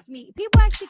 trust me, people actually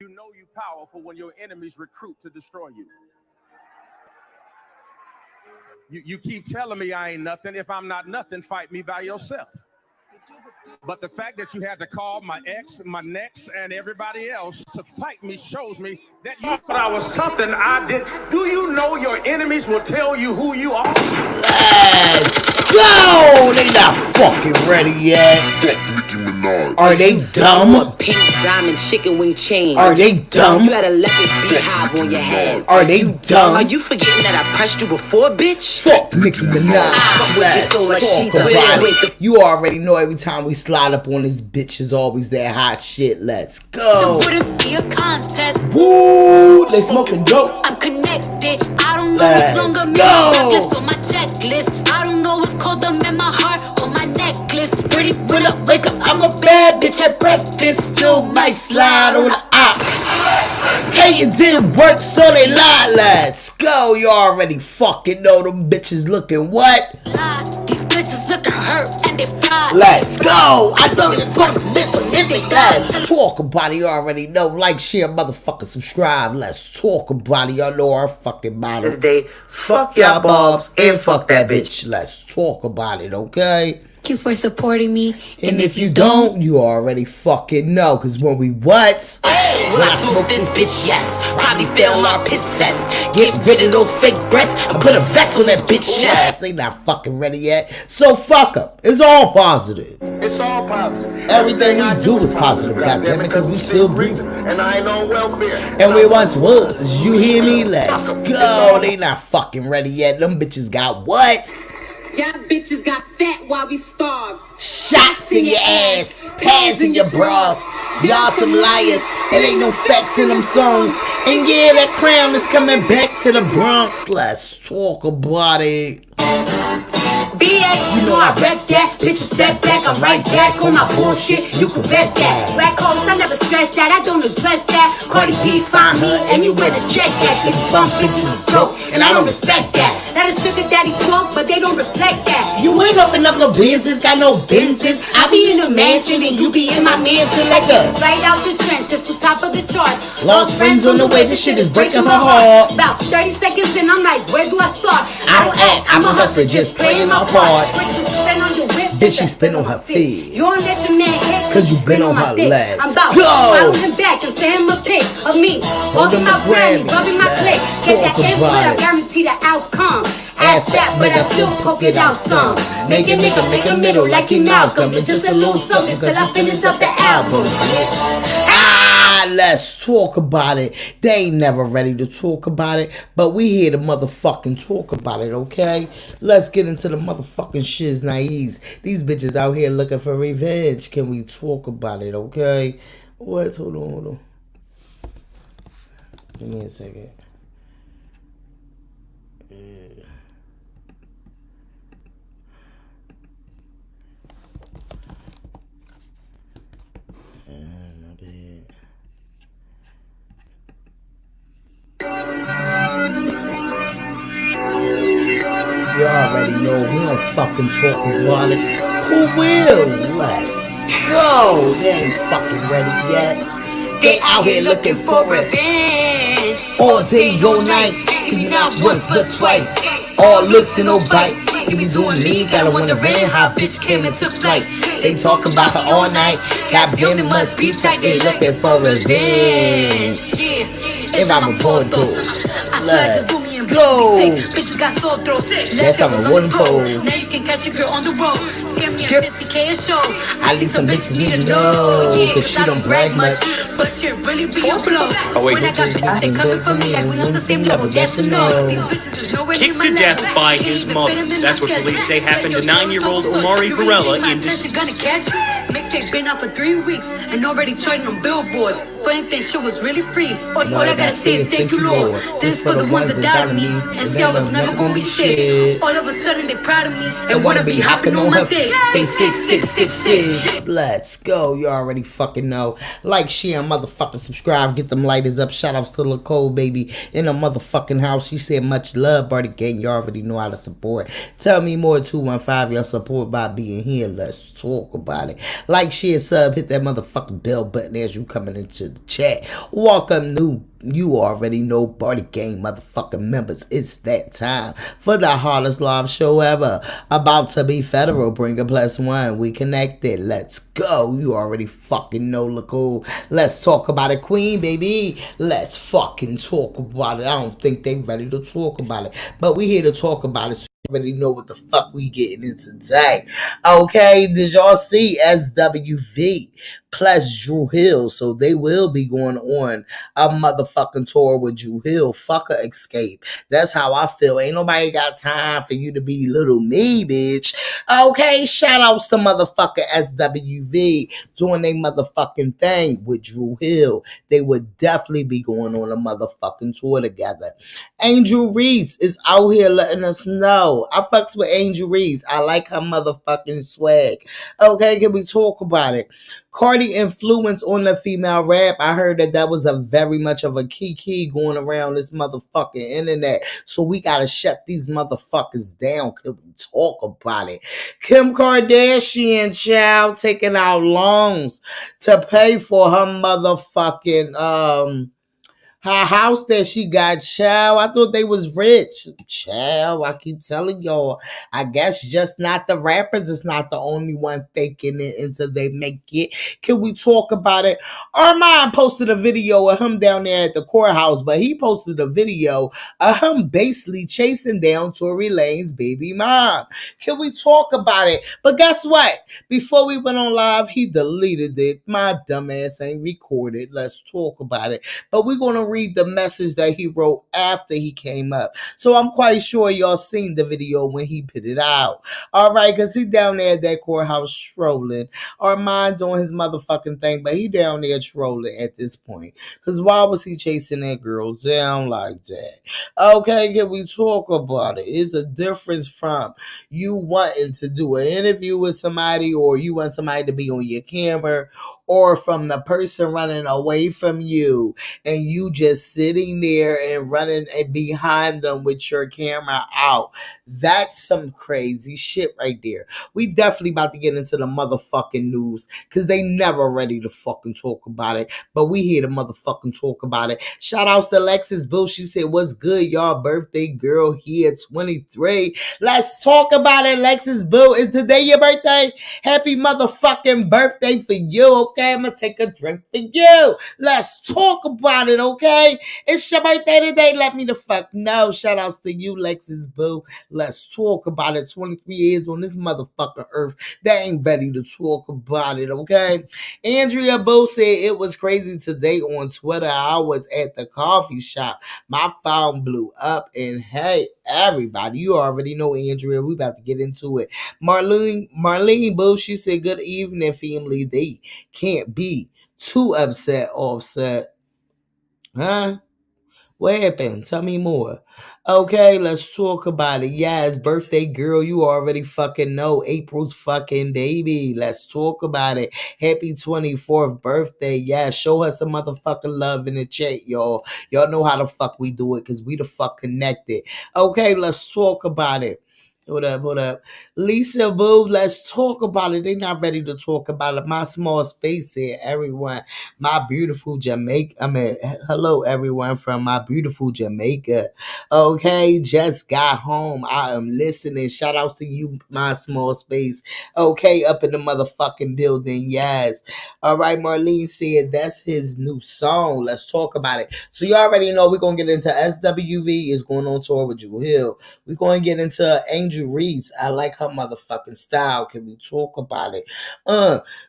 You know you're powerful when your enemies recruit to destroy you. You keep telling me I ain't nothing. If I'm not nothing, fight me by yourself. But the fact that you had to call my ex, my next, and everybody else to fight me shows me that you thought I was something I did. Do you know your enemies will tell you who you are? Let's go! They not fucking ready yet. Are they dumb? Pink diamond chicken wing chain. Are they dumb? You had a leopard beehive on your head. Are they dumb? Are you forgetting that I pressed you before, bitch? Fuck Nicki Minaj. Let's talk about it. You already know every time we slide up on this bitch is always that hot shit. Let's go. It wouldn't be a contest. Woo! They smoking dope. I'm connected. I don't know what's longer me. This on my checklist. I don't know what's called them in my heart on my necklace. Pretty when I wake up, I'm a bad bitch at breakfast. Still might slide on the op. Hey, it didn't work, so they lied. Let's go. You already fucking know them bitches looking what? These bitches looking hurt and they fly. Let's go. I know they're gonna listen if they let's talk about it. You already know. Like, share, motherfucker, subscribe. Let's talk about it. Y'all know our fucking motto. Today, fuck y'all bobs and fuck that bitch. Let's talk about it, okay? Thank you for supporting me. And if you don't, you already fucking know. Cause when we what? When I smoke this bitch, yes. Probably fail our piss test. Get rid of those fake breasts and put a vest on that bitch chest. They not fucking ready yet. So fuck up. It's all positive. It's all positive. Everything we do is positive, goddammit, because we still breathing. And I ain't on welfare. And we once was. You hear me? Let's go. They not fucking ready yet. Them bitches got what? Y'all bitches got fat while we starved. Shots in your ass, pads in your bras. Y'all some liars. It ain't no facts in them songs. And yeah, that crown is coming back to the Bronx. Let's talk about it. BA, you know I rep that. Bitches step back, I'm right back on my bullshit. You can bet that. Black holes, I never stress that. I don't address that. Cardi B, find her anywhere to check that. They bump bitches broke, and I don't respect that. That is sugar daddy talk, but they don't reflect that. You ain't open up no business, got no business. I be in a mansion and you be in my mansion like a right out the trenches to top of the chart. Lost friends on the way, this shit is breaking my heart. About 30 seconds and I'm like, where do I start? I don't act, I'm a hustler, just playing my parts. Bitch, she spin on her feet. You don't let your man hit, cause you been on her legs. I'm about go! Follow him back and send him a pic of me holding my Grammy, rubbing my click. Get that input, I guarantee the outcome. Ass fat, but I still poke it out some. Make a nigga make a middle like he Malcolm. It's just a little something till I finish up the album, bitch. Let's talk about it. They ain't never ready to talk about it, but we here to motherfucking talk about it, okay? Let's get into the motherfucking shiz naives. These bitches out here looking for revenge. Can we talk about it, okay? What? Hold on. Give me a second. You already know we don't fucking talk about it. Who will? Let's go. They ain't fucking ready yet. They out here looking for revenge. All day, all night. See, not once but twice. All looks and no bite. See me doing me, got her wondering how bitch came and took flight. They talk about her all night. Got building must be tight. They looking for revenge. If I'm a born let's go. Bitches got sore throats. Last time I wouldn't pole. Now you can catch a girl on the road. Give me a 50K a show. I think some bitches need to know, cause she don't brag much, but she really be a blow. When I got bitches, they coming for me like we on the same level. Yes or no? These bitches is nowhere near Kicked my to death level. by his mother. That's what police say happened to 9-year-old Omari Varela in this. Gonna catch you? Mixtape been out for 3 weeks and already trading on billboards. Funny thing, shit was really free. All I gotta say is thank you, Lord. This for the ones that doubted me and say I was never gonna be shit. All of a sudden they proud of me and wanna be hopping on my dick. They 666. Let's go. You already fucking know. Like, share, motherfucking subscribe. Get them lighters up. Shout outs to Nicole, baby, in the motherfucking house. She said much love, Barty Gang. You already know how to support. Tell me more. 215. Y'all support by being here. Let's talk about it. Like, share, sub. Hit that motherfucking bell button as you coming into the chat. Welcome new. You already know, Party Gang motherfucking members. It's that time for the hardest live show ever. About to be federal. Bring a +1. We connected. Let's go. You already fucking know, look cool. Let's talk about it, Queen, baby. Let's fucking talk about it. I don't think they ready to talk about it, but we here to talk about it. So you already know what the fuck we getting into today. Okay, did y'all see SWV+DruHill? So they will be going on a motherfucking tour with DruHill. Fuck a escape. That's how I feel. Ain't nobody got time for you to be little me, bitch. Okay, shout outs to motherfucking SWV doing their motherfucking thing with DruHill. They would definitely be going on a motherfucking tour together. AngelReese is out here letting us know. I fucks with AngelReese. I like her motherfucking swag. Okay, can we talk about it? Cardi influence on the female rap. I heard that was a very much of a key going around this motherfucking internet. So we gotta shut these motherfuckers down. Can we talk about it? Kim Kardashian, child, taking out loans to pay for her motherfucking her house that she got, child. I thought they was rich. Child, I keep telling y'all. I guess just not the rappers. It's not the only one faking it until they make it. Can we talk about it? Armon posted a video of him down there at the courthouse, but he posted a video of him basically chasing down Tory Lanez's baby mom. Can we talk about it? But guess what? Before we went on live, he deleted it. My dumb ass ain't recorded. Let's talk about it. But we're going to read the message that he wrote after he came up. So I'm quite sure y'all seen the video when he put it out. All right, because he down there at that courthouse trolling. Armand's on his motherfucking thing, but he down there trolling at this point. Because why was he chasing that girl down like that? Okay, can we talk about it? It's a difference from you wanting to do an interview with somebody, or you want somebody to be on your camera, or from the person running away from you and you just sitting there and running and behind them with your camera out. That's some crazy shit right there. We definitely about to get into the motherfucking news because they never ready to fucking talk about it. But we here to motherfucking talk about it. Shout outs to Lexus Bill. She said, what's good, y'all? Birthday girl here, 23. Let's talk about it, Lexus Bill. Is today your birthday? Happy motherfucking birthday for you, okay? I'm gonna take a drink for you. Let's talk about it, okay? It's your birthday today. Let me the fuck know. Shout outs to you, Lexus Boo. Let's talk about it. 23 years on this motherfucking earth. They ain't ready to talk about it, okay? Andrea Boo said it was crazy today on Twitter. I was at the coffee shop. My phone blew up, and hey, everybody, you already know, Andrea. We about to get into it. Marlene Boo, she said, good evening, family. They can't be too upset, Offset. Huh? What happened? Tell me more. Okay, let's talk about it. Yes, birthday girl, you already fucking know. April's fucking baby. Let's talk about it. Happy 24th birthday. Yeah, show her some motherfucking love in the chat, y'all. Y'all know how the fuck we do it because we the fuck connected. Okay, let's talk about it. Hold up, hold up. Lisa Boo, let's talk about it. They not ready to talk about it. My small space here, everyone. My beautiful Jamaica. Hello, everyone from my beautiful Jamaica. Okay, just got home. I am listening. Shout outs to you, my small space. Okay, up in the motherfucking building. Yes. All right, Marlene said that's his new song. Let's talk about it. So you already know we're going to get into SWV is going on tour with DruHill. We're going to get into AngelReese. I like her motherfucking style. Can we talk about it?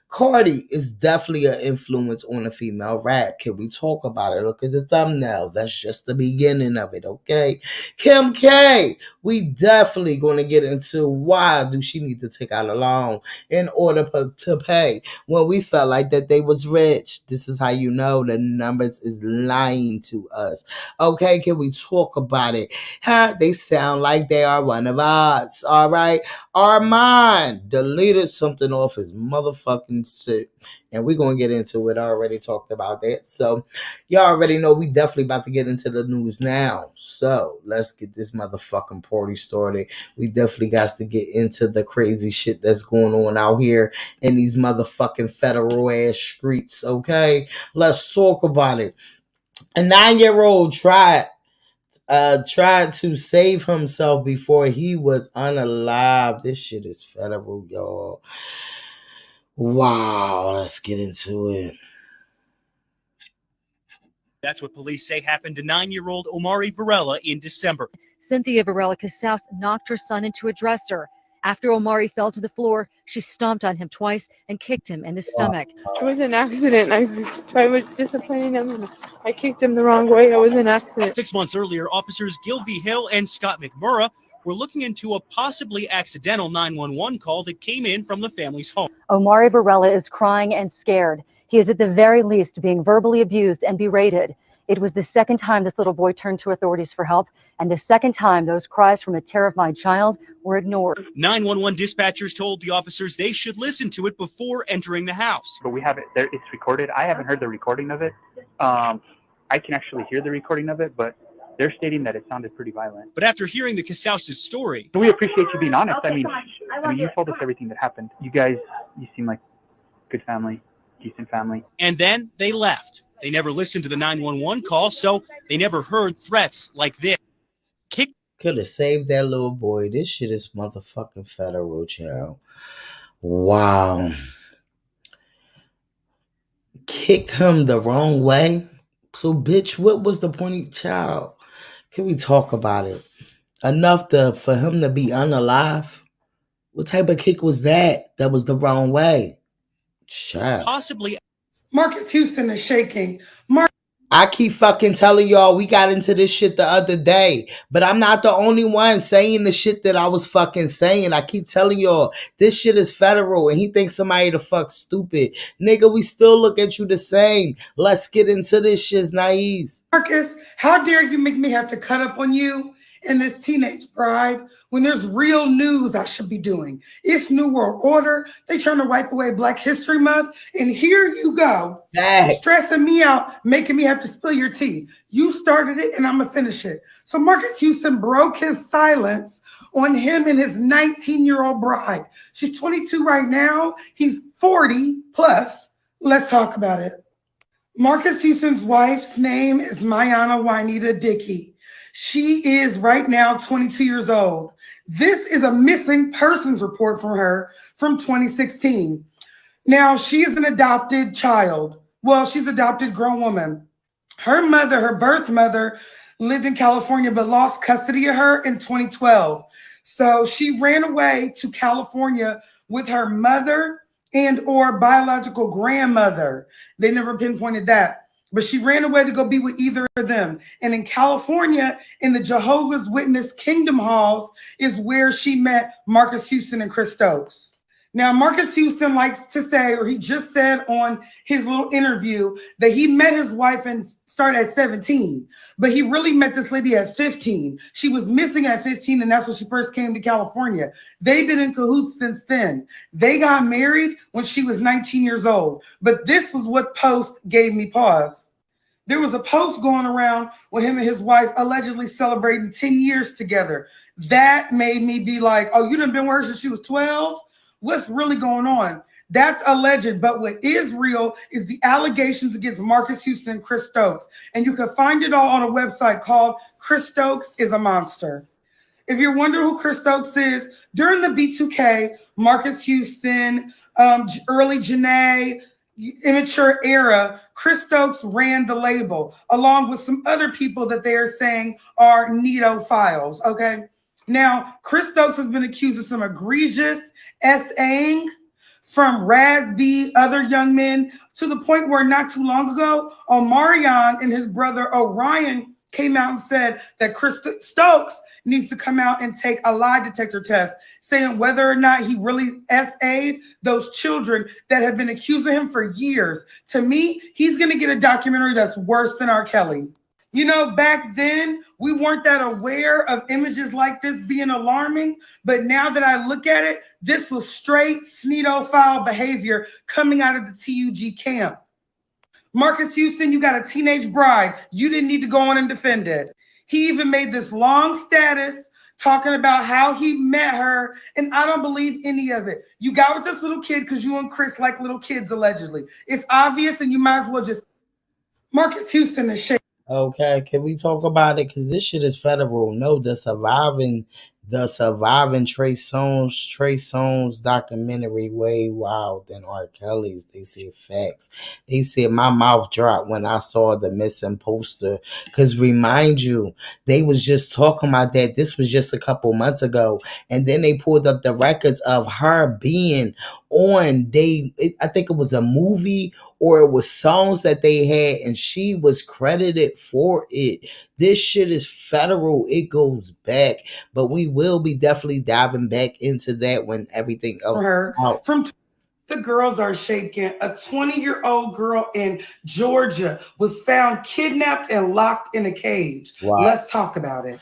Cardi is definitely an influence on the female rap. Can we talk about it? Look at the thumbnail. That's just the beginning of it, okay? Kim K, we definitely going to get into why do she need to take out a loan in order to pay when we felt like that they was rich. This is how you know the numbers is lying to us. Okay, can we talk about it? They sound like they are one of us. All right. Armon deleted something off his motherfucking shit. And we're going to get into it. I already talked about that. So y'all already know we definitely about to get into the news now. So let's get this motherfucking party started. We definitely got to get into the crazy shit that's going on out here in these motherfucking federal ass streets. Okay. Let's talk about it. A 9-year-old tried to save himself before he was unalive. This shit is federal, y'all. Wow, let's get into it. That's what police say happened to 9-year-old Omari Varela in December. Cynthia Varela Casaus knocked her son into a dresser. After Omari fell to the floor, she stomped on him twice and kicked him in the stomach. It was an accident. I was disciplining him and I kicked him the wrong way. It was an accident. 6 months earlier, officers Gilvey Hill and Scott McMurrah were looking into a possibly accidental 911 call that came in from the family's home. Omari Varela is crying and scared. He is at the very least being verbally abused and berated. It was the second time this little boy turned to authorities for help, and the second time those cries from a terrified child were ignored. 911 dispatchers told the officers they should listen to it before entering the house. But we have it there. It's recorded. I haven't heard the recording of it. I can actually hear the recording of it, but they're stating that it sounded pretty violent. But after hearing the Casaus' story, we appreciate you being honest. I mean, you told us everything that happened. You seem like good family, decent family. And then they left. They never listened to the 911 call, so they never heard threats like this. Could have saved that little boy. This shit is motherfucking federal, child. Wow. Kicked him the wrong way. So, bitch, what was the point, child? Can we talk about it? Enough for him to be unalive? What type of kick was that? That was the wrong way. Child. Possibly. Marcus Houston is shaking. I keep fucking telling y'all we got into this shit the other day, but I'm not the only one saying the shit that I was fucking saying. I keep telling y'all this shit is federal and he thinks somebody the fuck stupid. Nigga, we still look at you the same. Let's get into this shit, Naive. Marcus, how dare you make me have to cut up on you and this teenage bride when there's real news I should be doing. It's New World Order. They trying to wipe away Black History Month. And here you go, stressing me out, making me have to spill your tea. You started it and I'm going to finish it. So Marcus Houston broke his silence on him and his 19-year-old bride. She's 22 right now. He's 40 plus. Let's talk about it. Marcus Houston's wife's name is Mayana Juanita Dickey. She is right now 22 years old. This is a missing persons report from her from 2016. Now, she is an adopted child. Well, she's an adopted grown woman. Her mother, her birth mother, lived in California but lost custody of her in 2012. So she ran away to California with her mother and or biological grandmother. They never pinpointed that. But she ran away to go be with either of them. And in California, in the Jehovah's Witness Kingdom Halls, is where she met Marcus Houston and Chris Stokes. Now, Marcus Houston likes to say, or he just said on his little interview, that he met his wife and started at 17. But he really met this lady at 15. She was missing at 15, and that's when she first came to California. They've been in cahoots since then. They got married when she was 19 years old. But this was what post gave me pause. There was a post going around with him and his wife allegedly celebrating 10 years together. That made me be like, oh, you done been with her since she was 12? What's really going on? That's alleged, but what is real is the allegations against Marcus Houston and Chris Stokes. And you can find it all on a website called Chris Stokes is a Monster. If you're wondering who Chris Stokes is, during the B2K, Marcus Houston, early Janae, immature era, Chris Stokes ran the label along with some other people that they are saying are nedophiles. Okay. Now, Chris Stokes has been accused of some egregious SAing from Raz B, other young men, to the point where not too long ago, Omarion and his brother Orion came out and said that Chris Stokes needs to come out and take a lie detector test, saying whether or not he really SA'd those children that have been accusing him for years. To me, he's going to get a documentary that's worse than R. Kelly. You know, back then, we weren't that aware of images like this being alarming, but now that I look at it, this was straight snedophile behavior coming out of the TUG camp. Marcus Houston, you got a teenage bride. You didn't need to go on and defend it. He even made this long status talking about how he met her, and I don't believe any of it. You got with this little kid because you and Chris like little kids, allegedly. It's obvious, and you might as well just... Marcus Houston is shit. Okay, can we talk about it? Because this shit is federal. No, the surviving Trey Songz documentary way wild than R. Kelly's. They said facts. They said my mouth dropped when I saw the missing poster. Because remind you, they was just talking about that. This was just a couple months ago. And then they pulled up the records of her being on I think it was a movie or it was songs that they had and she was credited for it. This shit is federal. It goes back, but we will be definitely diving back into that when everything else out. From the girls are shaking. A 20-year-old girl in Georgia was found kidnapped and locked in a cage. Wow. Let's talk about it.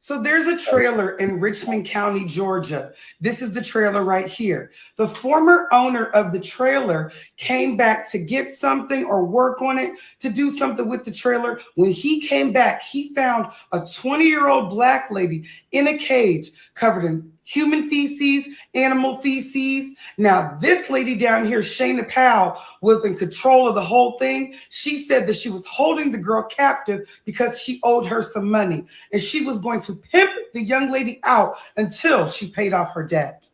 So there's a trailer in Richmond County, Georgia. This is the trailer right here. The former owner of the trailer came back to get something or work on it, to do something with the trailer. When he came back, he found a 20-year-old black lady in a cage covered in human feces, animal feces. Now, this lady down here, Shayna Powell, was in control of the whole thing. She said that she was holding the girl captive because she owed her some money, and she was going to pimp the young lady out until she paid off her debt.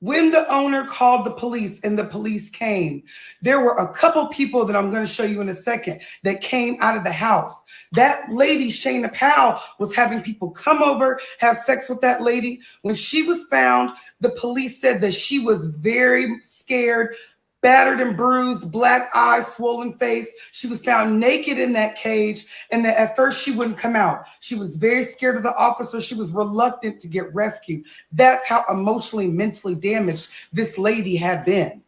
When the owner called the police and the police came, there were a couple people that I'm going to show you in a second that came out of the house. That lady, Shayna Powell, was having people come over, have sex with that lady. When she was found, the police said that she was very scared, battered and bruised, black eyes, swollen face. She was found naked in that cage, and that at first she wouldn't come out. She was very scared of the officer. She was reluctant to get rescued. That's how emotionally, mentally damaged this lady had been.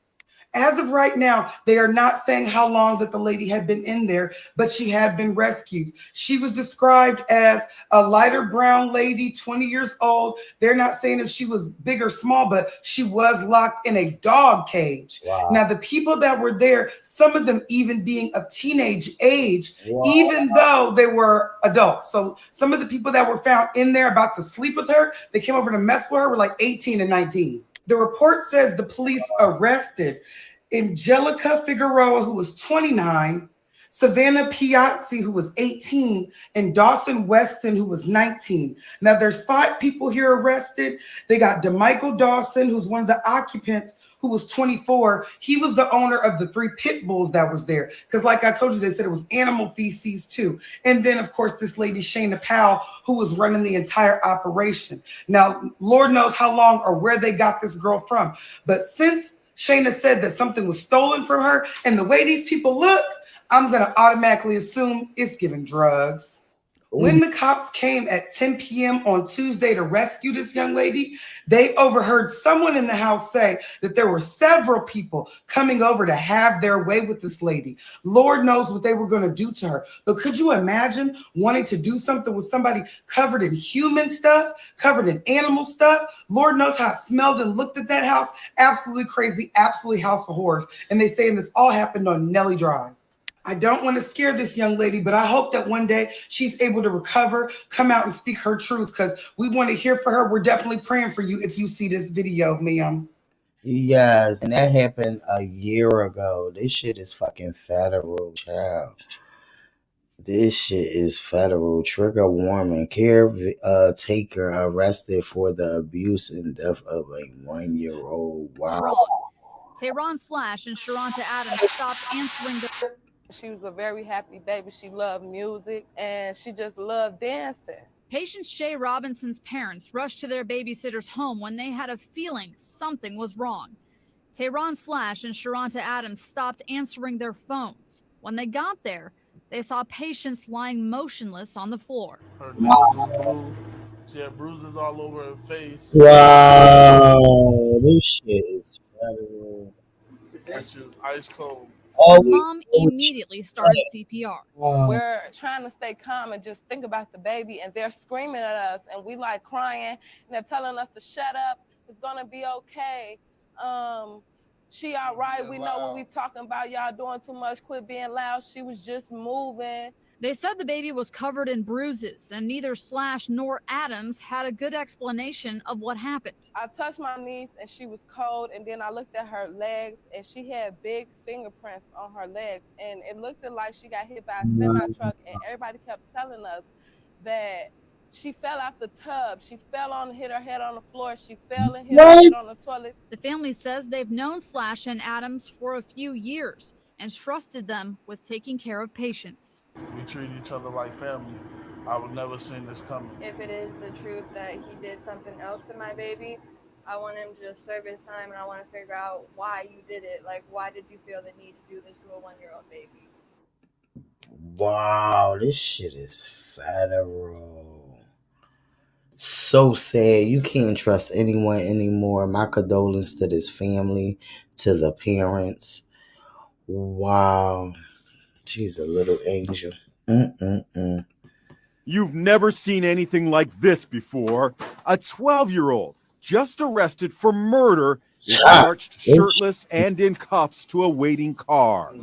As of right now, they are not saying how long that the lady had been in there, but she had been rescued. She was described as a lighter brown lady, 20 years old. They're not saying if she was big or small, but she was locked in a dog cage. Wow. Now, the people that were there, some of them even being of teenage age, even though they were adults. So some of the people that were found in there about to sleep with her, they came over to mess with her, were like 18 and 19. The report says the police arrested Angelica Figueroa, who was 29, Savannah Piazzi, who was 18, and Dawson Weston, who was 19. Now, there's 5 people here arrested. They got DeMichael Dawson, who's one of the occupants, who was 24. He was the owner of the 3 pit bulls that was there. Because like I told you, they said it was animal feces too. And then, of course, this lady, Shayna Powell, who was running the entire operation. Now, Lord knows how long or where they got this girl from. But since Shayna said that something was stolen from her, and the way these people look, I'm going to automatically assume it's giving drugs. When the cops came at 10 p.m. on Tuesday to rescue this young lady, they overheard someone in the house say that there were several people coming over to have their way with this lady. Lord knows what they were going to do to her. But could you imagine wanting to do something with somebody covered in human stuff, covered in animal stuff? Lord knows how it smelled and looked at that house. Absolutely crazy, absolutely house of horrors. And they saying this all happened on Nelly Drive. I don't want to scare this young lady, but I hope that one day she's able to recover, come out and speak her truth, because we want to hear for her. We're definitely praying for you if you see this video, ma'am. Yes, and that happened a year ago. This shit is fucking federal, child. This shit is federal. Trigger warning. Caretaker arrested for the abuse and death of a 1-year-old. Wow. Tehran Slash and Sharronta Adams stopped answering the... She was a very happy baby. She loved music and she just loved dancing. Patience Shay Robinson's parents rushed to their babysitter's home when they had a feeling something was wrong. Tehran Slash and Sharronta Adams stopped answering their phones. When they got there, they saw Patience lying motionless on the floor. Her nose was blue. She had bruises all over her face. Wow, this shit is federal. And she was ice cold. Her mom immediately started CPR. We're trying to stay calm and just think about the baby, and they're screaming at us, and we like crying, and they're telling us to shut up. It's gonna be okay. She all right. We know what we talking about. Y'all doing too much. Quit being loud. She was just moving. They said the baby was covered in bruises, and neither Slash nor Adams had a good explanation of what happened. I touched my niece, and she was cold, and then I looked at her legs, and she had big fingerprints on her legs, and it looked like she got hit by a semi-truck, and everybody kept telling us that she fell out the tub. She fell on, hit her head on the floor. She fell and hit her head on the toilet. The family says they've known Slash and Adams for a few years and trusted them with taking care of patients. We treat each other like family. I would never seen this coming. If it is the truth that he did something else to my baby, I want him to serve his time, and I want to figure out why you did it. Like, why did you feel the need to do this to a 1-year-old baby? Wow, this shit is federal. So sad. You can't trust anyone anymore. My condolences to this family, to the parents. Wow. She's a little angel. You've never seen anything like this before. A 12-year-old just arrested for murder is marched shirtless and in cuffs to a waiting car.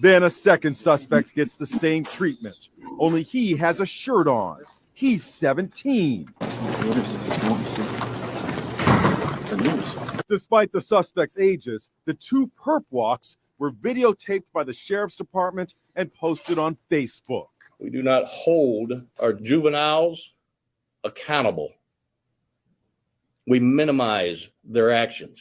Then a second suspect gets the same treatment, only he has a shirt on. He's 17. Despite the suspects' ages, the two perp walks were videotaped by the sheriff's department and posted on Facebook. We do not hold our juveniles accountable. We minimize their actions.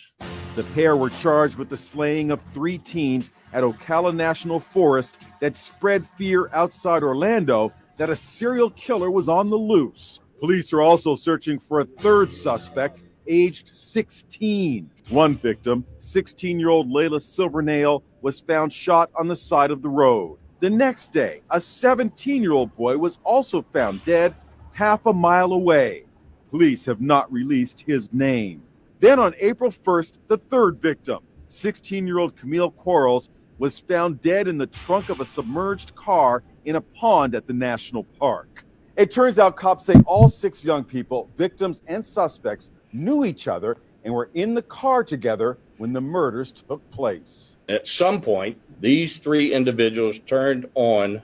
The pair were charged with the slaying of 3 teens at Ocala National Forest that spread fear outside Orlando that a serial killer was on the loose. Police are also searching for a third suspect, aged 16. One victim, 16-year-old Layla Silvernail, was found shot on the side of the road. The next day, a 17-year-old boy was also found dead half a mile away. Police have not released his name. Then on April 1st, the third victim, 16-year-old Camille Quarles, was found dead in the trunk of a submerged car in a pond at the national park. It turns out cops say all 6 young people, victims and suspects, knew each other and were in the car together when the murders took place. At some point, these 3 individuals turned on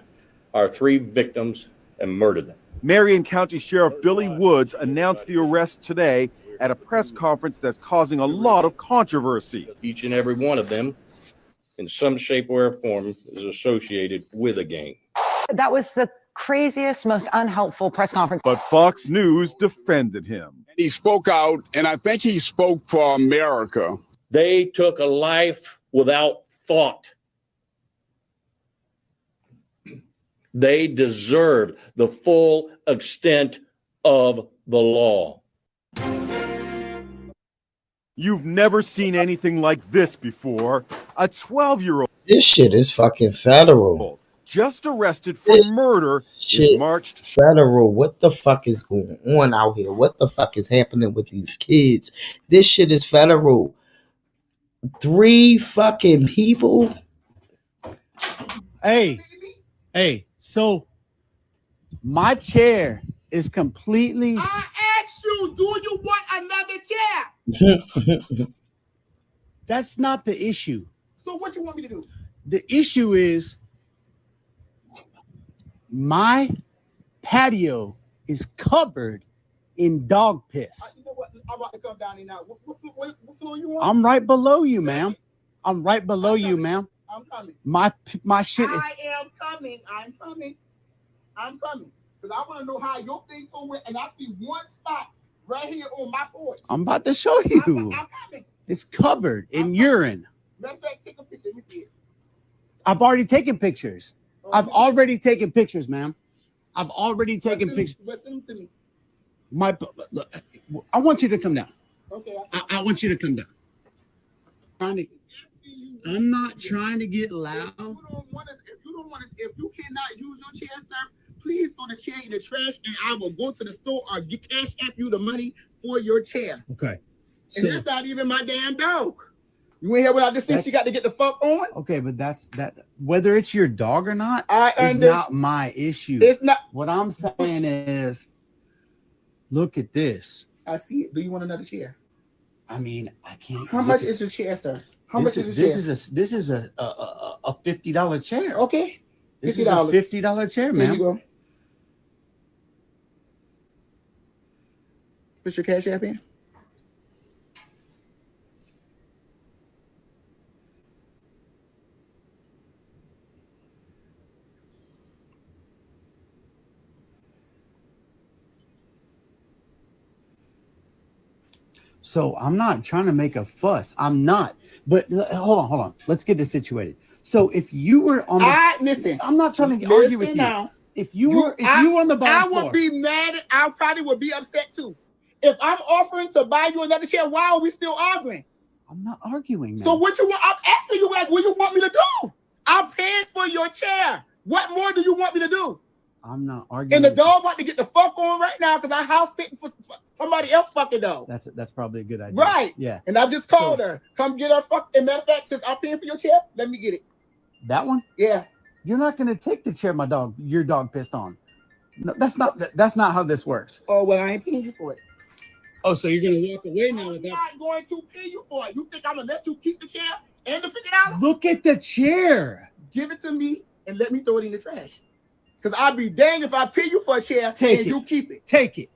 our 3 victims and murdered them. Marion County Sheriff Billy Woods announced the arrest today at a press conference that's causing a lot of controversy. Each and every one of them, in some shape or form, is associated with a gang. That was the craziest, most unhelpful press conference. But Fox News defended him. He spoke out, and I think he spoke for America. They took a life without thought. They deserve the full extent of the law. You've never seen anything like this before. A 12-year-old. This shit is fucking federal. Just arrested for murder Shit. is marched. Federal. What the fuck is going on out here? What the fuck is happening with these kids? This shit is federal. 3 fucking people. Hey, so my chair is completely. I asked you, do you want another chair? That's not the issue. So what you want me to do? The issue is my patio is covered in dog piss. You know what? I'm about to come down here now. What floor you on? I'm right below you, ma'am. I'm right below you, ma'am. I'm coming. My shit. I am coming. I'm coming. I'm coming. Because I want to know how your thing's so wet, and I see one spot right here on my porch. I'm about to show you. I'm coming. It's covered in urine. Matter of fact, take a picture. Let me see it. I've already taken pictures. I've already taken pictures, ma'am. I've already taken pictures. Send them to me. Look, I want you to come down. Okay. I want you to come down. I'm not trying to get loud. If you cannot use your chair, sir, please throw the chair in the trash, and I will go to the store or cash app you the money for your chair. Okay. And that's not even my damn dog. You ain't hear what I just said? She got to get the fuck on. Okay, but that's whether it's your dog or not, it's not my issue. It's not. What I'm saying is, look at this. I see it. Do you want another chair? I mean, I can't. How much is your chair, sir? How much is your chair? This is a $50 chair. Okay. This is a $50 chair, man. There you go. Put your cash app in. So I'm not trying to make a fuss. I'm not. But hold on. Let's get this situated. So if you were on the listen, I'm not trying to argue with you. Now, if you were on the bottom floor, I would be mad. I probably would be upset too. If I'm offering to buy you another chair, why are we still arguing? I'm not arguing, man. So what you want? I'm asking you, what you want me to do? I'm paying for your chair. What more do you want me to do? I'm not arguing. And the dog want to get the fuck on right now because I house sitting for somebody else fucking dog. That's probably a good idea. Right. Yeah. And I just called her. Come get her fuck. And matter of fact, since I'm paying for your chair, let me get it. That one? Yeah. You're not gonna take the chair your dog pissed on. No, that's not how this works. Oh well, I ain't paying you for it. Oh, so you're gonna walk away now with that? I'm not going to pay you for it. You think I'm gonna let you keep the chair and the $50? Look at the chair. Give it to me and let me throw it in the trash. Because I'd be dang if I pay you for a chair and you keep it. Take it.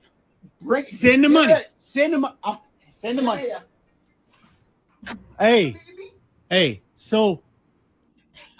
Send the money. Send the money. Send the money. Hey. So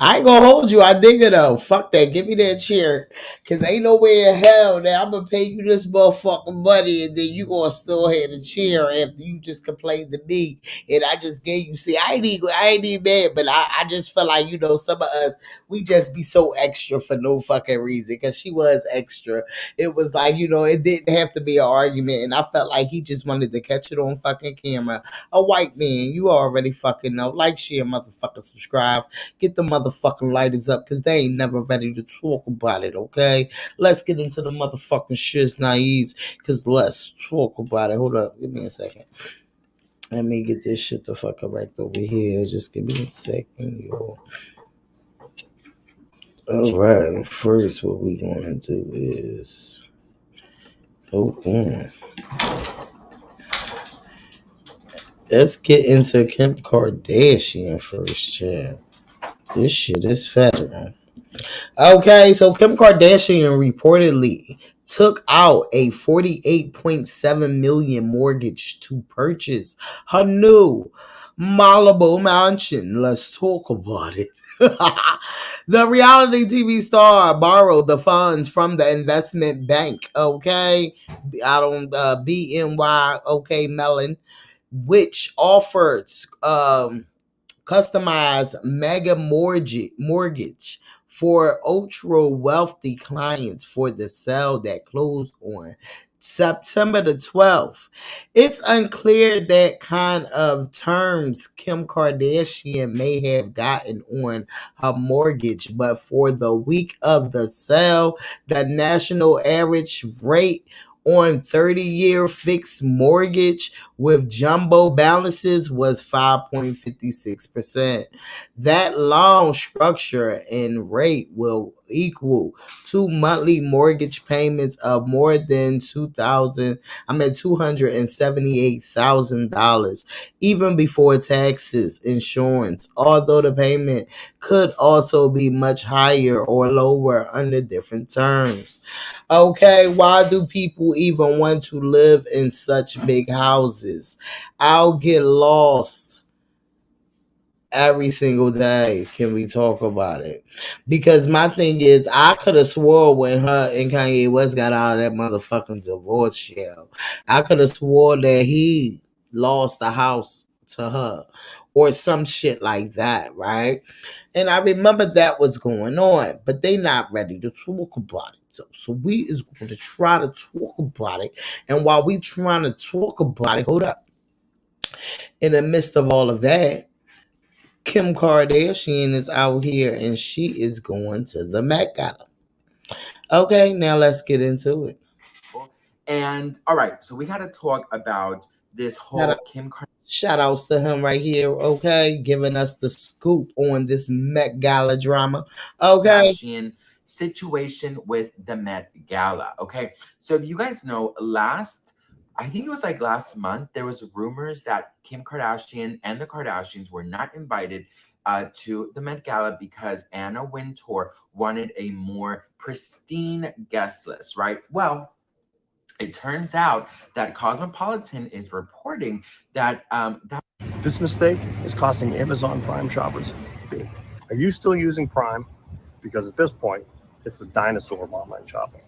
I ain't gonna hold you. I dig it though. Fuck that. Give me that chair. Cause ain't no way in hell that I'm gonna pay you this motherfucking money and then you gonna still have the chair after you just complained to me and I just gave you. See, I ain't even mad, but I just feel like, some of us, we just be so extra for no fucking reason. Cause she was extra. It was like, it didn't have to be an argument. And I felt like he just wanted to catch it on fucking camera. A white man, you already fucking know. Like, share, motherfucker, subscribe. Get the motherfucking lighters up because they ain't never ready to talk about it, okay? Let's get into the motherfucking shiz naives because let's talk about it. Hold up. Give me a second. Let me get this shit the fuck correct over here. Just give me a second, yo. All right. First, what we want to do is... Let's get into Kim Kardashian first, chat. This shit is federal. Okay, so Kim Kardashian reportedly took out a $48.7 million mortgage to purchase her new Malibu mansion. Let's talk about it. The reality TV star borrowed the funds from the investment bank, okay? I don't BNY, okay, Mellon, which offered customized mega mortgage for ultra wealthy clients for the sale that closed on September the 12th. It's unclear that kind of terms Kim Kardashian may have gotten on her mortgage, but for the week of the sale, the national average rate on 30-year fixed mortgage with jumbo balances was 5.56%. That loan structure and rate will equal 2 monthly mortgage payments of more than $278,000, even before taxes, insurance, although the payment could also be much higher or lower under different terms. Okay, why do people even want to live in such big houses? I'll get lost every single day. Can we talk about it? Because my thing is, I could have swore when her and Kanye West got out of that motherfucking divorce shell, I could have swore that he lost the house to her or some shit like that, right? And I remember that was going on, but they not ready to talk about it. So we is going to try to talk about it. And while we trying to talk about it, hold up. In the midst of all of that, Kim Kardashian is out here and she is going to the Met Gala. Okay, now let's get into it. And all right, so we got to talk about this whole Kim Kardashian. Shout outs to him right here, okay? Giving us the scoop on this Met Gala drama. Okay. Kardashian situation with the Met Gala. Okay. So if you guys know, I think it was like last month, there was rumors that Kim Kardashian and the Kardashians were not invited to the Met Gala because Anna Wintour wanted a more pristine guest list, right? Well, it turns out that Cosmopolitan is reporting that this mistake is costing Amazon Prime shoppers big. Are you still using Prime? Because at this point, it's the dinosaur of online shopping.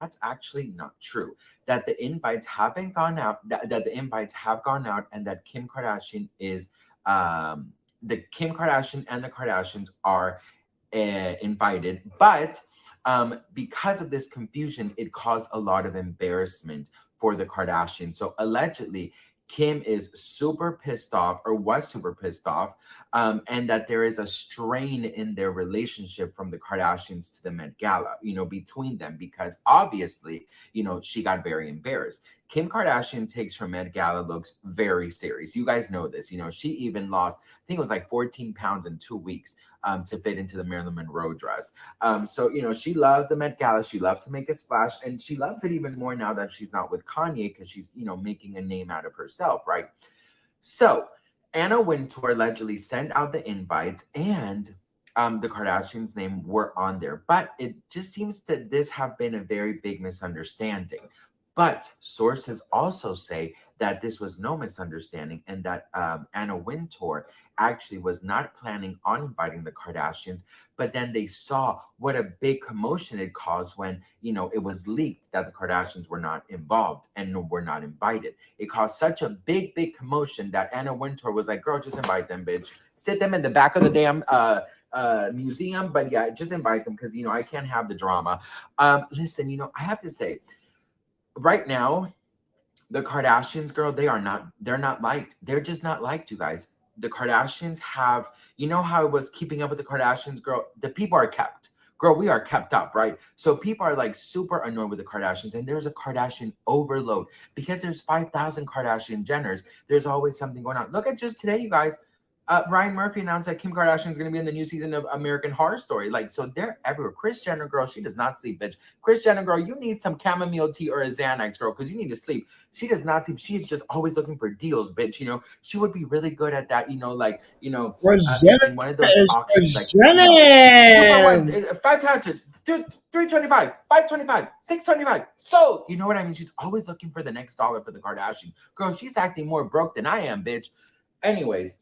That's actually not true. That the invites haven't gone out. That the invites have gone out, and that Kim Kardashian is the Kim Kardashian and the Kardashians are invited, but because of this confusion, it caused a lot of embarrassment for the Kardashians. So allegedly, Kim is super pissed off, or was super pissed off, and that there is a strain in their relationship from the Kardashians to the Met Gala, between them, because obviously, she got very embarrassed. Kim Kardashian takes her Met Gala looks very serious. You guys know this. She even lost, I think it was like 14 pounds in 2 weeks to fit into the Marilyn Monroe dress. So, she loves the Met Gala. She loves to make a splash, and she loves it even more now that she's not with Kanye because she's, making a name out of herself, right? So Anna Wintour allegedly sent out the invites, and the Kardashians' name were on there. But it just seems that this have been a very big misunderstanding. But sources also say that this was no misunderstanding and that Anna Wintour actually was not planning on inviting the Kardashians, but then they saw what a big commotion it caused when, it was leaked that the Kardashians were not involved and were not invited. It caused such a big, big commotion that Anna Wintour was like, girl, just invite them, bitch. Sit them in the back of the damn museum, but yeah, just invite them because, I can't have the drama. Listen, I have to say, right now, the Kardashians, girl, they're not liked. They're just not liked, you guys. The Kardashians have, how it was keeping up with the Kardashians, girl, the people are kept. Girl, we are kept up, right? So people are like super annoyed with the Kardashians, and there's a Kardashian overload because there's 5,000 Kardashian Jenners. There's always something going on. Look at just today, you guys. Ryan Murphy announced that Kim Kardashian is going to be in the new season of American Horror Story. So they're everywhere. Kris Jenner, girl, she does not sleep, bitch. Kris Jenner, girl, you need some chamomile tea or a Xanax, girl, because you need to sleep. She does not sleep. She's just always looking for deals, bitch. She would be really good at that, in one of those auctions. Like, 500, 325, 525, 625, sold. You know what I mean? She's always looking for the next dollar for the Kardashian. Girl, she's acting more broke than I am, bitch. Anyways.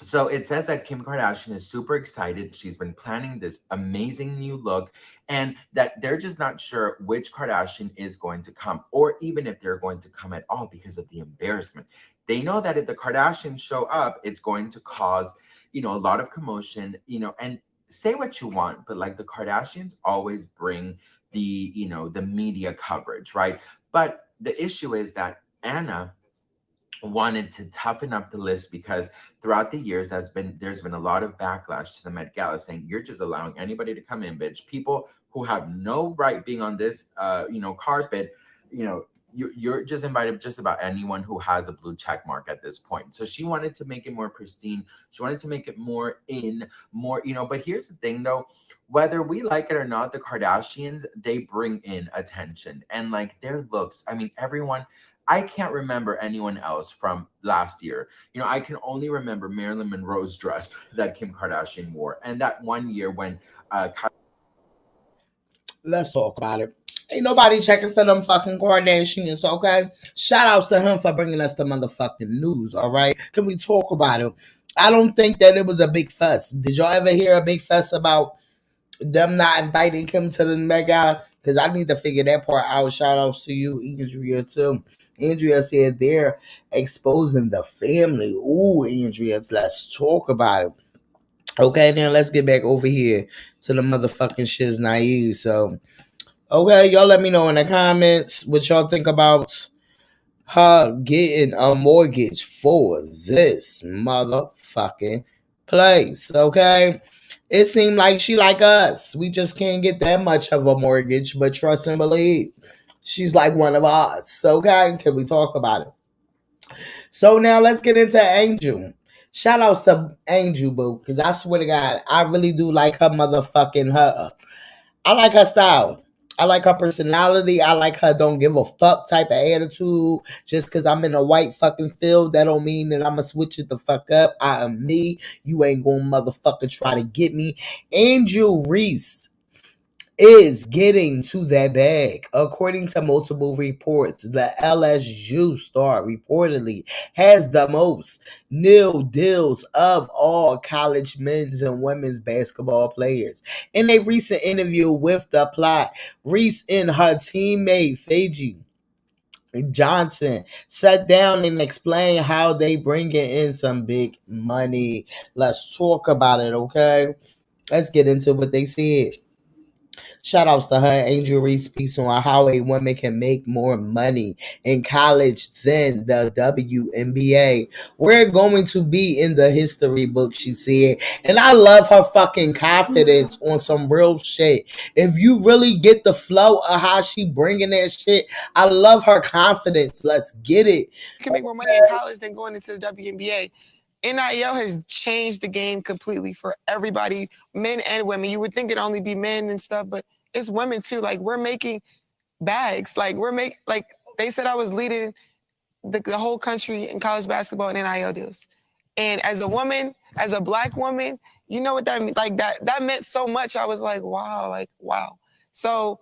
So it says that Kim Kardashian is super excited. She's been planning this amazing new look, and that they're just not sure which Kardashian is going to come, or even if they're going to come at all because of the embarrassment. They know that if the Kardashians show up, it's going to cause, a lot of commotion, and say what you want, but like the Kardashians always bring the, the media coverage, right? But the issue is that Anna wanted to toughen up the list because throughout the years there's been a lot of backlash to the Met Gala saying you're just allowing anybody to come in, bitch. People who have no right being on this carpet, you know, you're just invited just about anyone who has a blue check mark at this point. So she wanted to make it more pristine. She wanted to make it more you know, but here's the thing though, whether we like it or not, the Kardashians, they bring in attention and like their looks. I mean, everyone, I can't remember anyone else from last year. You know, I can only remember Marilyn Monroe's dress that Kim Kardashian wore. And that one year when let's talk about it. Ain't nobody checking for them fucking Kardashians, okay? Shout outs to him for bringing us the motherfucking news, all right? Can we talk about it? I don't think that it was a big fuss. Did y'all ever hear a big fuss about them not inviting Kim to the Met Gala? Because I need to figure that part out. Shout outs to you, Andrea, too. Andrea said they're exposing the family. Ooh, Andrea, let's talk about it. Okay, now let's get back over here to the motherfucking shiz naive. So, okay, y'all let me know in the comments what y'all think about her getting a mortgage for this motherfucking place, okay? It seemed like she like us. We just can't get that much of a mortgage, but trust and believe, she's like one of us, okay? Can we talk about it? So now let's get into Angel. Shout outs to Angel, boo, because I swear to God, I really do like her motherfucking her. I like her style. I like her personality. I like her don't give a fuck type of attitude. Just because I'm in a white fucking field, that don't mean that I'm going to switch it the fuck up. I am me. You ain't going to motherfucker try to get me. AngelReese is getting to that bag. According to multiple reports, the LSU star reportedly has the most nil deals of all college men's and women's basketball players. In a recent interview with The Plot, Reese and her teammate Faye Johnson sat down and explained how they bring in some big money. Let's talk about it, okay? Let's get into what they said. Shout outs to her, AngelReese piece on how a woman can make more money in college than the WNBA. We're going to be in the history book, she said. And I love her fucking confidence on some real shit. If you really get the flow of how she bringing that shit, I love her confidence. Let's get it. You can make more money in college than going into the WNBA. NIL has changed the game completely for everybody, men and women. You would think it'd only be men and stuff, but it's women too. Like, we're making bags. Like, they said I was leading the whole country in college basketball and NIL deals. And as a woman, as a Black woman, you know what that means? Like, that meant so much. I was like, wow. So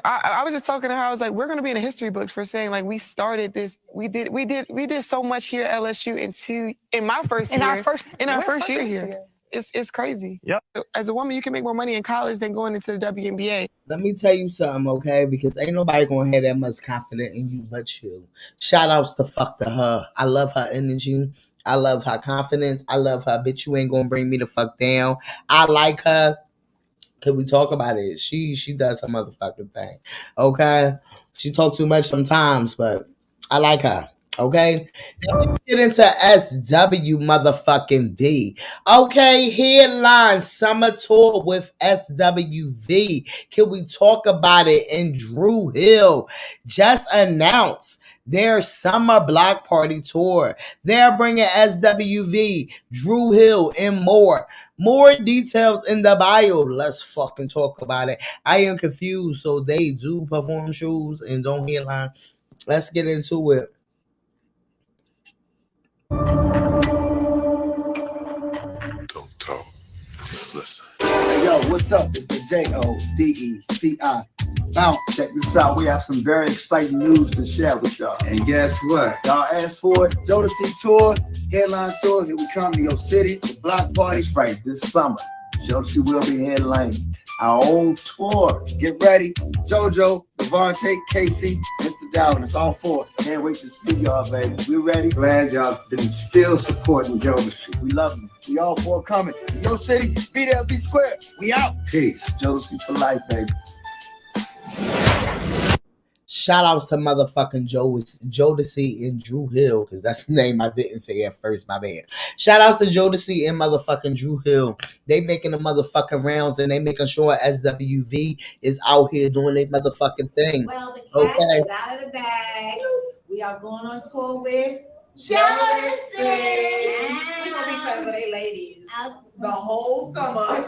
I was just talking to her. I was like, we're going to be in the history books for saying, like, we started this. We did so much here at LSU in our first year here. It's crazy. Yep. As a woman, you can make more money in college than going into the WNBA. Let me tell you something, okay? Because ain't nobody going to have that much confidence in you but you. Shout outs to fuck to her. I love her energy. I love her confidence. I love her. Bitch, you ain't going to bring me the fuck down. I like her. Can we talk about it? She does her motherfucking thing. Okay? She talk too much sometimes, but I like her. Okay? Now let's get into SW motherfucking V. Okay, headline summer tour with SWV. Can we talk about it? And DruHill just announced their summer block party tour. They're bringing SWV, DruHill, and more. More details in the bio. Let's fucking talk about it. I am confused. So they do perform shows and don't headline. Let's get into it. Don't talk. Just listen. Hey, yo, what's up? It's the JODECI. Now, check this out. We have some very exciting news to share with y'all. And guess what? Y'all asked for it. Jodeci tour, headline tour. Here we come to your city. The block party. That's right. This summer, Jodeci will be headlining our own tour. Get ready. JoJo, Devontae, Casey, Mr. Dalvin. It's all four. Can't wait to see y'all, baby. We ready? Glad y'all been still supporting Jodeci. We love you. We all four coming. Your city, be there, be square. We out. Peace. Jodeci for life, baby. Shout outs to motherfucking Jodeci and Drew Hill, because that's the name I didn't say at first, my bad. Shout outs to Jodeci and motherfucking Drew Hill. They making the motherfucking rounds and they making sure SWV is out here doing their motherfucking thing. Well, the cat is out of the bag. We are going on tour with Jodeci. We're gonna be playing with they ladies the whole summer.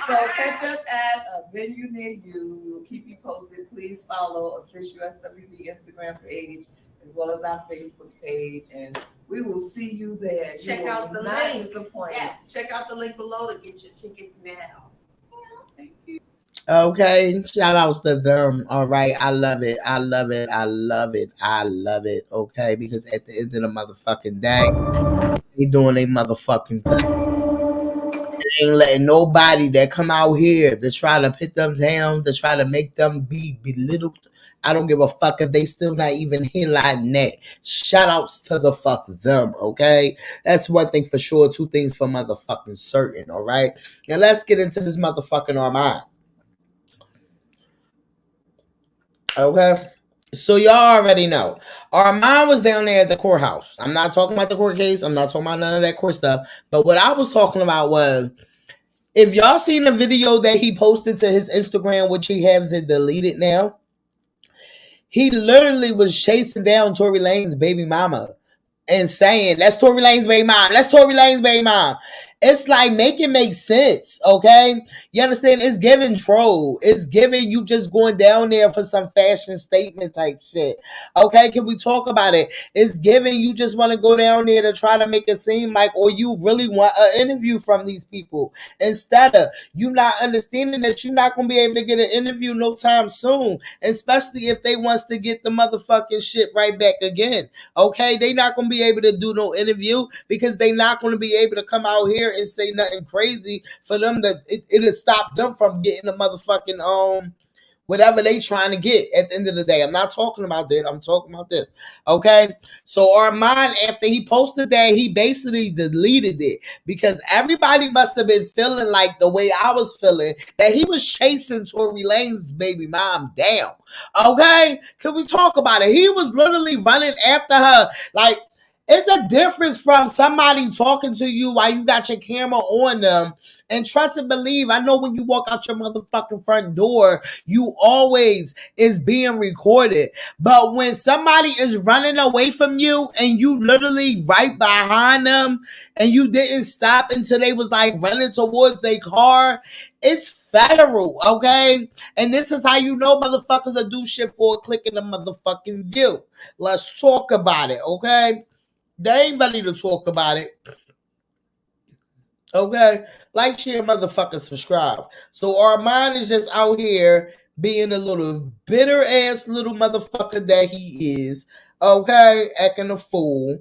So catch us at a venue near you. We will keep you posted. Please follow official SWV Instagram page as well as our Facebook page, and we will see you there. Check You out will the not link. disappoint. Yeah, check out the link below to get your tickets now. Thank you. Okay, shout outs to them. All right, I love it. I love it. I love it. I love it. Okay, because at the end of the motherfucking day, they doing their motherfucking thing. They ain't letting nobody that come out here to try to put them down, to try to make them be belittled. I don't give a fuck if they still not even here like that. Shout outs to the fuck them, okay? That's one thing for sure. Two things for motherfucking certain, all right? Now let's get into this motherfucking Armon. Okay? So y'all already know. Armon was down there at the courthouse. I'm not talking about the court case. I'm not talking about none of that court stuff. But what I was talking about was, if y'all seen the video that he posted to his Instagram, which he has it deleted now, he literally was chasing down Tory Lanez's baby mama and saying, that's Tory Lanez's baby mom. That's Tory Lanez's baby mom. It's like, make it make sense, okay? You understand? It's giving troll. It's giving you just going down there for some fashion statement type shit. Okay, can we talk about it? It's giving you just want to go down there to try to make it seem like, or you really want an interview from these people. Instead of you not understanding that you're not going to be able to get an interview no time soon. Especially if they wants to get the motherfucking shit right back again. Okay, they not going to be able to do no interview because they not going to be able to come out here and say nothing crazy for them that it'll stop them from getting the motherfucking whatever they trying to get at the end of the day. I'm not talking about that. I'm talking about this. Okay? So Armon, after he posted that, he basically deleted it because everybody must have been feeling like the way I was feeling, that he was chasing Tory Lanez's baby mom down. Okay? Can we talk about it? He was literally running after her. Like, it's a difference from somebody talking to you while you got your camera on them. And trust and believe, I know when you walk out your motherfucking front door, you always is being recorded. But when somebody is running away from you and you literally right behind them and you didn't stop until they was like running towards their car, it's federal, okay? And this is how you know motherfuckers will do shit for a click in the motherfucking view. Let's talk about it, okay? They ain't ready to talk about it. Okay? Like, share, motherfucker, subscribe. So Armon is just out here being a little bitter ass little motherfucker that he is. Okay? Acting a fool.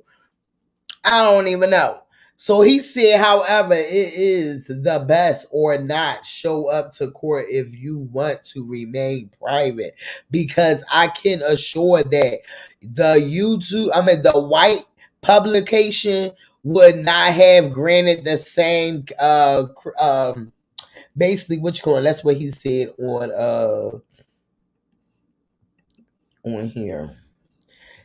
I don't even know. So he said, however, it is the best or not show up to court if you want to remain private. Because I can assure that the white publication would not have granted the same basically that's what he said on here.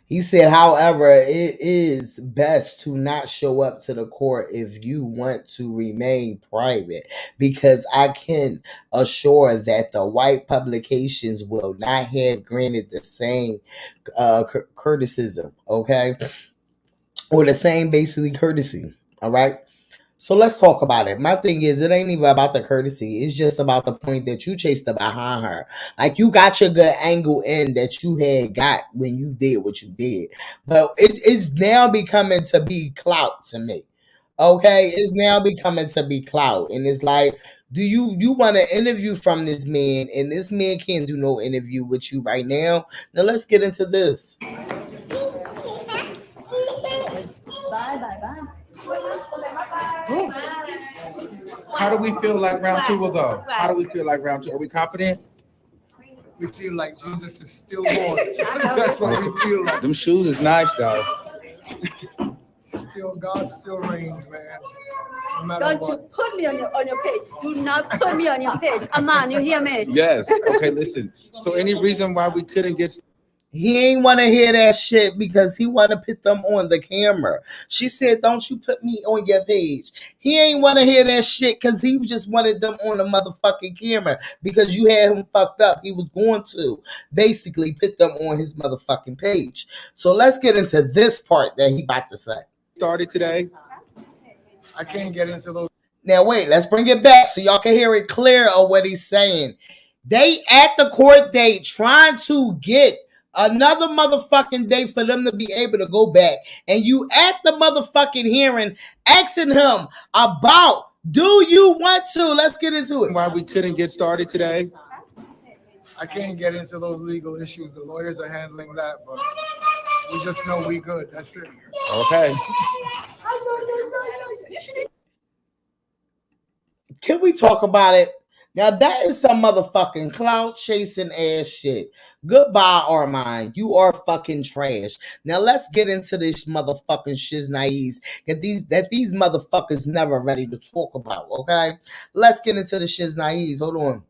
He said, however, it is best to not show up to the court if you want to remain private, because I can assure that the white publications will not have granted the same criticism, okay? Or the same basically courtesy, all right? So let's talk about it. My thing is, it ain't even about the courtesy. It's just about the point that you chased her behind her. Like, you got your good angle in that you had got when you did what you did. But it's now becoming to be clout to me. Okay? It's now becoming to be clout. And it's like, do you want an interview from this man? And this man can't do no interview with you right now. Now let's get into this. How do we feel like round two will go? How do we feel like round two? Are we confident? We feel like Jesus is still Lord. That's what we feel like. Them shoes is nice though. God still reigns, man. No matter Don't what. you put me on your page. Do not put me on your page. Aman, you hear me? Yes. Okay, listen. So any reason why we couldn't get He ain't want to hear that shit because he want to put them on the camera. She said, don't you put me on your page. He ain't want to hear that shit because he just wanted them on the motherfucking camera because you had him fucked up. He was going to basically put them on his motherfucking page. So let's get into this part that he about to say. started today? I can't get into those. Now wait, let's bring it back so y'all can hear it clear of what he's saying. They at the court date trying to get another motherfucking day for them to be able to go back. And you at the motherfucking hearing asking him about, do you want to? Let's get into it. Why we couldn't get started today? I can't get into those legal issues. The lawyers are handling that, but we just know we good. That's it. Okay. Can we talk about it? Now that is some motherfucking clout chasing ass shit. Goodbye, Armon. You are fucking trash. Now let's get into this motherfucking shiznai's that these motherfuckers never ready to talk about. Okay, let's get into the shiznai's. Hold on,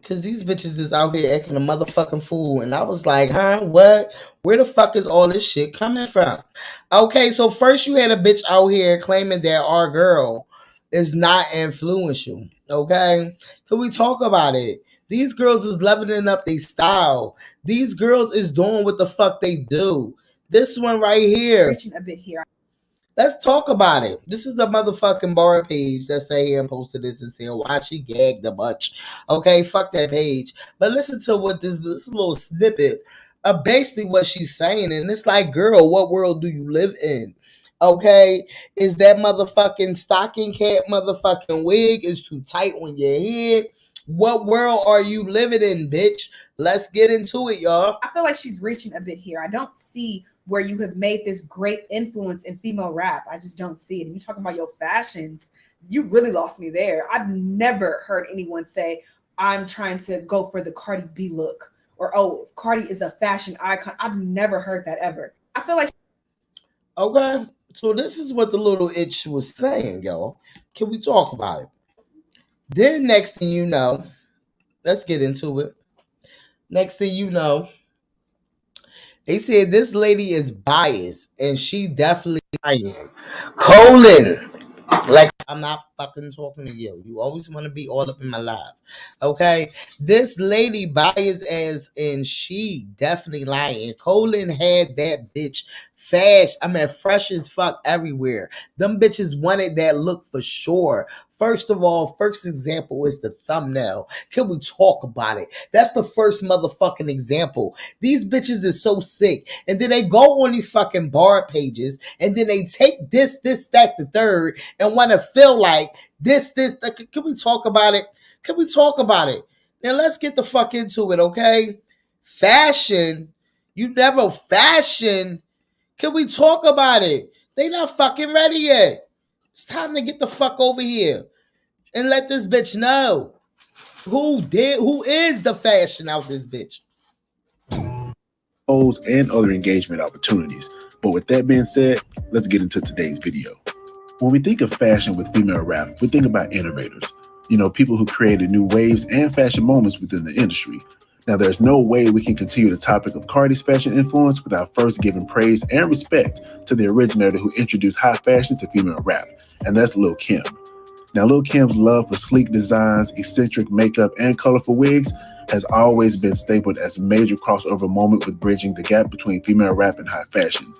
cause these bitches is out here acting a motherfucking fool, and I was like, huh, what? Where the fuck is all this shit coming from? Okay, so first you had a bitch out here claiming that our girl is not influential. Okay, can we talk about it? These girls is leveling up their style. These girls is doing what the fuck they do. This one right here. Reaching a bit here. Let's talk about it. This is the motherfucking bar page that say here and posted this and said why she gagged a bunch. Okay, fuck that page. But listen to what this little snippet of basically what she's saying. And it's like, girl, what world do you live in? Okay, is that motherfucking stocking cap motherfucking wig is too tight on your head? What world are you living in, bitch? Let's get into it, y'all. I feel like she's reaching a bit here. I don't see where you have made this great influence in female rap. I just don't see it. And you talking about your fashions, you really lost me there. I've never heard anyone say, I'm trying to go for the Cardi B look, or, oh, Cardi is a fashion icon. I've never heard that ever. I feel like... Okay, so this is what the little itch was saying, y'all. Can we talk about it? Then next thing you know, let's get into it. Next thing you know, they said this lady is biased, and she definitely lying. Colon. Like, I'm not fucking talking to you. You always want to be all up in my life. Okay? This lady biased as in she definitely lying. Colin had that bitch fresh as fuck everywhere. Them bitches wanted that look for sure. First of all, first example is the thumbnail. Can we talk about it? That's the first motherfucking example. These bitches is so sick. And then they go on these fucking bar pages and then they take this, that, the third and want to feel like this. Can we talk about it? Can we talk about it? Now let's get the fuck into it, okay? Fashion. You never fashion. Can we talk about it? They not fucking ready yet. It's time to get the fuck over here and let this bitch know who is the fashion out this bitch. And other engagement opportunities. But with that being said, let's get into today's video. When we think of fashion with female rap, we think about innovators. You know, people who created new waves and fashion moments within the industry. Now, there's no way we can continue the topic of Cardi's fashion influence without first giving praise and respect to the originator who introduced high fashion to female rap, and that's Lil' Kim. Now, Lil' Kim's love for sleek designs, eccentric makeup, and colorful wigs has always been stapled as a major crossover moment with bridging the gap between female rap and high fashion.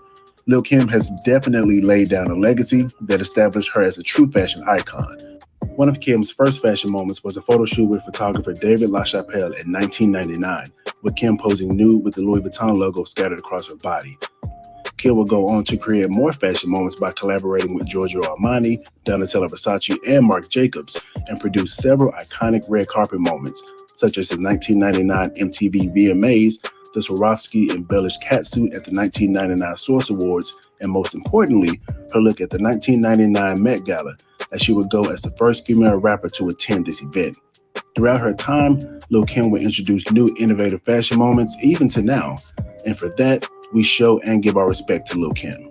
Lil' Kim has definitely laid down a legacy that established her as a true fashion icon. One of Kim's first fashion moments was a photo shoot with photographer David LaChapelle in 1999, with Kim posing nude with the Louis Vuitton logo scattered across her body. Kim would go on to create more fashion moments by collaborating with Giorgio Armani, Donatella Versace, and Marc Jacobs, and produced several iconic red carpet moments, such as the 1999 MTV VMAs, the Swarovski-embellished catsuit at the 1999 Source Awards, and most importantly, her look at the 1999 Met Gala, as she would go as the first female rapper to attend this event. Throughout her time, Lil' Kim would introduce new innovative fashion moments, even to now. And for that, we show and give our respect to Lil' Kim.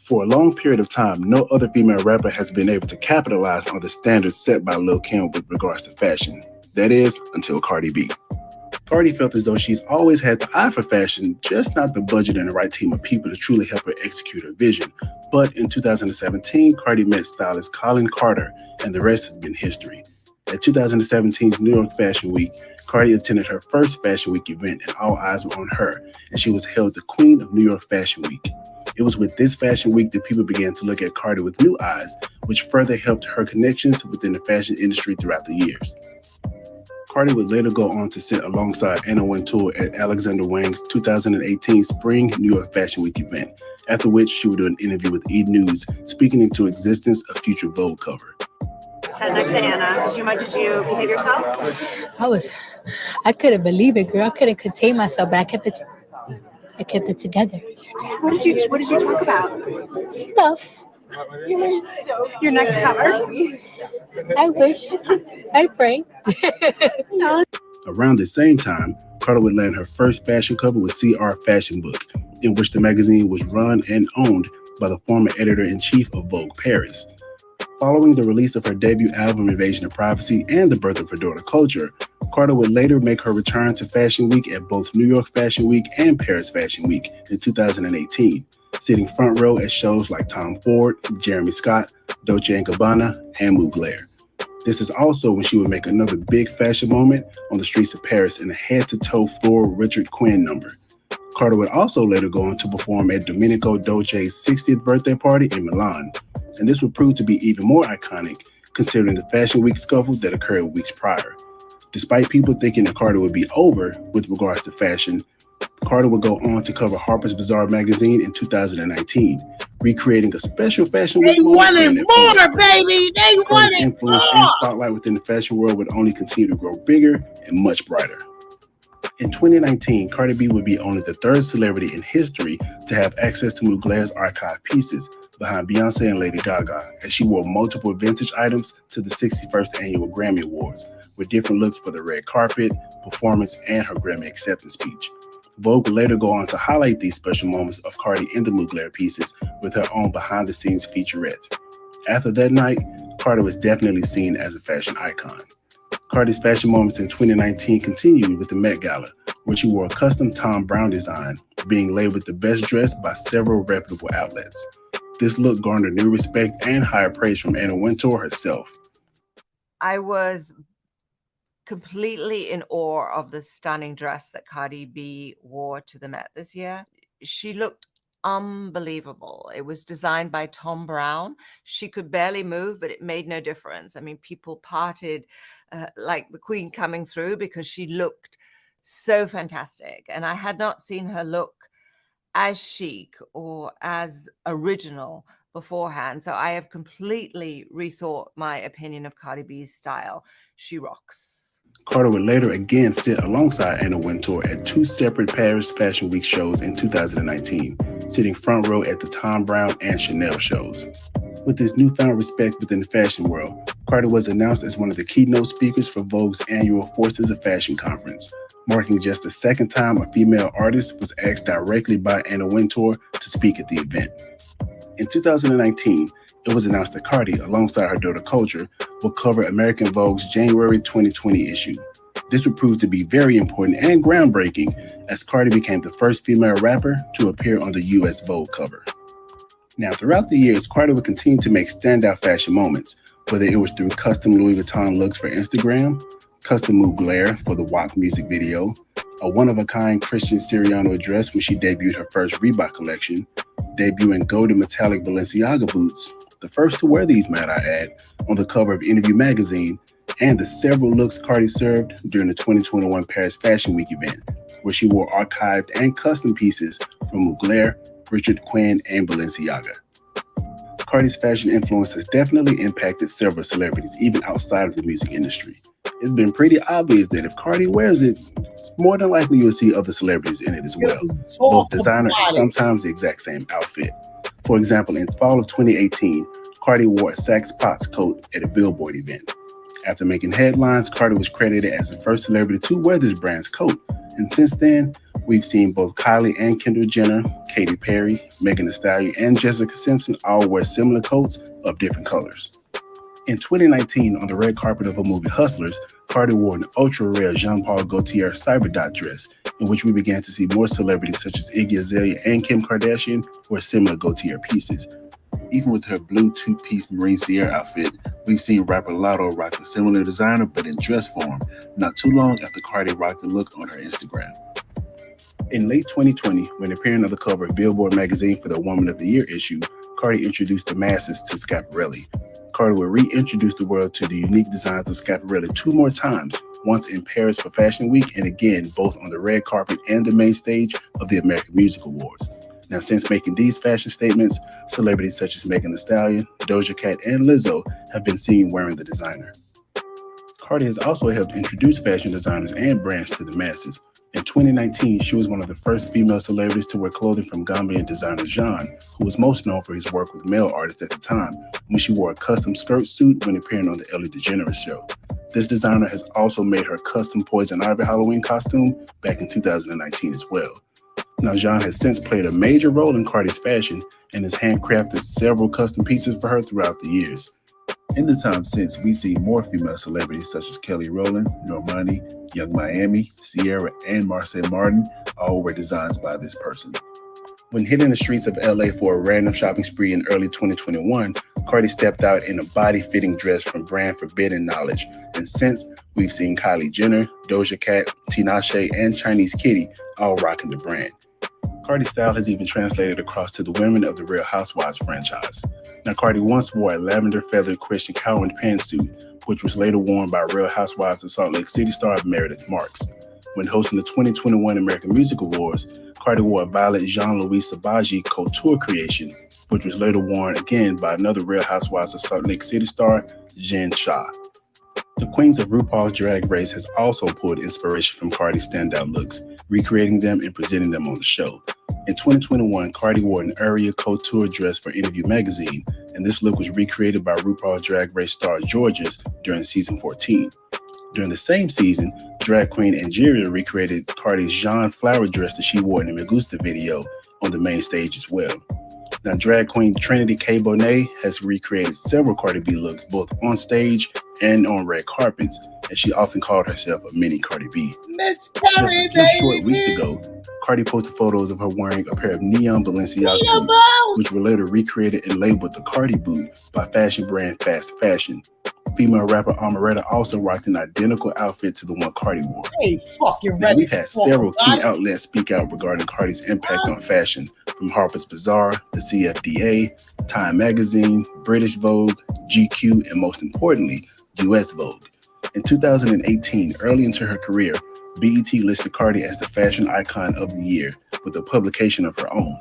For a long period of time, no other female rapper has been able to capitalize on the standards set by Lil' Kim with regards to fashion. That is, until Cardi B. Cardi felt as though she's always had the eye for fashion, just not the budget and the right team of people to truly help her execute her vision. But in 2017, Cardi met stylist Colin Carter, and the rest has been history. At 2017's New York Fashion Week, Cardi attended her first Fashion Week event, and all eyes were on her, and she was hailed the Queen of New York Fashion Week. It was with this Fashion Week that people began to look at Cardi with new eyes, which further helped her connections within the fashion industry throughout the years. Cardi would later go on to sit alongside Anna Wintour at Alexander Wang's 2018 Spring New York Fashion Week event, after which she would do an interview with E! News, speaking into existence a future Vogue cover. Sat next to Anna. Did you behave yourself? I couldn't believe it, girl. I couldn't contain myself, but I kept it together. What did you talk about? Stuff. Your next cover? I wish. I pray. Around the same time, Cardi would land her first fashion cover with CR Fashion Book, in which the magazine was run and owned by the former editor-in-chief of Vogue Paris. Following the release of her debut album Invasion of Privacy and the birth of her daughter Culture, Cardi would later make her return to Fashion Week at both New York Fashion Week and Paris Fashion Week in 2018, sitting front row at shows like Tom Ford, Jeremy Scott, Dolce & Gabbana, and Mugler. This is also when she would make another big fashion moment on the streets of Paris in a head-to-toe floral Richard Quinn number. Cardi would also later go on to perform at Domenico Dolce's 60th birthday party in Milan, and this would prove to be even more iconic considering the Fashion Week scuffle that occurred weeks prior. Despite people thinking that Cardi would be over with regards to fashion, Cardi would go on to cover Harper's Bazaar magazine in 2019, recreating a special fashion week. They wanted more, baby. They wanted influence more. and spotlight within the fashion world would only continue to grow bigger and much brighter. In 2019, Cardi B would be only the third celebrity in history to have access to Mugler's archive pieces, behind Beyonce and Lady Gaga, as she wore multiple vintage items to the 61st Annual Grammy Awards, with different looks for the red carpet, performance, and her Grammy acceptance speech. Vogue would later go on to highlight these special moments of Cardi in the Mugler pieces with her own behind-the-scenes featurette. After that night, Cardi was definitely seen as a fashion icon. Cardi's fashion moments in 2019 continued with the Met Gala, where she wore a custom Tom Brown design, being labeled the best dress by several reputable outlets. This look garnered new respect and higher praise from Anna Wintour herself. I was completely in awe of the stunning dress that Cardi B wore to the Met this year. She looked unbelievable. It was designed by Tom Brown. She could barely move, but it made no difference. I mean, people parted like the Queen coming through because she looked so fantastic. And I had not seen her look as chic or as original beforehand. So I have completely rethought my opinion of Cardi B's style. She rocks. Cardi would later again sit alongside Anna Wintour at two separate Paris Fashion Week shows in 2019, sitting front row at the Tom Brown and Chanel shows. With this newfound respect within the fashion world, Cardi was announced as one of the keynote speakers for Vogue's annual Forces of Fashion conference, marking just the second time a female artist was asked directly by Anna Wintour to speak at the event. In 2019, it was announced that Cardi, alongside her daughter Culture, will cover American Vogue's January 2020 issue. This would prove to be very important and groundbreaking, as Cardi became the first female rapper to appear on the US Vogue cover. Now, throughout the years, Cardi would continue to make standout fashion moments, whether it was through custom Louis Vuitton looks for Instagram, custom Mugler for the WAP music video, a one-of-a-kind Christian Siriano dress when she debuted her first Reebok collection, debuting golden metallic Balenciaga boots, the first to wear these, might I add, on the cover of Interview magazine, and the several looks Cardi served during the 2021 Paris Fashion Week event, where she wore archived and custom pieces from Mugler, Richard Quinn, and Balenciaga. Cardi's fashion influence has definitely impacted several celebrities, even outside of the music industry. It's been pretty obvious that if Cardi wears it, it's more than likely you'll see other celebrities in it as well, both designer and sometimes the exact same outfit. For example, in fall of 2018, Cardi wore a Saks Potts coat at a Billboard event. After making headlines, Cardi was credited as the first celebrity to wear this brand's coat, And since then, we've seen both Kylie and Kendall Jenner, Katy Perry, Megan Thee Stallion, and Jessica Simpson all wear similar coats of different colors. In 2019, on the red carpet of a movie Hustlers, Cardi wore an ultra-rare Jean-Paul Gaultier Cyberdot dress, in which we began to see more celebrities such as Iggy Azalea and Kim Kardashian wear similar Gaultier pieces. Even with her blue two-piece Marine Sierra outfit, we've seen rapper Lotto rock a similar designer but in dress form, not too long after Cardi rocked the look on her Instagram. In late 2020, when appearing on the cover of Billboard magazine for the Woman of the Year issue, Cardi introduced the masses to Schiaparelli. Cardi will reintroduce the world to the unique designs of Schiaparelli 2 more times, once in Paris for Fashion Week and again both on the red carpet and the main stage of the American Music Awards. Now, since making these fashion statements, celebrities such as Megan Thee Stallion, Doja Cat, and Lizzo have been seen wearing the designer. Cardi has also helped introduce fashion designers and brands to the masses. In 2019, she was one of the first female celebrities to wear clothing from Gambian designer Jean, who was most known for his work with male artists at the time, when she wore a custom skirt suit when appearing on the Ellen DeGeneres show. This designer has also made her custom Poison Ivy Halloween costume back in 2019 as well. Now, Jean has since played a major role in Cardi's fashion and has handcrafted several custom pieces for her throughout the years. In the time since, we've seen more female celebrities such as Kelly Rowland, Normani, Young Miami, Sierra, and Marseille Martin all wear designs by this person. When hitting the streets of LA for a random shopping spree in early 2021, Cardi stepped out in a body-fitting dress from brand Forbidden Knowledge, and since, we've seen Kylie Jenner, Doja Cat, Tinashe, and Chinese Kitty all rocking the brand. Cardi's style has even translated across to the women of the Real Housewives franchise. Now, Cardi once wore a lavender feathered Christian Cowan pantsuit, which was later worn by Real Housewives of Salt Lake City star Meredith Marks. When hosting the 2021 American Music Awards, Cardi wore a violet Jean-Louis Sabaji couture creation, which was later worn again by another Real Housewives of Salt Lake City star, Jen Shah. The Queens of RuPaul's Drag Race has also pulled inspiration from Cardi's standout looks, recreating them and presenting them on the show. In 2021, Cardi wore an Aria couture dress for Interview magazine, and this look was recreated by RuPaul's Drag Race star Georges during season 14. During the same season, drag queen Angeria recreated Cardi's Jean flower dress that she wore in the Megusta video on the main stage as well. Now, drag queen Trinity K. Bonet has recreated several Cardi B looks both on stage and on red carpets, and she often called herself a mini Cardi B. Just a few short weeks ago, Cardi posted photos of her wearing a pair of neon Balenciaga boots, which were later recreated and labeled the Cardi boot by fashion brand Fast Fashion. Female rapper Armoretta also rocked an identical outfit to the one Cardi wore. Hey, fucking Now, we've had several key outlets speak out regarding Cardi's impact on fashion, from Harper's Bazaar, the CFDA, Time Magazine, British Vogue, GQ, and most importantly, US Vogue. In 2018, early into her career, BET listed Cardi as the fashion icon of the year with a publication of her own.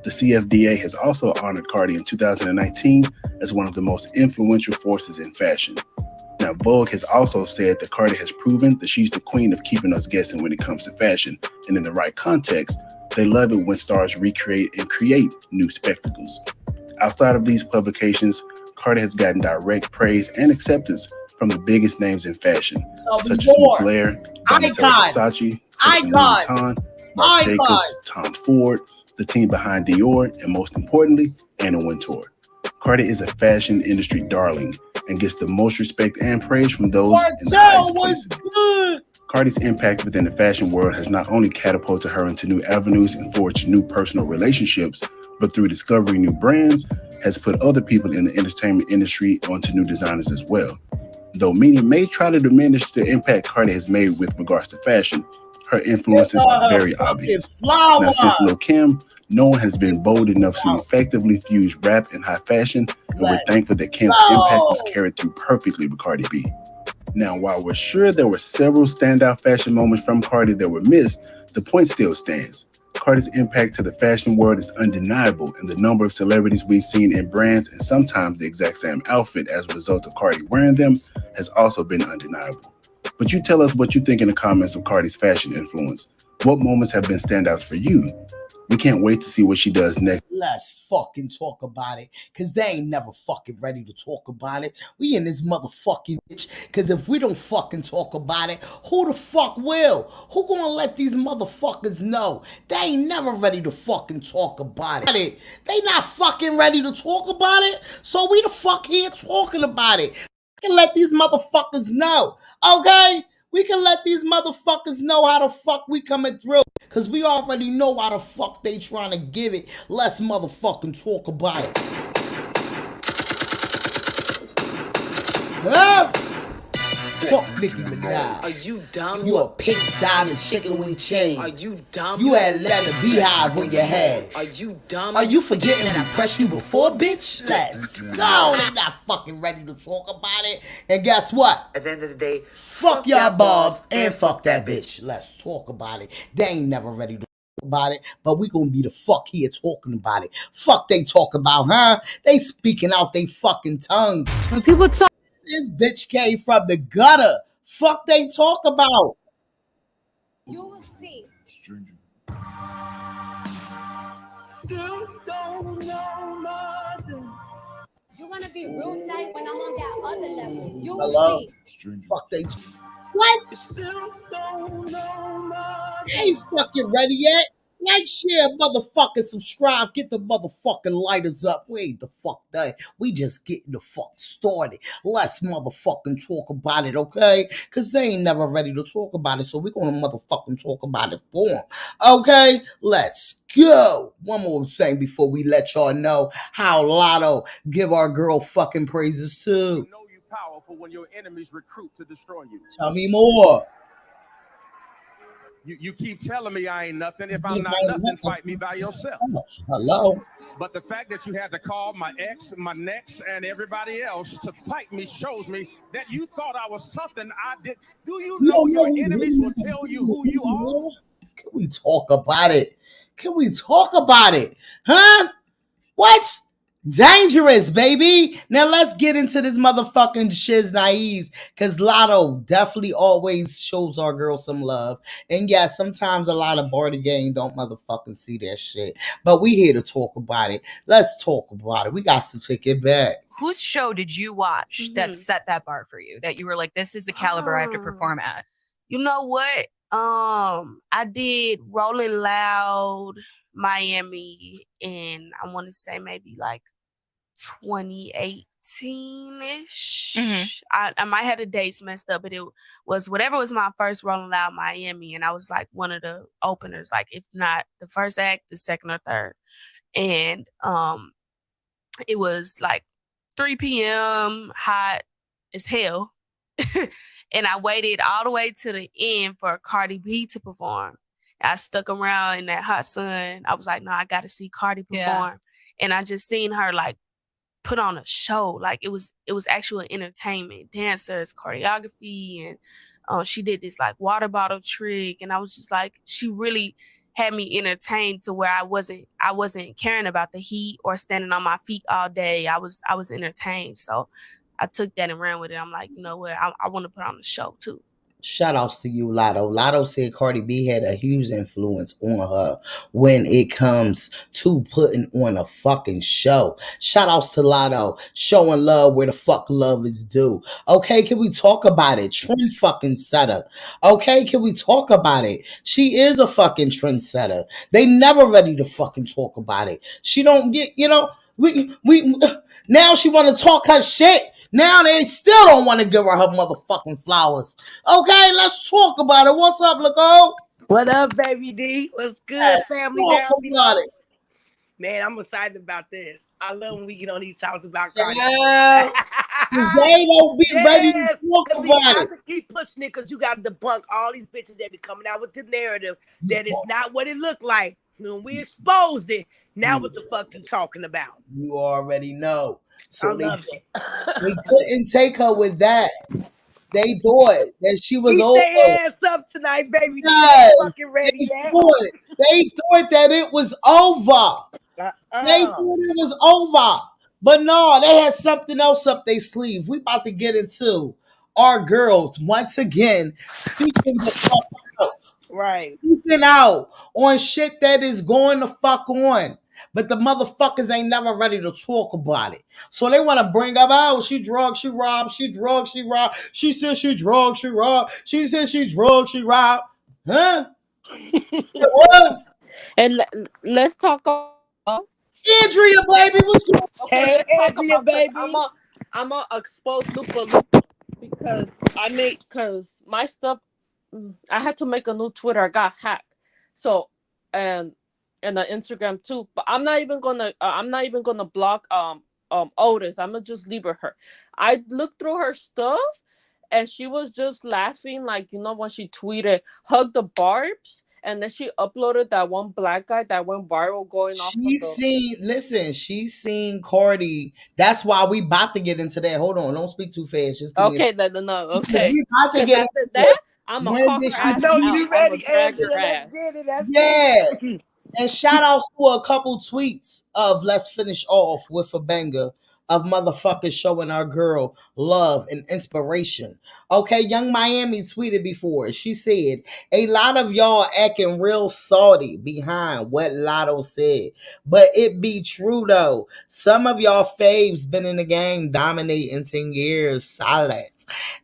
The CFDA has also honored Cardi in 2019 as one of the most influential forces in fashion. Now, Vogue has also said that Cardi has proven that she's the queen of keeping us guessing when it comes to fashion, and in the right context, they love it when stars recreate and create new spectacles. Outside of these publications, Cardi has gotten direct praise and acceptance from the biggest names in fashion, such as Mugler, Donatella Versace, Christian Louboutin, Marc Jacobs, Tom Ford, the team behind Dior, and most importantly, Anna Wintour. Cardi is a fashion industry darling and gets the most respect and praise from those in the highest places. Cardi's impact within the fashion world has not only catapulted her into new avenues and forged new personal relationships, but through discovering new brands, has put other people in the entertainment industry onto new designers as well. Though many may try to diminish the impact Cardi has made with regards to fashion, her influences are very obvious. Now, since Lil' Kim, no one has been bold enough to effectively fuse rap and high fashion, and we're thankful that Kim's impact was carried through perfectly with Cardi B. Now, while we're sure there were several standout fashion moments from Cardi that were missed, the point still stands. Cardi's impact to the fashion world is undeniable, and the number of celebrities we've seen in brands and sometimes the exact same outfit as a result of Cardi wearing them has also been undeniable. But you tell us what you think in the comments of Cardi's fashion influence. What moments have been standouts for you? We can't wait to see what she does next. Let's fucking talk about it, cause they ain't never fucking ready to talk about it. We in this motherfucking bitch, cause if we don't fucking talk about it, who the fuck will? Who gonna let these motherfuckers know? They ain't never ready to fucking talk about it. They not fucking ready to talk about it, so we the fuck here talking about it. We can let these motherfuckers know, okay? We can let these motherfuckers know how the fuck we coming through. Cause we already know how the fuck they trying to give it. Let's motherfucking talk about it. Huh? Fuck Nicki Minaj. Are you dumb? You a pink diamond chicken wing chain. Are you dumb? You had leather beehive on your head. Are you dumb? Are you forgetting that I pressed you before, bitch? Let's go. They not fucking ready to talk about it. And guess what? At the end of the day, fuck y'all bobs and fuck that bitch. Let's talk about it. They ain't never ready to talk about it, but we gonna be the fuck here talking about it. Fuck they talk about, huh? They speaking out they fucking tongue. When people talk, this bitch came from the gutter. Fuck they talk about. you will see. still don't know nothing. You're gonna be real tight when I'm on that other level. You will Hello? see. Fuck they. What? Still don't know nothing. They ain't fucking ready yet. Like, share, motherfucking subscribe. Get the motherfucking lighters up. We ain't the fuck done. We just getting the fuck started. Let's motherfucking talk about it, okay? Because they ain't never ready to talk about it, so we're going to motherfucking talk about it for them. Okay? Let's go. One more thing before we let y'all know how Lotto give our girl fucking praises too. You know you're powerful when your enemies recruit to destroy you. Tell me more. You keep telling me I ain't nothing. If I'm not nothing, fight me by yourself. Hello. But the fact that you had to call my ex, my next, and everybody else to fight me shows me that you thought I was something I did. Do you know your enemies will tell you who you are? Can we talk about it? Can we talk about it? Huh? What? Dangerous, baby. Now let's get into this motherfucking shiz naives, because Lotto definitely always shows our girl some love. And yeah, sometimes a lot of Barty gang don't motherfucking see that shit. But we here to talk about it. Let's talk about it. We got to take it back. Whose show did you watch that set that bar for you? That you were like, this is the caliber I have to perform at? You know what? I did Rolling Loud, Miami, and I want to say maybe like 2018-ish. I might have the dates messed up, but it was whatever was my first Rolling Loud Miami, and I was like one of the openers, like if not the first act, the second or third. And it was like 3 p.m. hot as hell. And I waited all the way to the end for Cardi B to perform. I stuck around in that hot sun. I was like, no, I got to see Cardi perform. Yeah. And I just seen her like put on a show. Like it was actual entertainment, dancers, choreography, and she did this like water bottle trick. And I was just like, she really had me entertained to where I wasn't caring about the heat or standing on my feet all day. I was entertained. So I took that and ran with it. I'm like, you know what? I want to put on a show too. Shout outs to you, Lotto. Lotto said Cardi B had a huge influence on her when it comes to putting on a fucking show. Shout outs to Lotto, showing love where the fuck love is due. Okay, can we talk about it? Trend fucking setter. Okay, can we talk about it? She is a fucking trendsetter. They never ready to fucking talk about it. She don't get, we now she want to talk her shit. Now they still don't want to give her motherfucking flowers. Okay, let's talk about it. What's up, Lago? What up, baby D? What's good, Let's family? talk Down about below? it. Man, I'm excited about this. I love when we get on these talks about Cardi. Yeah, because they don't be ready to talk We about have it. to keep pushing it because you got to debunk all these bitches that be coming out with the narrative that it's not what it looked like. When we exposed it, now what the fuck you talking about? You already know. So I love it. they couldn't take her with that. They thought that she was Keep over. their ass up tonight, baby. Yes, They fucking ready yet? they thought that it was over. They thought it was over. But no, they had something else up their sleeve. We about to get into our girls once again speaking the fuck Right. Speaking out on shit that is going to fuck on. But the motherfuckers ain't never ready to talk about it. So they want to bring up, oh, she drugged, she robbed, she drugged, she robbed. She said she drugged, she robbed. She said she drugged, she robbed. Huh? What? And let's talk about Andrea, baby, what's going on? Okay, Hey, let's talk Andrea, about this. baby. I'm a expose Lupa because because my stuff. I had to make a new Twitter. I got hacked, so and the Instagram too. But I'm not even gonna block Otis. I'm gonna just leave her. I looked through her stuff, and she was just laughing, like when she tweeted "hug the Barbs." And then she uploaded that one black guy that went viral going off on She's seen Cardi. That's why we about to get into that. Hold on, don't speak too fast. Just give me Okay, no, because okay. we about to Because get after into that, it. I'm gonna When call did her she I ass know out. you I'm gonna ready, drag her Andrea. Let's ass. get it. Let's Yeah. get it. And shout out to a couple tweets of let's finish off with a banger of motherfuckers showing our girl love and inspiration. Okay, Young Miami tweeted before. She said, a lot of y'all acting real salty behind what Lotto said. But it be true though. Some of y'all faves been in the game dominating 10 years solid.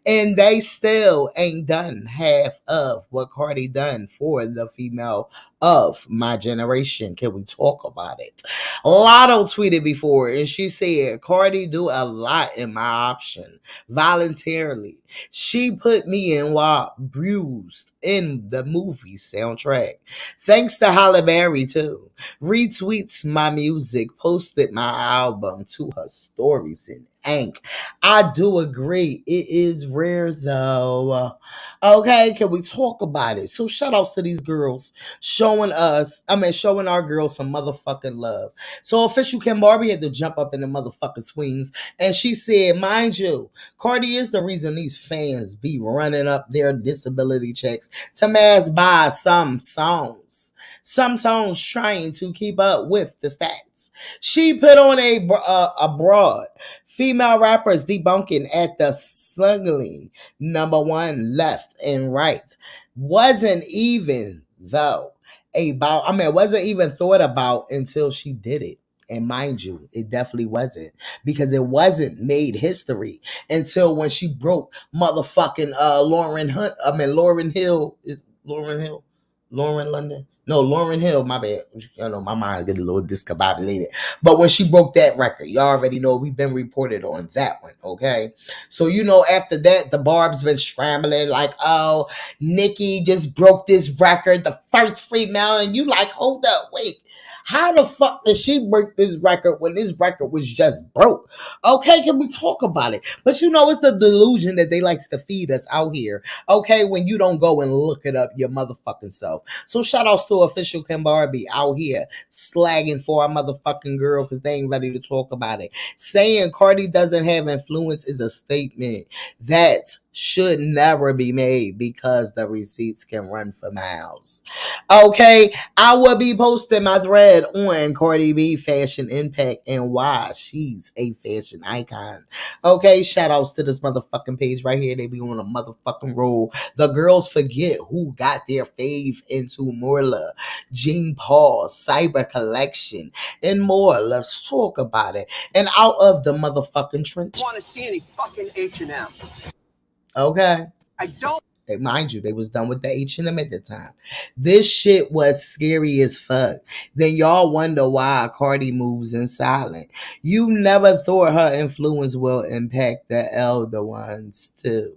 And they still ain't done half of what Cardi done for the female of my generation. Can we talk about it? Lotto tweeted before and she said, Cardi do a lot in my option voluntarily. She put me in while bruised in the movie soundtrack. Thanks to Halle Berry too. Retweets my music, posted my album to her stories in ink. I do agree. It is rare though. Okay, can we talk about it? So shout outs to these girls showing our girls some motherfucking love. So official Kim Barbie had to jump up in the motherfucking swings and she said, mind you, Cardi is the reason these fans be running up their disability checks to mass buy some songs. Some songs trying to keep up with the stats. She put on a broad female rappers debunking at the slugging number one left and right. Wasn't even though it wasn't even thought about until she did it. And mind you, it definitely wasn't because it wasn't made history until when she broke motherfucking Lauren Hill. Is Lauren Hill? Lauren London? No, Lauren Hill, my bad. My mind get a little discombobulated. But when she broke that record, you already know we've been reported on that one, okay? So, after that, the Barb's been scrambling like, oh, Nicki just broke this record, the first female, and you like, hold up, wait. How the fuck did she break this record when this record was just broke? Okay, can we talk about it? But it's the delusion that they likes to feed us out here. Okay, when you don't go and look it up your motherfucking self. So shout outs to official Kim Barbie out here slagging for our motherfucking girl because they ain't ready to talk about it. Saying Cardi doesn't have influence is a statement that should never be made because the receipts can run for miles. Okay, I will be posting my thread on Cardi B fashion impact and why she's a fashion icon. Okay, shout outs to this motherfucking page right here. They be on a motherfucking roll. The girls forget who got their fave into Morla, Jean Paul, Cyber Collection, and more. Let's talk about it. And out of the motherfucking trench. Want to see any fucking H&M? Okay. I don't. Mind you, they was done with the H&M at the time. This shit was scary as fuck. Then y'all wonder why Cardi moves in silent. You never thought her influence will impact the elder ones too.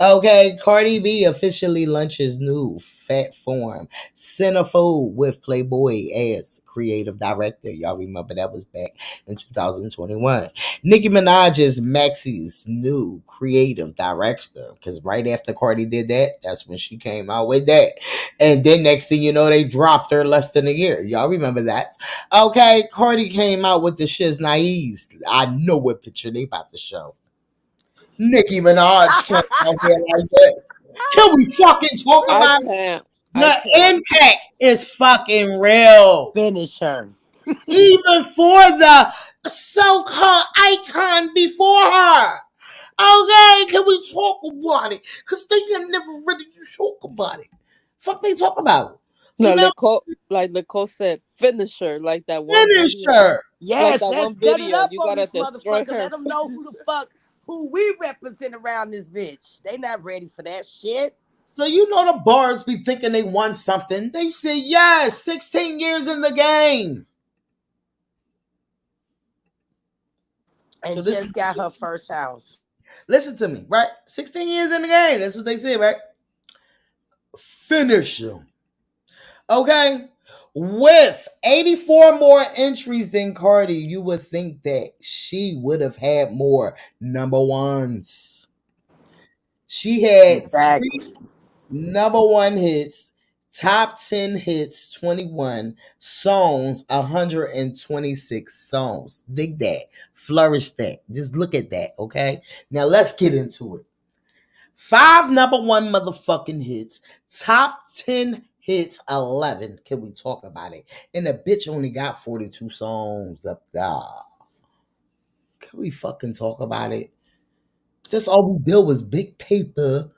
Okay, Cardi B officially launches new fat form, Centerfold with Playboy as creative director. Y'all remember that was back in 2021. Nicki Minaj is Maxi's new creative director because right after Cardi did that, that's when she came out with that. And then next thing you know, they dropped her less than a year. Y'all remember that? Okay, Cardi came out with the Shiz Naive. I know what picture they about to show. Nicki Minaj came out here like that. Can we fucking talk about it? The impact is fucking real. Finish her. Even for the so-called icon before her. Okay, can we talk about it? Because they never ready to talk about it. Fuck they talk about. So No, now Nicole said, finish her, like that one finish video. her. Like Yes, that let's one gut it video. up You on gotta this destroy motherfucker. her. Let them know who we represent around this bitch. They not ready for that shit. So you know the bars be thinking they won something. They say, yes, 16 years in the game. And So this just got her first house. listen to me, right? 16 years in the game. That's what they say, right? Finish them. Okay? With 84 more entries than Cardi, you would think that she would have had more number ones. She had Exactly. 3 number one hits, top 10 hits, 21 songs, 126 songs. Dig that. Flourish that. Just look at that, okay? Now let's get into it. 5 number one motherfucking hits, top 10 hits, 11. Can we talk about it? And the bitch only got 42 songs up there. Can we fucking talk about it? That's all we did was big paper.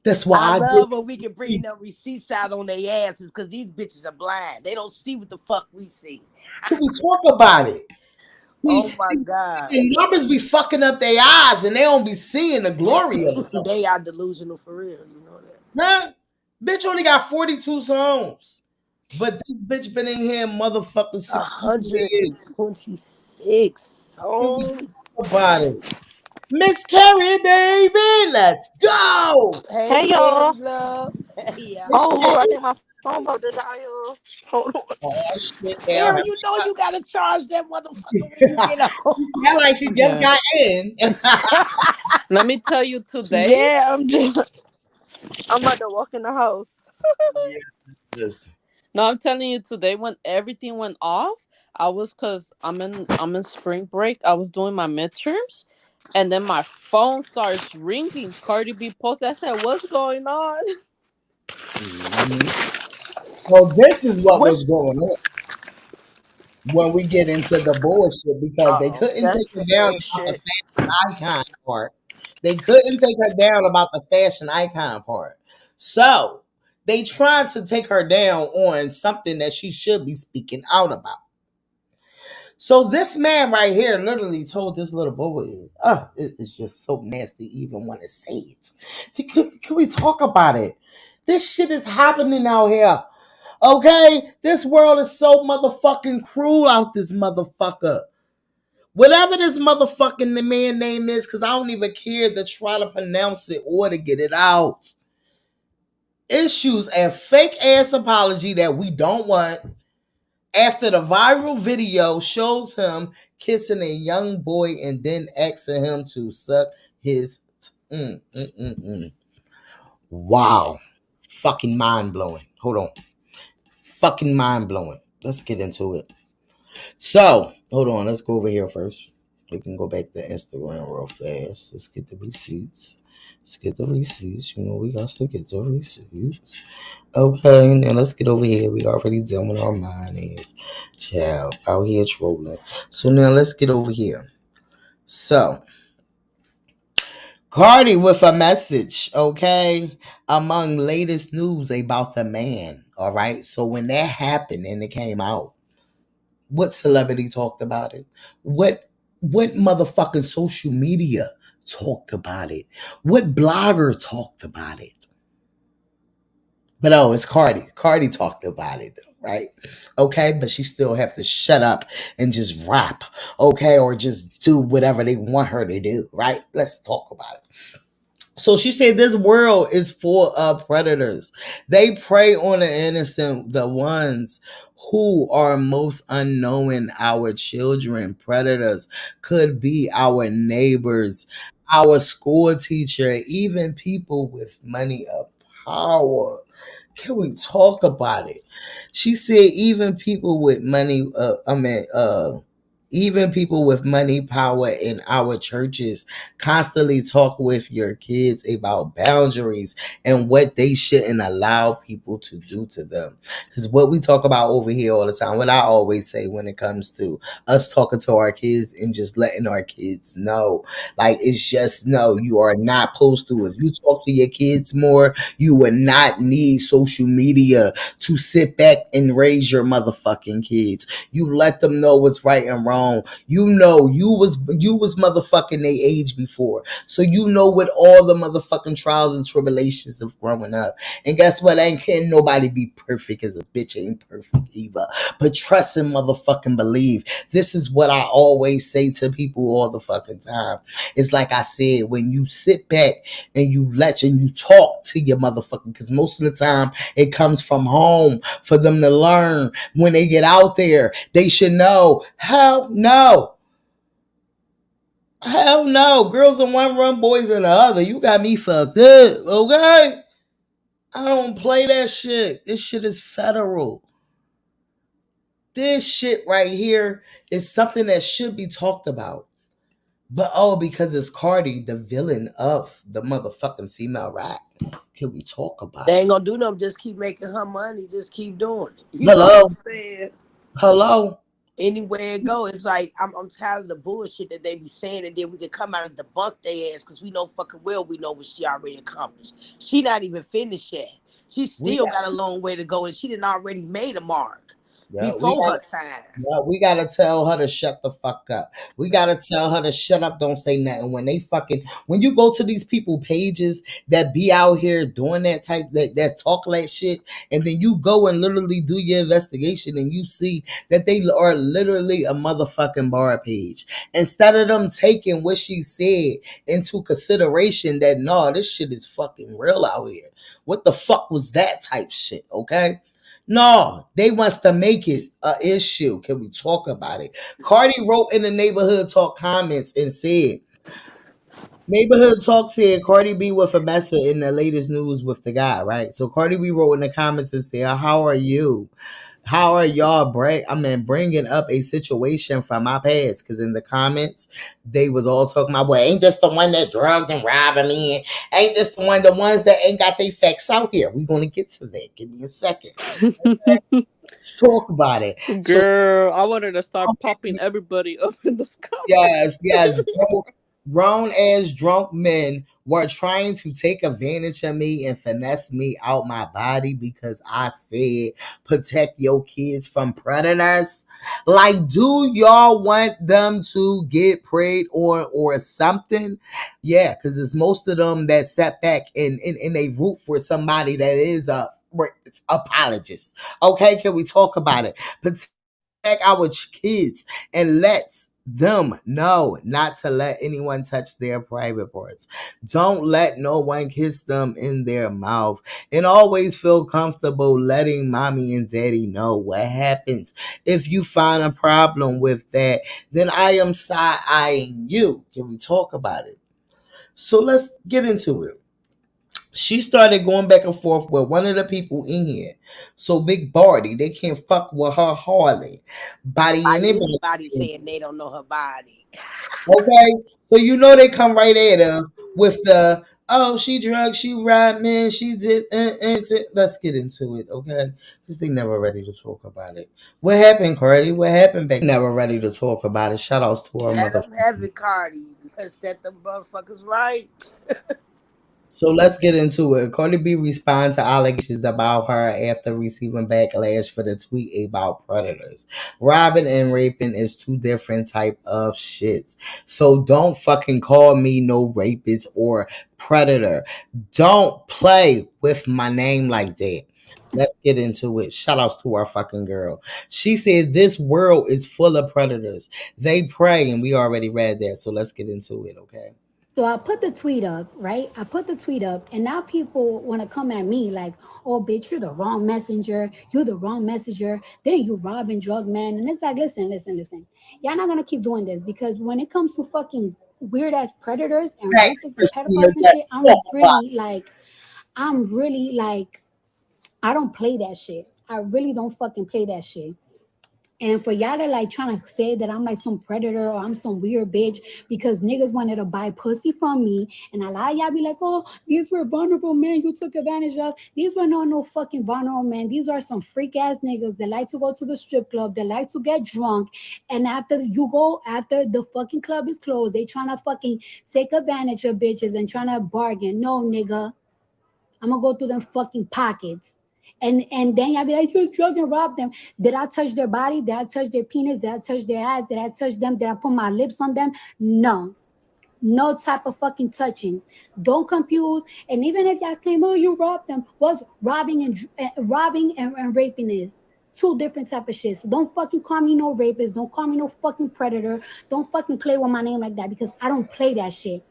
That's why I I love did. when we can bring the receipts out on their asses because these bitches are blind. They don't see what the fuck we see. Can we talk about it? Oh my God. The numbers be fucking up their eyes and they don't be seeing the glory of it. They are delusional for real. You know that. Huh? Bitch only got 42 songs. But this bitch been in here motherfucking 16 years. 126 songs. About it. Miss Carrie, baby, let's go. Hey, Hey y'all. love. Hey, y'all. Oh, I think my phone about to die. Hold on. Oh shit, Carrie, you know you gotta charge that motherfucker when you get home. Not like she just got in. Let me tell you today. Yeah, I'm about to walk in the house. Yes. No, I'm telling you today when everything went off, I was cause I'm in spring break. I was doing my midterms, and then my phone starts ringing. Cardi B post. I said, "What's going on?" Well, this is what was going on when we get into the bullshit because they couldn't That's take her the down about the bullshit. fashion icon part. They couldn't take her down about the fashion icon part. So they tried to take her down on something that she should be speaking out about. So this man right here literally told this little boy, it's just so nasty even want to say it. Can we talk about it? This shit is happening out here. Okay? This world is so motherfucking cruel out this motherfucker. Whatever this motherfucking man name is, because I don't even care to try to pronounce it or to get it out. Issues a fake ass apology that we don't want after the viral video shows him kissing a young boy and then asking him to suck his Wow. Fucking mind blowing. Hold on. Fucking mind blowing. Let's get into it. So, hold on. Let's go over here first. We can go back to Instagram real fast. Let's get the receipts. You know, we got to get the receipts. Okay, now let's get over here. We already done with our mind is. Child, out here trolling. So now let's get over here. So, Cardi with a message, okay, among latest news about the man, all right? So when that happened and it came out, what celebrity talked about it? What motherfucking social media talked about it? What blogger talked about it? But it's Cardi. Cardi talked about it though, right? Okay, but she still have to shut up and just rap, okay, or just do whatever they want her to do, right? Let's talk about it. So she said this world is full of predators. They prey on the innocent, the ones who are most unknowing, our children. Predators could be our neighbors, our school teacher, even people with money or power. Can we talk about it? She said even people with money, even people with money, power in our churches constantly talk with your kids about boundaries and what they shouldn't allow people to do to them. Because what we talk about over here all the time, what I always say when it comes to us talking to our kids and just letting our kids know, like, it's just no, you are not supposed to. If you talk to your kids more, you would not need social media to sit back and raise your motherfucking kids. You let them know what's right and wrong. You know you was motherfucking their age before. So you know what all the motherfucking trials and tribulations of growing up. And guess what? Can't nobody be perfect, because a bitch ain't perfect either. But trust and motherfucking believe. This is what I always say to people all the fucking time. It's like I said, when you sit back and you talk to your motherfucking, because most of the time it comes from home for them to learn. When they get out there, they should know. Hell no. Hell no. Girls in one room, boys in the other. You got me fucked up, okay? I don't play that shit. This shit is federal. This shit right here is something that should be talked about. But because it's Cardi, the villain of the motherfucking female rap, can we talk about They it? ain't gonna do nothing. Just keep making her money. Just keep doing it. You know Hello? what I'm saying? Hello? Anywhere it go, it's like I'm tired of the bullshit that they be saying, and then we can come out and debunk their ass because we know fucking well we know what she already accomplished. She not even finished yet. She still got a long way to go, and she didn't already made a mark before her time. Yeah, we gotta tell her to shut the fuck up. We gotta tell her to shut up, don't say nothing. When you go to these people pages that be out here doing that talk that shit, and then you go and literally do your investigation and you see that they are literally a motherfucking bar page. Instead of them taking what she said into consideration, that no, this shit is fucking real out here. What the fuck was that type shit, okay? No, they wants to make it an issue. Can we talk about it? Cardi wrote in the Neighborhood Talk comments and said, Neighborhood Talk said Cardi B with a message in the latest news with the guy, right? So Cardi B wrote in the comments and said, how are you? How are y'all bringing up a situation from my past? Because in the comments, they was all talking about, well, ain't this the one that drugged and robbed me? And ain't this the ones that ain't got their facts out here? We're going to get to that. Give me a second. Okay? Let's talk about it. Girl, I wanted to start popping everybody up in this comment. Yes. Grown ass drunk men were trying to take advantage of me and finesse me out my body because I said protect your kids from predators. Like, do y'all want them to get preyed on or something? Yeah, because it's most of them that sat back and they root for somebody that is a apologist. Okay, can we talk about it? Protect our kids and let's them know not to let anyone touch their private parts. Don't let no one kiss them in their mouth. And always feel comfortable letting mommy and daddy know what happens. If you find a problem with that, then I am side-eyeing you. Can we talk about it? So let's get into it. She started going back and forth with one of the people in here. So Big Barty, they can't fuck with her hardly. Body anybody. Anybody saying they don't know her body. Okay, so you know they come right at her with the she drugged, she robbed, man, she did. Let's get into it, okay? Because they never ready to talk about it. What happened, Cardi? What happened back? Never ready to talk about it. Shout outs to our Let mother. them have it, Cardi. Let's set them motherfuckers right. So let's get into it. Cardi B responds to allegations about her after receiving backlash for the tweet about predators. Robbing and raping is two different type of shits. So don't fucking call me no rapist or predator. Don't play with my name like that. Let's get into it. Shout outs to our fucking girl. She said this world is full of predators. They prey, and we already read that. So let's get into it, okay? So I put the tweet up, right? I put the tweet up, and now people want to come at me like, oh, bitch, you're the wrong messenger. You're the wrong messenger. Then you robbing drug man. And it's like, listen. Y'all not going to keep doing this because when it comes to fucking weird ass predators and rapists and pedophiles and shit, I'm really like, I don't play that shit. I really don't fucking play that shit. And for y'all to like trying to say that I'm like some predator or I'm some weird bitch because niggas wanted to buy pussy from me, and a lot of y'all be like, oh, these were vulnerable men you took advantage of. These were not no fucking vulnerable men. These are some freak ass niggas that like to go to the strip club, that like to get drunk, and after the fucking club is closed, they trying to fucking take advantage of bitches and trying to bargain. No, nigga. I'm gonna go through them fucking pockets. And then y'all be like, you drug and rob them. Did I touch their body? Did I touch their penis? Did I touch their ass? Did I touch them? Did I put my lips on them? No. No type of fucking touching. Don't confuse. And even if y'all claim, oh, you robbed them, what's robbing and raping is? Two different type of shit. So don't fucking call me no rapist. Don't call me no fucking predator. Don't fucking play with my name like that because I don't play that shit.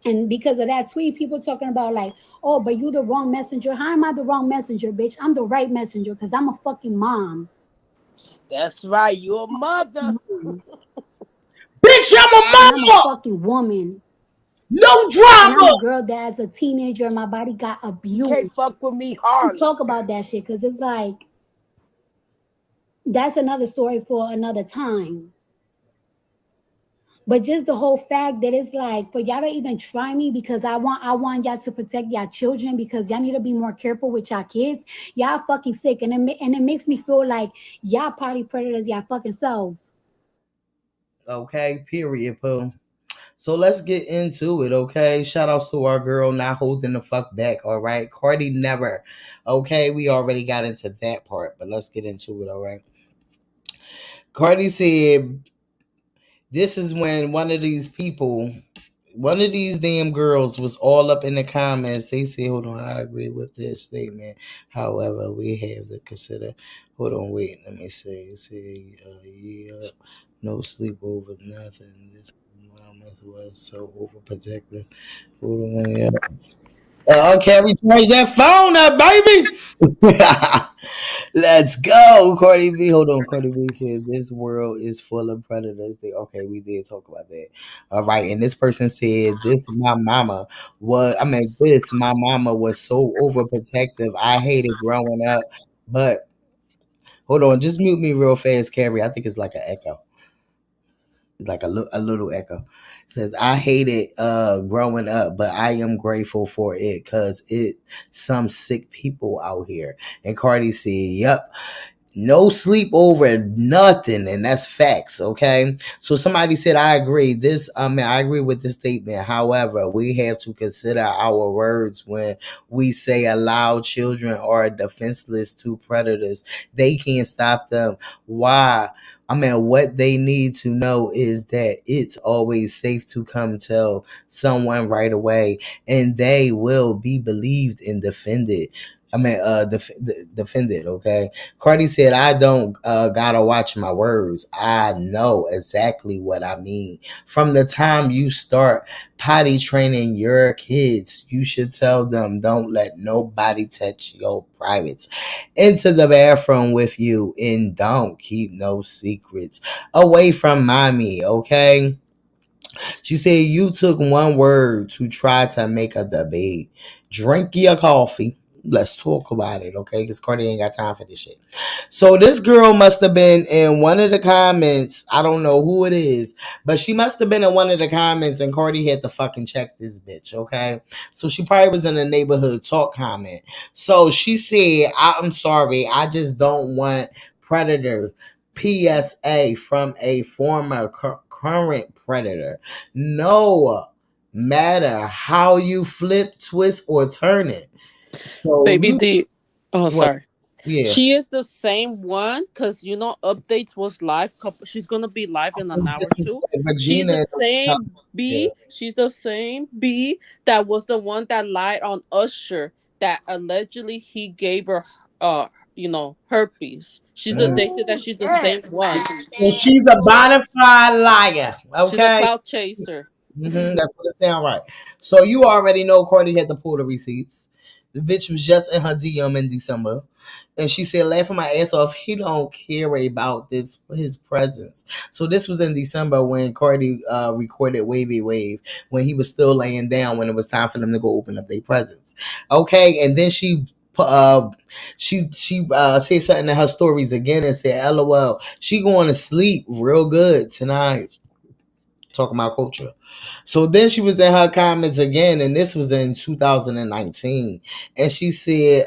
And because of that tweet, people talking about like, oh, but you the wrong messenger. How am I the wrong messenger, bitch? I'm the right messenger because I'm a fucking mom. That's right. You're a mother. Bitch, I'm a mama. I'm a fucking woman. No drama. And I'm a girl that as a teenager, my body got abused. You can't fuck with me, Harley. Talk about that shit because it's like, that's another story for another time. But just the whole fact that it's like for y'all to even try me because I want y'all to protect y'all children because y'all need to be more careful with y'all kids. Y'all fucking sick, and it makes me feel like y'all party predators y'all fucking self. Okay, period, Pooh. So let's get into it, okay? Shout outs to our girl not holding the fuck back, all right? Cardi never. Okay, we already got into that part, but let's get into it, all right? Cardi said this is when one of these damn girls was all up in the comments. They say, hold on, I agree with this statement. However, we have to consider, hold on, wait, let me see. Yeah, no sleepover, nothing. This mama was so overprotective. Hold on, yeah. Okay, we charge that phone up, baby. Let's go, Cardi B. Hold on, Cardi B said this world is full of predators. Okay, we did talk about that. All right, and this person said my mama was so overprotective. I hated growing up, but hold on, just mute me real fast, Carrie. I think it's like an echo, like a little echo. It says I hated growing up, but I am grateful for it because it some sick people out here. And Cardi said, "Yep." No sleep over nothing, and that's facts, okay? So somebody said, I agree. I agree with this statement. However, we have to consider our words when we say allow children are defenseless to predators. They can't stop them. Why? What they need to know is that it's always safe to come tell someone right away, and they will be believed and defended. Defended, okay? Cardi said, I don't gotta watch my words. I know exactly what I mean. From the time you start potty training your kids, you should tell them don't let nobody touch your privates. Into the bathroom with you and don't keep no secrets away from mommy, okay? She said, you took one word to try to make a debate. Drink your coffee. Let's talk about it, okay? Because Cardi ain't got time for this shit. So this girl must have been in one of the comments. I don't know who it is, but she must have been in one of the comments and Cardi had to fucking check this bitch, okay? So she probably was in a neighborhood talk comment. So she said, I'm sorry, I just don't want predator PSA from a former current predator. No matter how you flip, twist, or turn it. So Baby D. Oh, what? sorry. Yeah. She is the same one because updates was live. She's gonna be live in an hour too. She's the same B. She's the same B that was the one that lied on Usher that allegedly he gave her herpes. They said that she's the same one. So she's a bona fide liar. Okay. She's a clout chaser. That's what it sounds right. So you already know Cardi had to pull the receipts. The bitch was just in her DM in December. And she said, laughing my ass off, he don't care about his presence. So this was in December when Cardi recorded Wavy Wave, when he was still laying down when it was time for them to go open up their presents. Okay, and then she She said something in her stories again and said, "LOL, she going to sleep real good tonight." Talking about culture. So then she was in her comments again, and this was in 2019, and she said,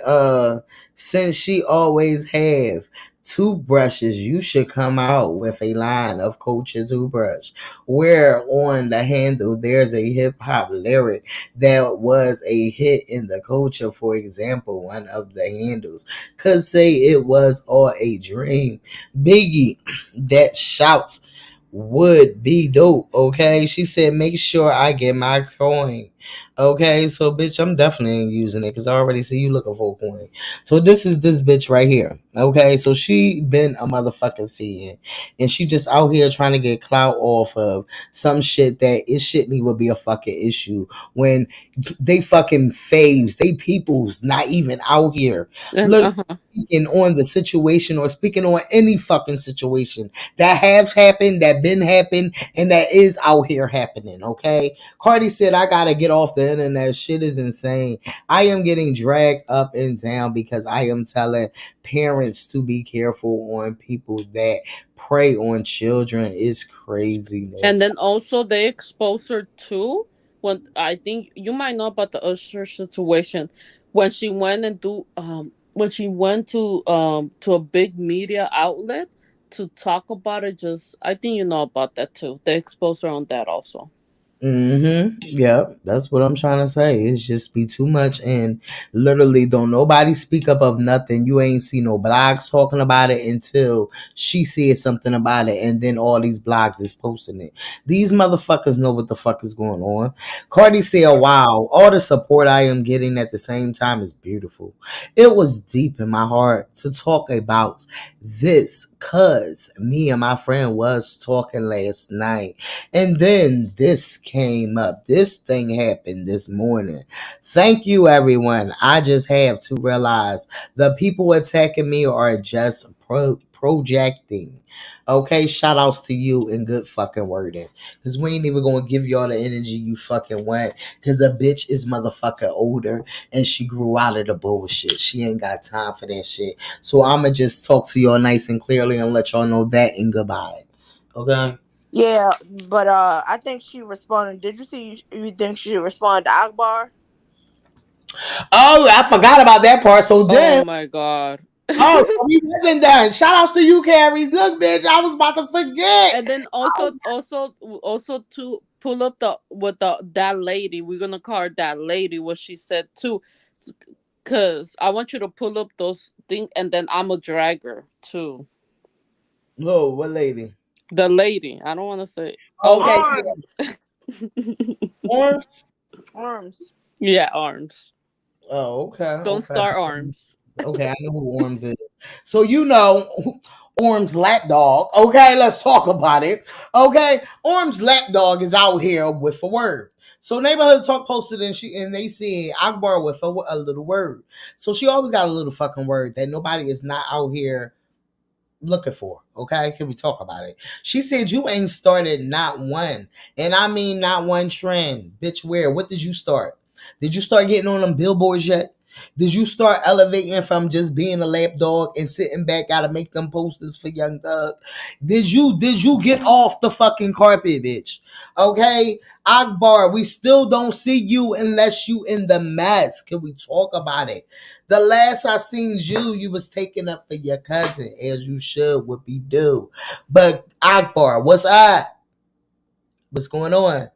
since she always have toothbrushes, you should come out with a line of culture toothbrush where on the handle there's a hip-hop lyric that was a hit in the culture. For example, one of the handles could say it was all a dream. Biggie that shouts would be dope. Okay, she said, make sure I get my coin. Okay, so bitch, I'm definitely ain't using it because I already see you looking for a coin. So this is this bitch right here. Okay, so she been a motherfucking fan, and she just out here trying to get clout off of some shit that it shouldn't even be a fucking issue when they fucking faves, they peoples not even out here literally speaking on the situation or speaking on any fucking situation that has happened, that been happened, and that is out here happening. Okay, Cardi said, I gotta get off the internet. Shit is insane. I am getting dragged up and down because I am telling parents to be careful on people that prey on children. It's craziness. And then also they expose her too. When I think you might know about the Usher situation, when she went and do when she went to a big media outlet to talk about it. Just I think you know about that too. They expose her on that also. Yep, that's what I'm trying to say. It's just be too much, and literally don't nobody speak up of nothing. You ain't see no blogs talking about it until she said something about it, and then all these blogs is posting it. These motherfuckers know what the fuck is going on. Cardi said, wow, all the support I am getting at the same time is beautiful. It was deep in my heart to talk about this cause me and my friend was talking last night, and then this came up. This thing happened this morning. Thank you, everyone. I just have to realize the people attacking me are just projecting. Okay, shout outs to you and good fucking wording. Because we ain't even gonna give y'all the energy you fucking want. Because a bitch is motherfucking older and she grew out of the bullshit. She ain't got time for that shit. So I'ma just talk to y'all nice and clearly and let y'all know that and goodbye. Okay? Yeah, but I think she responded. Did you see? You think she responded to Akbar? Oh, I forgot about that part. So then, Oh my god. oh, so we wasn't done. Shout outs to you, Carrie. Look, bitch, I was about to forget. And then also to pull up the with the that lady. We're gonna call her that lady. What she said too, because I want you to pull up those things, and then I'm a dragger too. Oh, what lady? The lady. I don't want to say. Okay, Arms. Arms. Arms. Yeah, arms. Oh, okay. Don't Okay. start arms. Okay, I know who Orms is. So you know Orm's lapdog. Okay, let's talk about it. Okay, Orm's lapdog is out here with a word. So neighborhood talk posted and they said Akbar with a little word. So she always got a little fucking word that nobody is not out here looking for. Okay, can we talk about it? She said you ain't started not one, and I mean not one trend, bitch. Where? What did you start? Did you start getting on them billboards yet? Did you start elevating from just being a lapdog and sitting back, gotta make them posters for Young Thug? Did you get off the fucking carpet, bitch? Okay, Akbar, we still don't see you unless you in the mess. Can we talk about it? The last I seen you, you was taking up for your cousin, as you should, would be due. But Akbar, what's up? What's going on?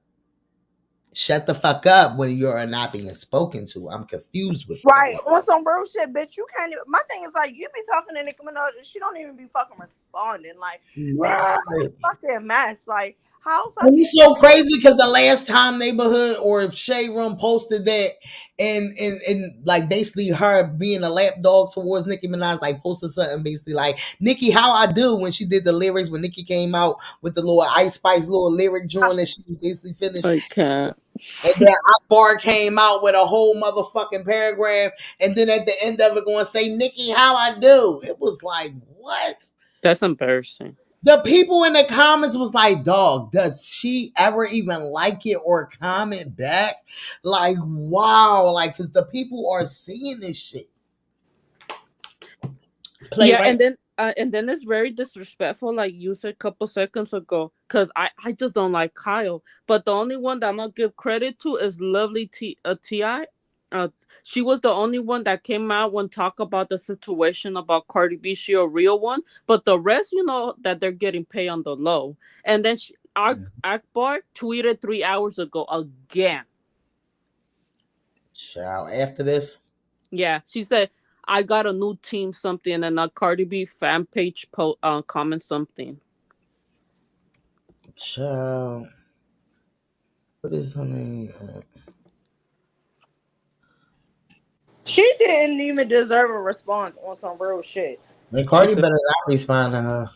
Shut the fuck up when you're not being spoken to. I'm confused with you. Right, on some real shit, bitch. You can't even. My thing is like you be talking to Nicki Minaj and she don't even be fucking responding. Like, Right. bitch, fucking mess. Like, how And fucking. it's so crazy because the last time neighborhood or Shade Room posted that and like basically her being a lapdog towards Nicki Minaj, like posted something basically like Nicki, how I do when she did the lyrics when Nicki came out with the little Ice Spice little lyric joint that she basically finished. I can't. And then Akbar came out with a whole motherfucking paragraph, and then at the end of it, going to say, Nicki, how I do. It was like, what? That's embarrassing. The people in the comments was like, dog, does she ever even like it or comment back? Like, wow. Like, because the people are seeing this shit. play right. And then it's very disrespectful, like you said a couple seconds ago, because I just don't like Kyle. But the only one that I'm gonna give credit to is Lovely Ti. She was the only one that came out and talk about the situation about Cardi B. She a real one, but the rest, you know, that they're getting paid on the low. And then Akbar tweeted 3 hours ago again. Child, after this. Yeah, she said, I got a new team something, and then a Cardi B fan page comment something. Child. What is her name? She didn't even deserve a response on some real shit. And Cardi better not respond to her.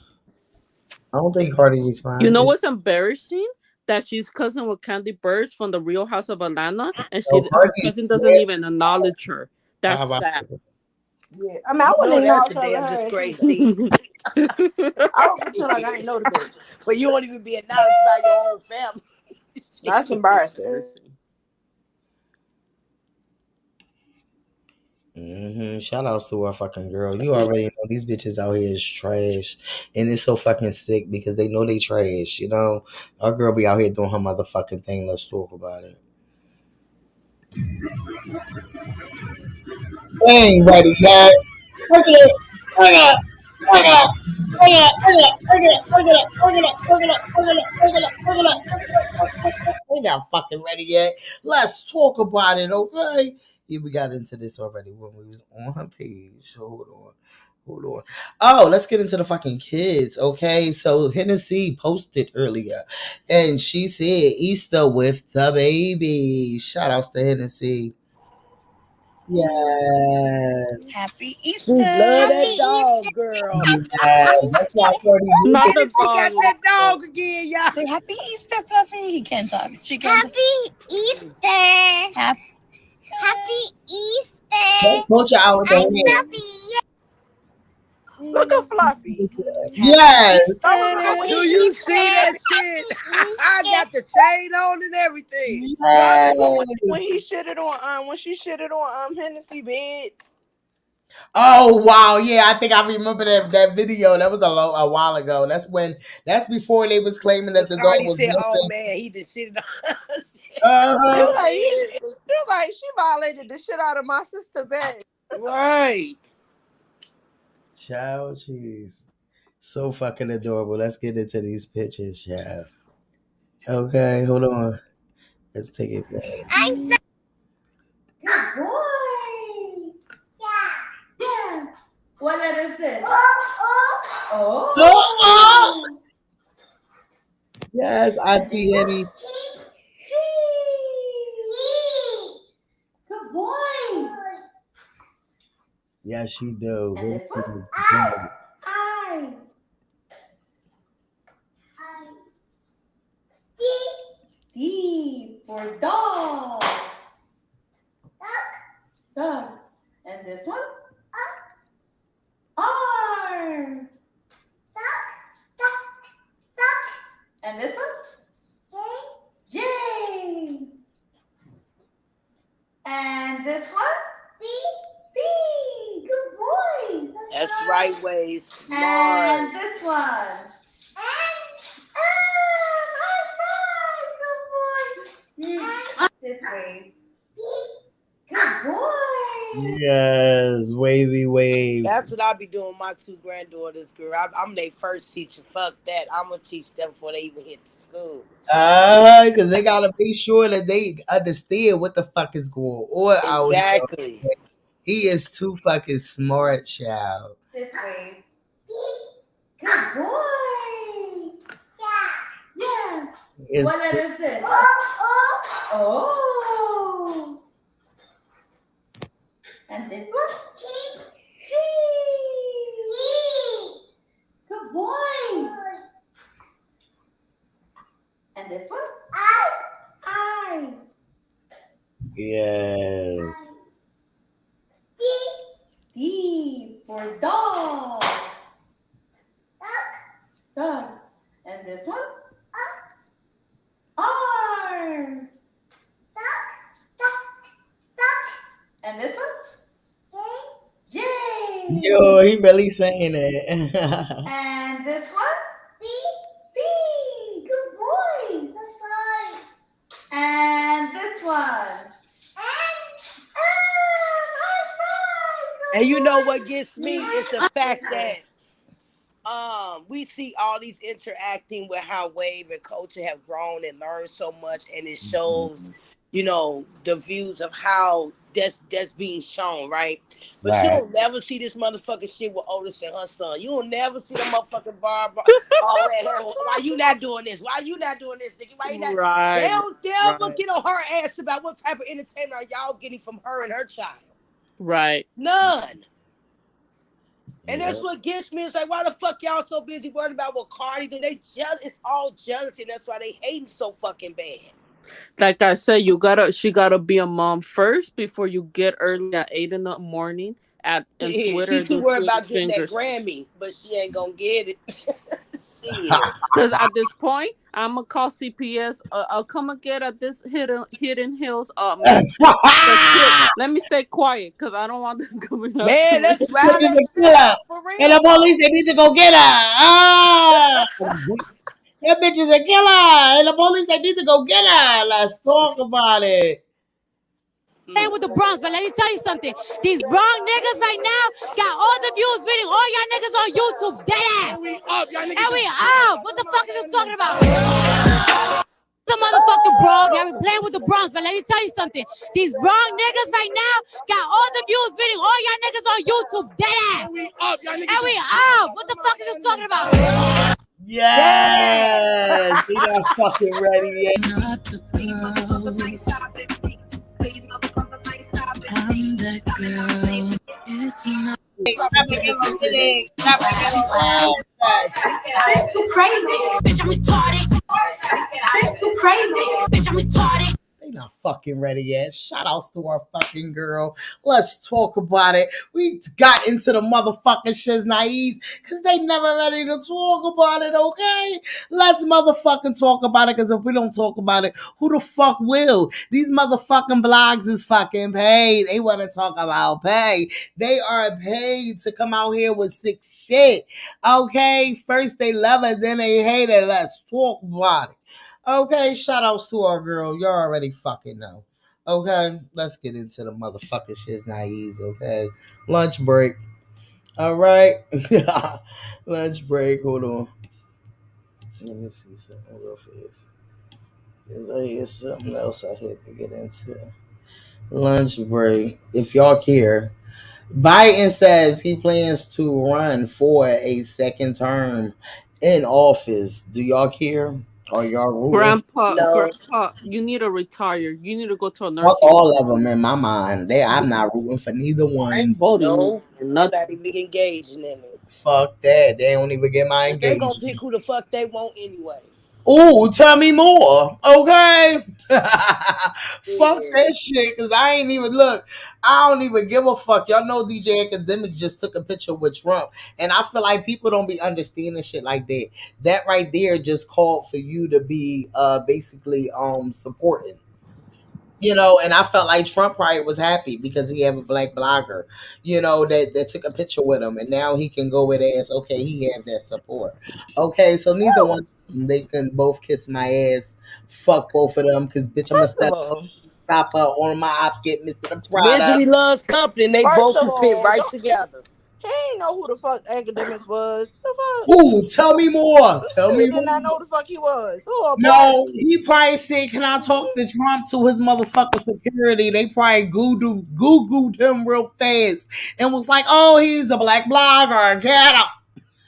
I don't think Cardi responded. You know what's embarrassing? That she's cousin with Candy Burrs from the Real House of Atlanta, and her cousin doesn't even acknowledge her. That's sad. Yeah, I mean, I wouldn't that's a acknowledge damn her. disgrace, D. I would pretend like I ain't know the bitch. But you won't even be acknowledged by your own family. That's embarrassing. Shout outs to our fucking girl. You already know these bitches out here is trash. And it's so fucking sick because they know they trash, you know? Our girl be out here doing her motherfucking thing. Let's talk about it. We ain't ready yet. Look at it. Look at it. Look at it. Look at it. Look at it. Look at it. Look at it. Look at it. Look at it. Look at it. Look at it. We not fucking ready yet. Let's talk about it, okay? Yeah, we got into this already when we was on her page. Hold on. Oh, let's get into the fucking kids, okay? So Hennessy posted earlier, and she said Easter with the baby. Shout outs to Hennessy. Yes. Happy Easter. She love that dog, girl. Yes. That's why Not the She got dog. that dog again, y'all. Say Happy Easter, Fluffy. He can't talk. Happy Easter. Happy Easter. Put your out with the I'm hand. Fluffy. Look at Fluffy. Yes. Do you see that shit? I got the chain on and everything. Yes. When he shitted on when she shitted on Hennessy bed. Oh wow, yeah, I think I remember that video. That was a while ago. That's before they was claiming that the dog Cardi was said, missing. "Oh man, he just shitted on." She was like, she violated the shit out of my sister bed. Right. Child, cheese. So fucking adorable. Let's get into these pictures, child. Okay, hold on. Let's take it back. I'm so Good boy. Yeah. What letter is this? Oh. Yes, Auntie Henny. Good boy. Yes, she do. And this one? I. D for dog. Dog. And this one? R. And this one? J. And this one? B. Good boy. That's right way, smart. And this one? This way. Good boy. Yes, wavy wave. That's what I be doing with my two granddaughters, girl. I'm their first teacher. Fuck that. I'm gonna teach them before they even hit the school. Because they gotta make sure that they understand what the fuck is going on out here. Exactly. He is too fucking smart, child. This way. Good boy. Yeah. What letter is this? Oh. And this one? G. Good boy. And this one? I. Yeah. D for dog. Dog. And this one? R. And this one? J. Yo, he really saying that. And this one? B. Good boy. And this one? And you know what gets me is the fact that we see all these interacting with how Wave and Culture have grown and learned so much, and it shows, you know, the views of how that's being shown, right? But you Right. don't never see this motherfucking shit with Otis and her son. You don't never see the motherfucking Barbara. All that. Why you not doing this? Why you not doing this, nigga? Why you not? Right. They don't never Right. get on her ass about what type of entertainment are y'all getting from her and her child. Right. None. And that's what gets me. It's like, why the fuck y'all so busy worrying about what Cardi do? They jealous. It's all jealousy, and that's why they hating so fucking bad. Like I said, she gotta be a mom first before you get early at 8 in the morning on Twitter. She too worried about getting that Grammy, but she ain't gonna get it. Shit. Because at this point, I'm gonna call CPS. I'll come and get at this Hidden Hills. Let me stay quiet because I don't want them coming up. Man, that's right. And the police, they need to go get her. Ah, that bitch is a killer. And the police, they need to go get her. Let's talk about it. Playing with the Bronx, but let me tell you something. These wrong niggas right now got all the views bidding all y'all niggas on YouTube. Dead ass. And we up. What the fuck is you talking about? The motherfucking Bronx. Y'all been playing with the Bronx, but let me tell you something. These wrong niggas right now got all the views bidding all y'all niggas on YouTube. Dead ass. And we up. What the fuck is you talking about? Yes. We not fucking ready yet. I'm that girl. It's not. I'm too crazy. Bitch, I'm retarded. I'm too crazy. Bitch, I'm retarded. They not fucking ready yet. Shout outs to our fucking girl. Let's talk about it. We got into the motherfucking shiz naives because they never ready to talk about it, okay? Let's motherfucking talk about it, because if we don't talk about it, who the fuck will? These motherfucking blogs is fucking paid. They want to talk about pay. They are paid to come out here with sick shit, okay? First they love it, then they hate it. Let's talk about it. Okay, shout outs to our girl. You already fucking know. Okay, let's get into the motherfucking shit's naives, okay? Lunch break. All right. Lunch break. Hold on. Let me see something real fast. There's something else I had to get into. Lunch break. If y'all care, Biden says he plans to run for a second term in office. Do y'all care? Are y'all rooting? Grandpa, you need to retire. You need to go to a nursing Fuck all of them in my mind. I'm not rooting for neither one. No, I'm not even engaging in it. Fuck that. They don't even get my They engagement. gonna pick who the fuck they want anyway. Ooh, tell me more. Okay. Fuck that shit. Cause I ain't even look. I don't even give a fuck. Y'all know DJ Academic just took a picture with Trump. And I feel like people don't be understanding shit like that. That right there just called for you to be basically supporting. You know, and I felt like Trump probably was happy because he have a black blogger, you know, that took a picture with him, and now he can go with ass. Okay, he have that support. Okay, so neither one of them, they can both kiss my ass. Fuck both of them, because bitch, I'm gonna stop on my ops get Mr. The Product. Misery loves company, and they both First of will fit all, right don't- together. He ain't know who the fuck Academics was. The fuck? Ooh, tell me more. Tell me He did not more. know who the fuck he was. Who a No, he probably said, "Can I talk to Trump to his motherfucking security?" They probably Googled him real fast and was like, "Oh, he's a black blogger. Get him."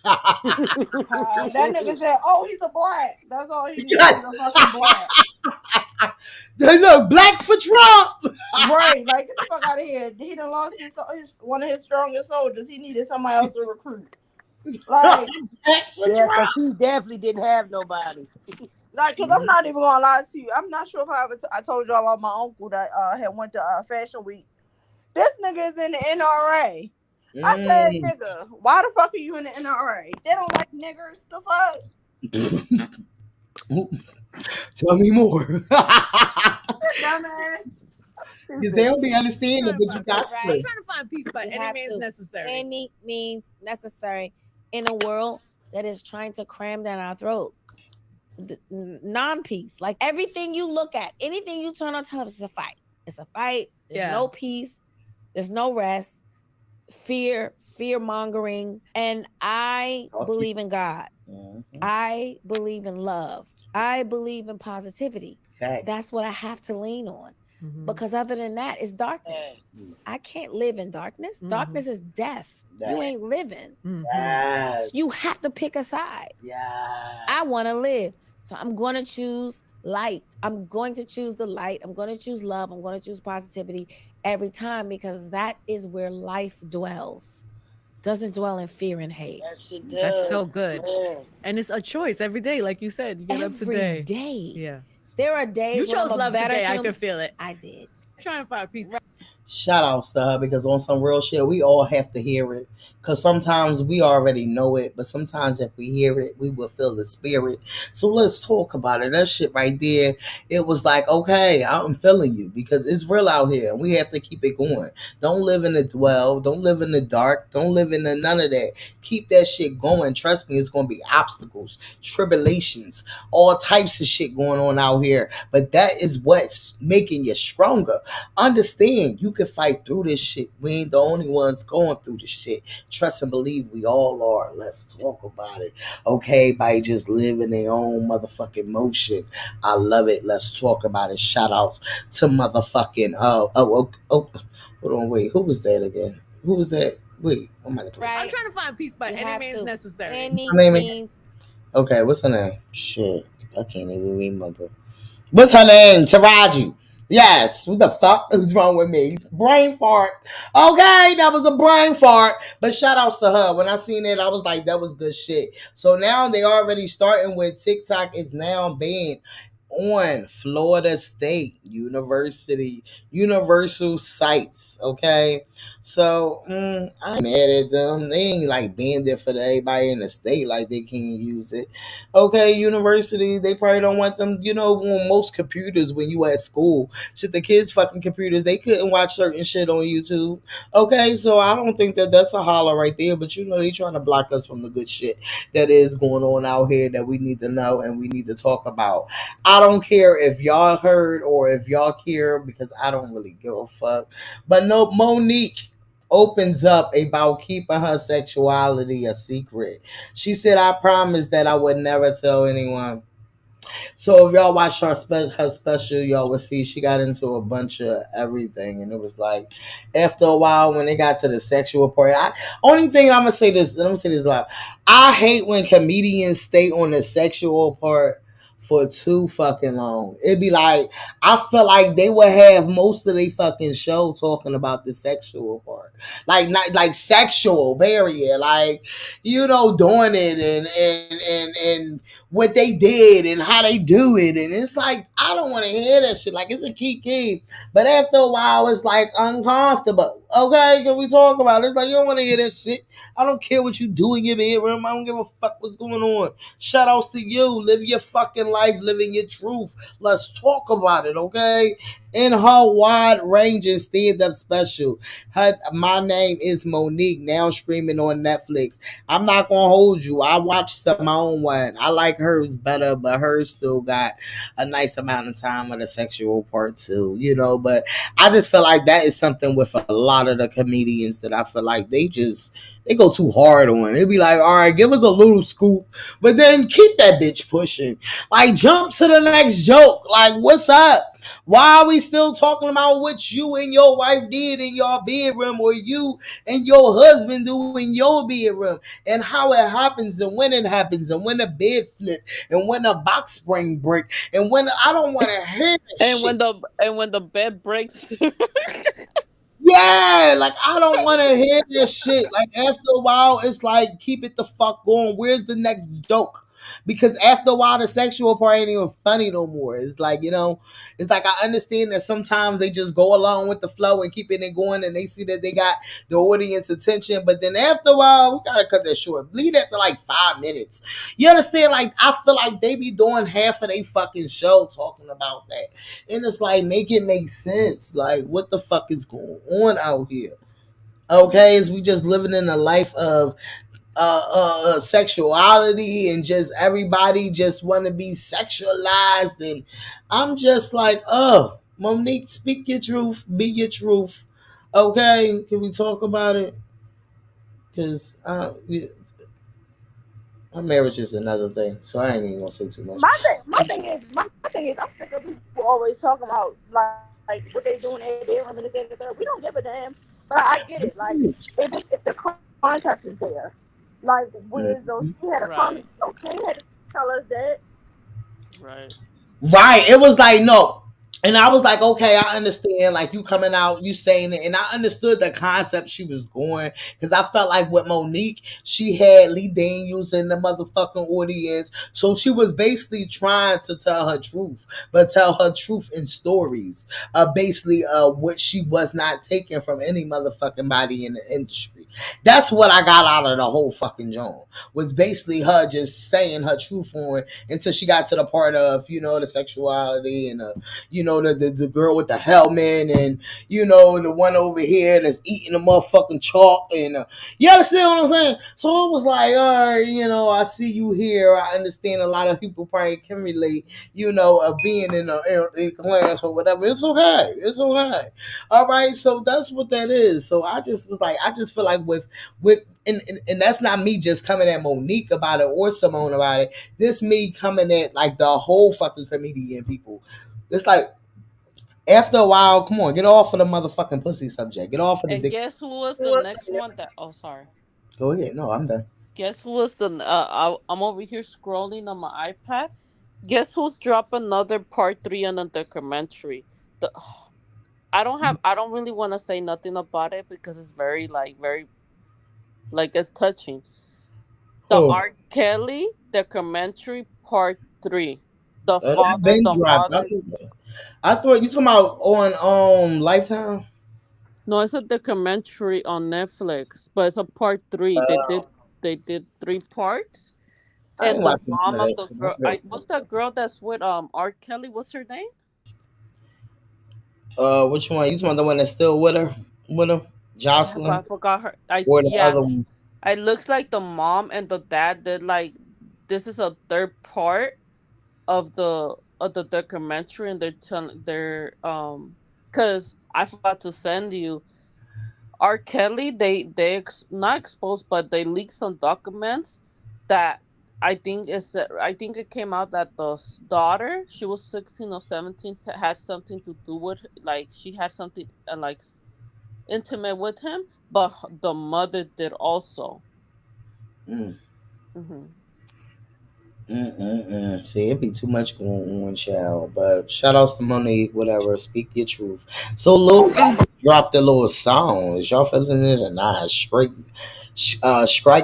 that nigga said, "Oh, he's a black." That's all he knew. Yes. He's a fucking black. Look, blacks for Trump. Right, like get the fuck out of here. He done lost his one of his strongest soldiers. He needed somebody else to recruit. Like, Yeah, because he definitely didn't have nobody. like, cause I'm not even gonna lie to you. I'm not sure if I told y'all about my uncle that had went to Fashion Week. This nigga is in the NRA. I said, nigga, why the fuck are you in the NRA? They don't like niggers. The fuck? Tell me more. Dumbass. Because they don't be understanding, but you got I'm to. trying to find peace by We any have means to. necessary. Any means necessary in a world that is trying to cram down our throat. Non-peace. Like everything you look at, anything you turn on television is a fight. It's a fight. There's Yeah. no peace. There's no rest. Fear mongering. And I believe in God. I believe in love. I believe in positivity. Facts. That's what I have to lean on. Mhm. Because other than that, it's darkness. I can't live in darkness. Darkness is death. You ain't living. Yes. You have to pick a side. Yeah. I want to live. So I'm going to choose light. I'm going to choose the light. I'm going to choose love. I'm going to choose positivity every time because that is where life dwells. Doesn't dwell in fear and hate. Yes, it That's does. so good. Yeah. And it's a choice every day, like you said. You get up Every today. day. Yeah. There are days You when chose I'm a love better today. I human. could feel it. I did. I'm trying to find peace. Shout outs to her because on some real shit, we all have to hear it. Because sometimes we already know it, but sometimes if we hear it, we will feel the spirit. So let's talk about it. That shit right there, it was like, okay, I'm feeling you because it's real out here and we have to keep it going. Don't live in the dwell. Don't live in the dark. Don't live in the none of that. Keep that shit going. Trust me, it's going to be obstacles, tribulations, all types of shit going on out here. But that is what's making you stronger. Understand, you can fight through this shit. We ain't the only ones going through this shit. Trust and believe we all are. Let's talk about it. Okay, by just living their own motherfucking motion. I love it. Let's talk about it. Shout outs to motherfucking hold on, wait. Who was that again? Who was that? Wait, I'm I'm trying to find peace by any means necessary. Any her name means. Okay, what's her name? Shit. I can't even remember. What's her name? Taraji. Yes. What the fuck is wrong with me? Brain fart. Okay, that was a brain fart. But shout outs to her. When I seen it, I was like, that was good shit. So now they already starting with TikTok is now banned on Florida State University universal sites. Okay, so I ain't mad at them. They ain't like banned it for everybody in the state like they can use it. Okay, university, they probably don't want them, on most computers when you at school. Shit, the kids' fucking computers, they couldn't watch certain shit on YouTube. Okay, so I don't think that that's a holler right there, but they trying to block us from the good shit that is going on out here that we need to know and we need to talk about. I don't care if y'all heard or if y'all care because I don't really give a fuck. But no, Monique opens up about keeping her sexuality a secret. She said, I promised that I would never tell anyone. So if y'all watch her special, y'all will see she got into a bunch of everything, and it was like after a while when they got to the sexual part. Only thing I'm gonna say this, live. I hate when comedians stay on the sexual part for too fucking long. It'd be like I feel like they would have most of their fucking show talking about the sexual part, like not like sexual barrier, like doing it and what they did and how they do it, and it's like I don't want to hear that shit. Like it's a key, but after a while it's like uncomfortable. Okay, can we talk about it? It's like you don't want to hear that shit. I don't care what you do in your bedroom. I don't give a fuck what's going on. Shout outs to you. Live your fucking life, living your truth. Let's talk about it, okay? In her wide ranging stand-up special, My Name is Monique, now streaming on Netflix. I'm not gonna hold you. I watched Simone one. I like hers better, but hers still got a nice amount of time of the sexual part too, But I just feel like that is something with a lot of the comedians that I feel like they go too hard on. It'd be like, all right, give us a little scoop, but then keep that bitch pushing. Like, jump to the next joke. Like, what's up? Why are we still talking about what you and your wife did in your bedroom or you and your husband do in your bedroom and how it happens and when the bed flip and when the box spring break and when I don't want to hear that And shit. when the bed breaks. Yeah, like I don't want to hear this shit. Like after a while, it's like keep it the fuck going. Where's the next joke? because after a while the sexual part ain't even funny no more. It's like, it's like I understand that sometimes they just go along with the flow and keeping it going, and they see that they got the audience attention, but then after a while we gotta cut that short. Bleed after like 5 minutes. You understand? Like, I feel like they be doing half of their fucking show talking about that, and it's like, make it make sense. Like, what the fuck is going on out here? Okay, is we just living in a life of sexuality, and just everybody just want to be sexualized, and I'm just like, oh, Monique, speak your truth, be your truth. Okay, can we talk about it? Because my marriage is another thing, so I ain't even gonna say too much. My thing is, I'm sick of people always talking about like what they do in their bedroom and this and the third. We don't give a damn, but I get it. Like, if the context is there, like with those, we had a comment. Okay, had to tell us that. Right. Right. It was like, no. And I was like, okay, I understand. Like, you coming out, you saying it. And I understood the concept she was going. Because I felt like with Monique, she had Lee Daniels in the motherfucking audience. So she was basically trying to tell her truth. But tell her truth in stories. Basically, what she was not taking from any motherfucking body in the industry. That's what I got out of the whole fucking joint. Was basically her just saying her truth on until she got to the part of, the sexuality and, the girl with the helmet, and, the one over here that's eating the motherfucking chalk. And you understand what I'm saying? So it was like, all right, I see you here. I understand a lot of people probably can relate, of being in a class or whatever. It's okay. It's okay. All right. So that's what that is. So I just was like, I just feel like with and that's not me just coming at Monique about it or Simone about it. This me coming at like the whole fucking comedian people. It's like, after a while, come on, get off of the motherfucking pussy subject. Get off of the And dick. guess who was the next one that? Oh, sorry. Go ahead. No, I'm done. Guess who was the? I'm over here scrolling on my iPad. Guess who's dropping another part 3 on the documentary? The I don't really want to say nothing about it because it's very like it's touching. The Oh, R. Kelly documentary part 3. The that father, been the dropped. mother. I thought you talking about on Lifetime. No, it's a documentary on Netflix, but it's a part 3. They did 3 parts. I ain't And the watching none mom of of that the shit. girl, what's that girl that's with R. Kelly? What's her name? Which one? You talking about the one that's still with her? With him? Yeah, but I Jocelyn? forgot her. Or the other one? It looks like the mom and the dad did like this is a third part of the documentary, and they're telling because I forgot to send you R. Kelly. They not exposed, but they leaked some documents that I think it came out that the daughter, she was 16 or 17, had something to do with, like, she had something intimate with him, but the mother did also. Mm. Hmm. See, it'd be too much going on, child. But shout outs to Monique, whatever. Speak your truth. So, Lil dropped a little song. Is y'all feeling it or not? Strike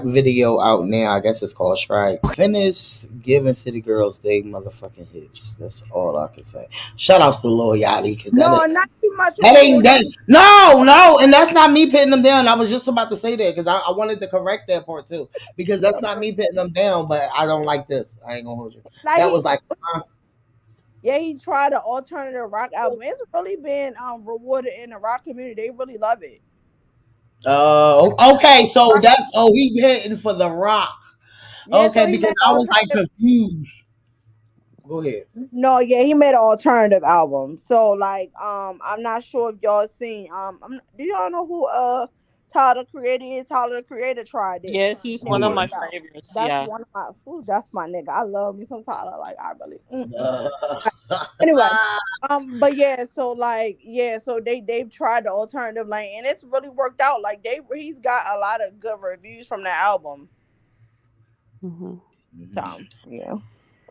video out now. I guess it's called Strike. Finish giving City Girls they motherfucking hits. That's all I can say. Shout outs to Lil Yachty, because No, not too much. that ain't that. No, and that's not me pitting them down. I was just about to say that because I wanted to correct that part too, because that's not me pitting them down. But I don't like this. I ain't gonna hold you. Like That was like, yeah, he tried an alternative rock album. It's really been rewarded in the rock community. They really love it. okay, so that's he hitting for the rock. Yeah, so Okay, he because made I was like alternative. confused. Go ahead. No, yeah, he made an alternative album. So like, I'm not sure if y'all seen. Do y'all know who Tyler the Creator is? Tyler the Creator tried it. Yes, he's Didn't one of work my out. favorites. That's Yeah. one of my. Ooh, that's my nigga. I love me some Tyler. Like, I really. Anyway, but yeah, so like, yeah, so they've tried the alternative lane, and it's really worked out. Like, he's got a lot of good reviews from the album. Mm-hmm. So yeah.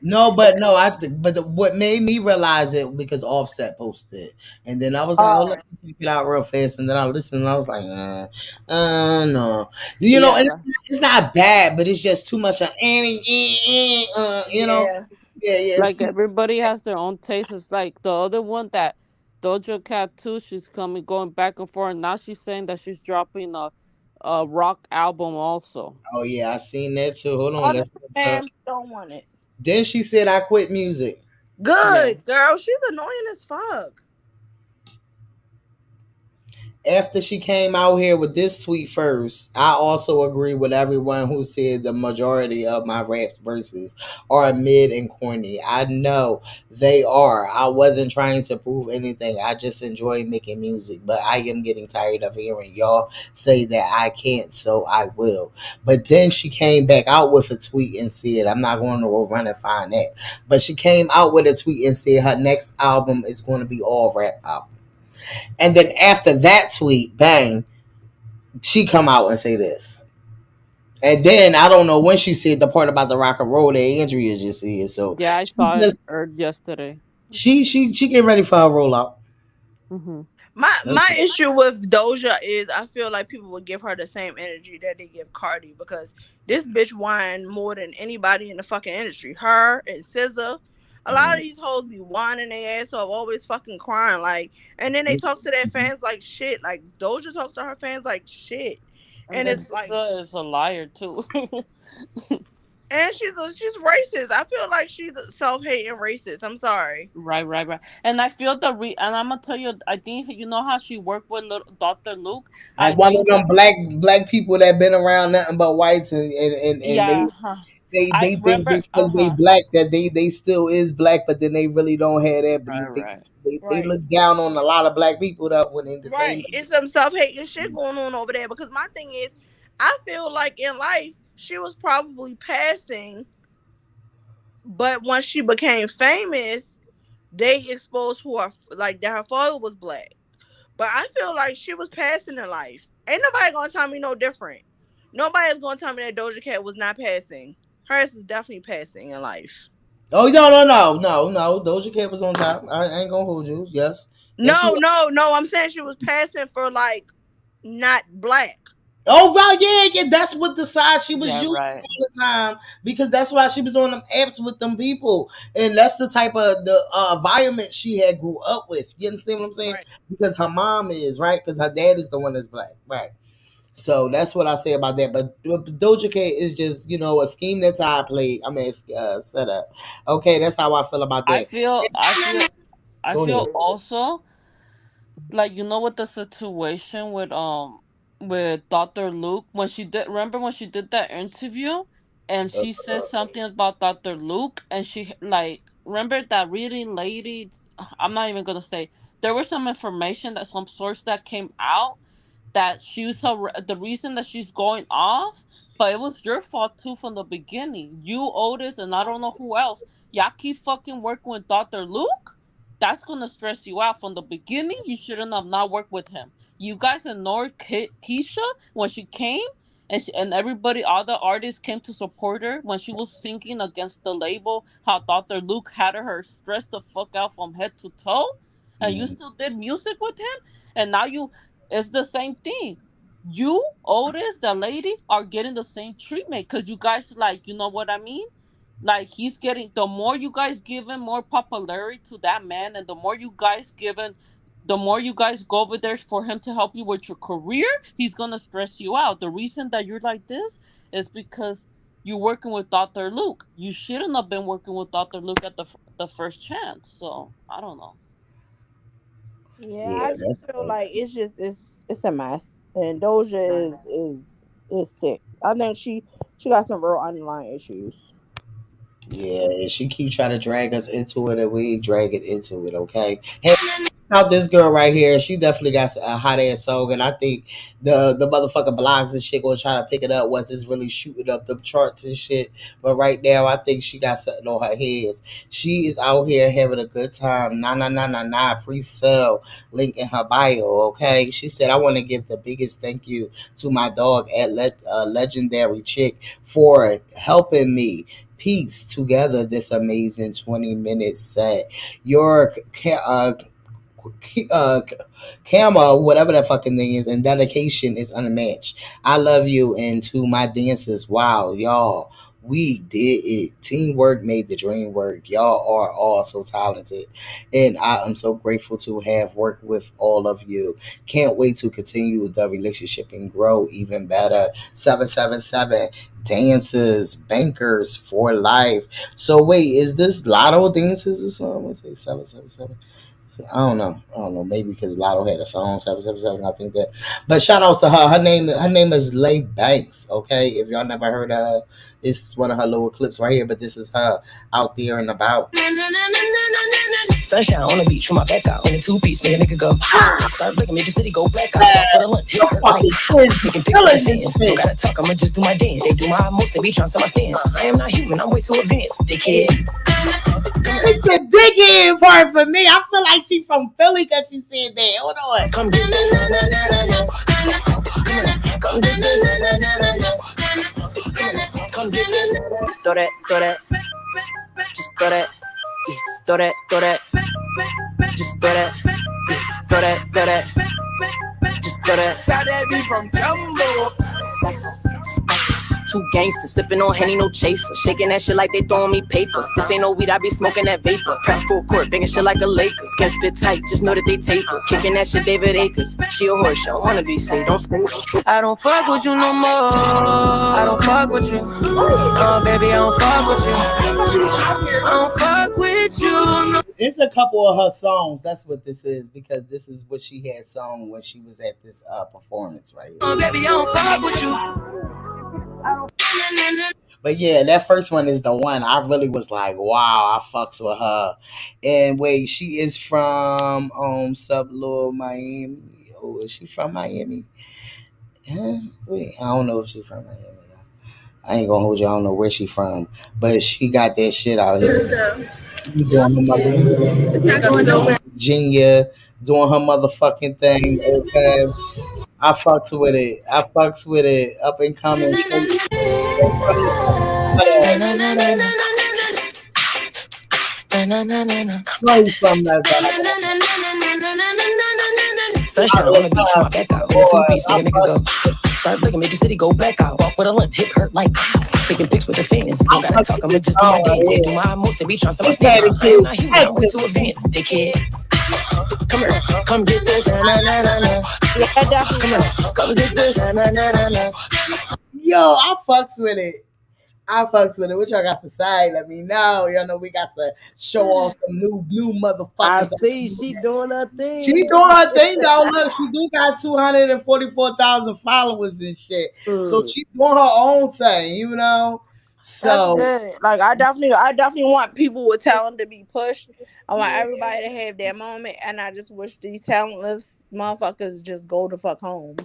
No, but no, I think, but what made me realize it because Offset posted it, and then I was like, oh, let me check it out real fast, and then I listened, and I was like, no, you know, and Yeah. it's not bad, but it's just too much of you know, Yeah. yeah, it's Like too, everybody has their own taste. It's like the other one that Doja Cat too. She's going back and forth. Now she's saying that she's dropping a rock album also. oh yeah, I seen that too. Hold on, Other let's. fans don't want it. Then she said, I quit music. Yeah. Good girl, she's annoying as fuck. After she came out here with this tweet first, I also agree with everyone who said the majority of my rap verses are mid and corny. I know they are. I wasn't trying to prove anything. I just enjoy making music, but I am getting tired of hearing y'all say that I can't, so I will. But then she came back out with a tweet and said, I'm not going to go run and find that. But she came out with a tweet and said her next album is going to be all rap album. And then after that tweet, bang, she come out and say this. And then I don't know when she said the part about the rock and roll that Andrea just said. So Yeah, I she saw it just yesterday. she get ready for her rollout. Mm-hmm. My issue with Doja is I feel like people would give her the same energy that they give Cardi because this bitch whine more than anybody in the fucking industry. Her and SZA. A lot of these hoes be whining their ass off, always fucking crying. Like, and then they talk to their fans like shit. Like Doja talks to her fans like shit. And And then it's like, SZA is a liar too. and she's racist. I feel like she's self-hating racist. I'm sorry. Right. And I feel and I'm gonna tell you, I think you know how she worked with Dr. Luke. I Like one of think them black people that been around nothing but whites and yeah. I they think remember. just because they black that they still is black, but then they really don't have that. But Right. they look down on a lot of black people that when they the same. Right. It's some self-hating shit going on over there because my thing is, I feel like in life she was probably passing, but once she became famous, they exposed who her like that her father was black. But I feel like she was passing in life. Ain't nobody gonna tell me no different. Nobody's gonna tell me that Doja Cat was not passing. Hers was definitely passing in life. Oh no! Doja Cat was on top. I ain't gonna hold you. Yes, and she. No. I'm saying she was passing for like not black. Oh right, yeah. That's what the side she was Yeah, using right. all the time because that's why she was on them apps with them people, and that's the type of the environment she had grew up with. You understand what I'm saying? Right. Because her mom is right, because her dad is the one that's black, right? So that's what I say about that. But Doja Cat is just a scheme that's how I played. I mean, set up. Okay, that's how I feel about I that. feel. I Go ahead. feel also like with the situation with Dr. Luke when she did. Remember when she did that interview and she said something about Dr. Luke and she like remember that reading lady. I'm not even gonna say there was some information that some source that came out that the reason that she's going off, but it was your fault too from the beginning. You, Otis, and I don't know who else. Y'all keep fucking working with Dr. Luke. That's gonna stress you out from the beginning. You shouldn't have not worked with him. You guys ignored Keisha when she came, and everybody, all the artists came to support her when she was singing against the label. How Dr. Luke had her stressed the fuck out from head to toe, and you still did music with him, and now it's the same thing. You, Otis, the lady, are getting the same treatment because you guys you know what I mean? Like he's getting the more you guys giving more popularity to that man, and the more you guys go over there for him to help you with your career, he's gonna stress you out. The reason that you're like this is because you're working with Dr. Luke. You shouldn't have been working with Dr. Luke at the first chance. So I don't know. Yeah, Yeah, I just feel like it's a mess, and Doja is sick. I think she got some real underlying issues. yeah. She keep trying to drag us into it, and we drag it into it. Okay. Hey, out this girl right here, she definitely got a hot ass song, and I think the motherfucking blogs and shit gonna try to pick it up once it's really shooting up the charts and shit. But right now, I think she got something on her hands. She is out here having a good time. Nah, pre-sale link in her bio. Okay, she said, I want to give the biggest thank you to my dog at Legendary Chick for helping me piece together this amazing 20-minute set. Your camera, whatever that fucking thing is, and dedication is unmatched. I love you. And to my dancers, wow, y'all, we did it. Teamwork made the dream work. Y'all are all so talented, and I am so grateful to have worked with all of you. Can't wait to continue the relationship and grow even better. 777 dancers, bankers for life. So wait, is this Lotto Dances or something? What's it? 777. I don't know. Maybe because Lotto had a song 777. I think that. But shout outs to her. Her name is Lay Banks. Okay, if y'all never heard of her, this is one of her little clips right here. But this is her out there and about. Sunshine on the beach with my back out. In a two-piece, make a nigga go. Start looking, make the city go black out. Put a limp, hit her like taking pictures of fans. Don't gotta talk, I'ma just do my dance. They do my most, they be trying to my stance. I am not human, I'm way too advanced. Dickheads. It's the dickhead part for me. I feel like she from Philly because she said that. Hold on. Come get this. Come get this. Come get this. Throw that. Just throw that. Yeah, throw that. Just throw that. Yeah, throw that. Just throw that. Got that beat from Jumbo. Two gangsters sipping on Henny, no chaser. Shaking that shit like they throwing me paper. This ain't no weed, I be smoking that vapor. Press full court, banging shit like a Lakers. Skins fit tight, just know that they taper. Kicking that shit David Akers. She a horse, I wanna be safe, don't stay. I don't fuck with you no more. I don't fuck with you. Oh baby, I don't fuck with you. I don't fuck with you. No. It's a couple of her songs. That's what this is, because this is what she had sung when she was at this performance right here. Oh baby, I don't fuck with you. But yeah, that first one is the one I really was like, wow, I fucks with her. And wait, she is from Sublure, Miami. Oh, is she from Miami? Huh? Wait, I don't know if she's from Miami. I ain't gonna hold you. I don't know where she from, but she got that shit out here. Virginia doing her motherfucking thing. Okay, I fucks with it. Up and coming. Sunshine on the beach, my back out. In a two-piece, make a nigga go. Start looking, make the city go back out. Walk with a limp, hit hurt like taking pics with the fans. Don't gotta talk, I'ma just do my dance. They do my most, they be trying to my stance. I am not human, I'm way too advanced. Dickheads. Come here, come get this. Come here, come get this. Yo, I fucks with it. What y'all got to say? Let me know. Y'all know we got to show off some new motherfuckers. I see she doing her thing. She doing her thing though. Look, she do got 244,000 followers and shit. So she doing her own thing, you know. So like I definitely want people with talent to be pushed. I want everybody to have their moment, and I just wish these talentless motherfuckers just go the fuck home.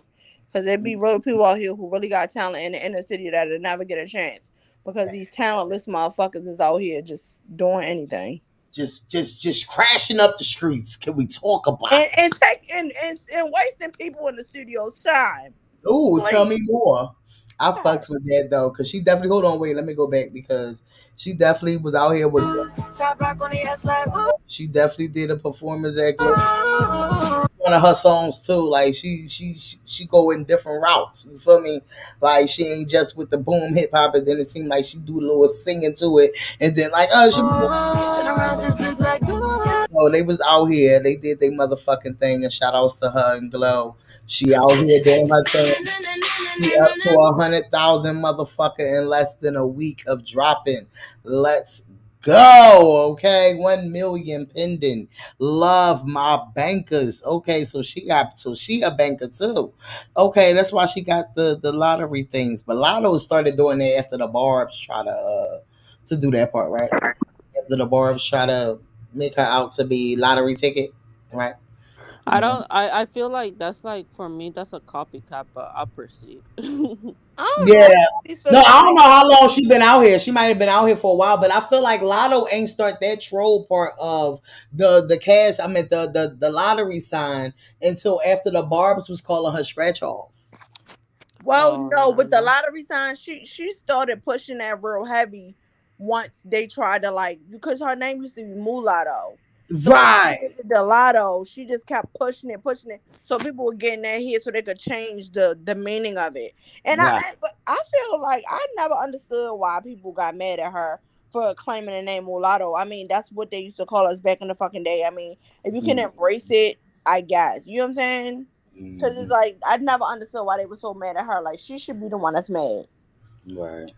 Because there be real people out here who really got talent in the inner city that'll never get a chance. Because these talentless motherfuckers is out here just doing anything. Just crashing up the streets. Can we talk about it? And wasting people in the studio's time. Ooh, tell me more. I fucks with that though, because she definitely, hold on, wait, let me go back, because she definitely was out here with she definitely did a performance act with one of her songs too. Like she go in different routes. You feel me? Like she ain't just with the boom hip hop, and then it seemed like she do a little singing to it, and then like they was out here. They did their motherfucking thing, and shout outs to her and Glow. She out here doing her thing. She up to 100,000 motherfucker in less than a week of dropping. Let's go. Okay, 1 million pending. Love my bankers. Okay, so she a banker too. Okay, that's why she got the lottery things. But Lotto started doing that after the Barbs try to do that part, right? After the Barbs try to make her out to be lottery ticket, right? I feel like that's like, for me, that's a copycat, but I'll proceed. Yeah. No, I don't know how long she been out here. She might have been out here for a while, but I feel like Lotto ain't start that troll part of the cash. I mean the lottery sign until after the Barbs was calling her scratch off. Well, no, with the lottery sign, she started pushing that real heavy once they tried to like, because her name used to be Mulatto. So Right. the lotto, she just kept pushing it, so people were getting that here so they could change the meaning of it. And Right. but I feel like I never understood why people got mad at her for claiming the name mulatto. I mean, that's what they used to call us back in the fucking day. I mean, if you can embrace it, I guess. You know what I'm saying? Because it's like I never understood why they were so mad at her. Like she should be the one that's mad. Right.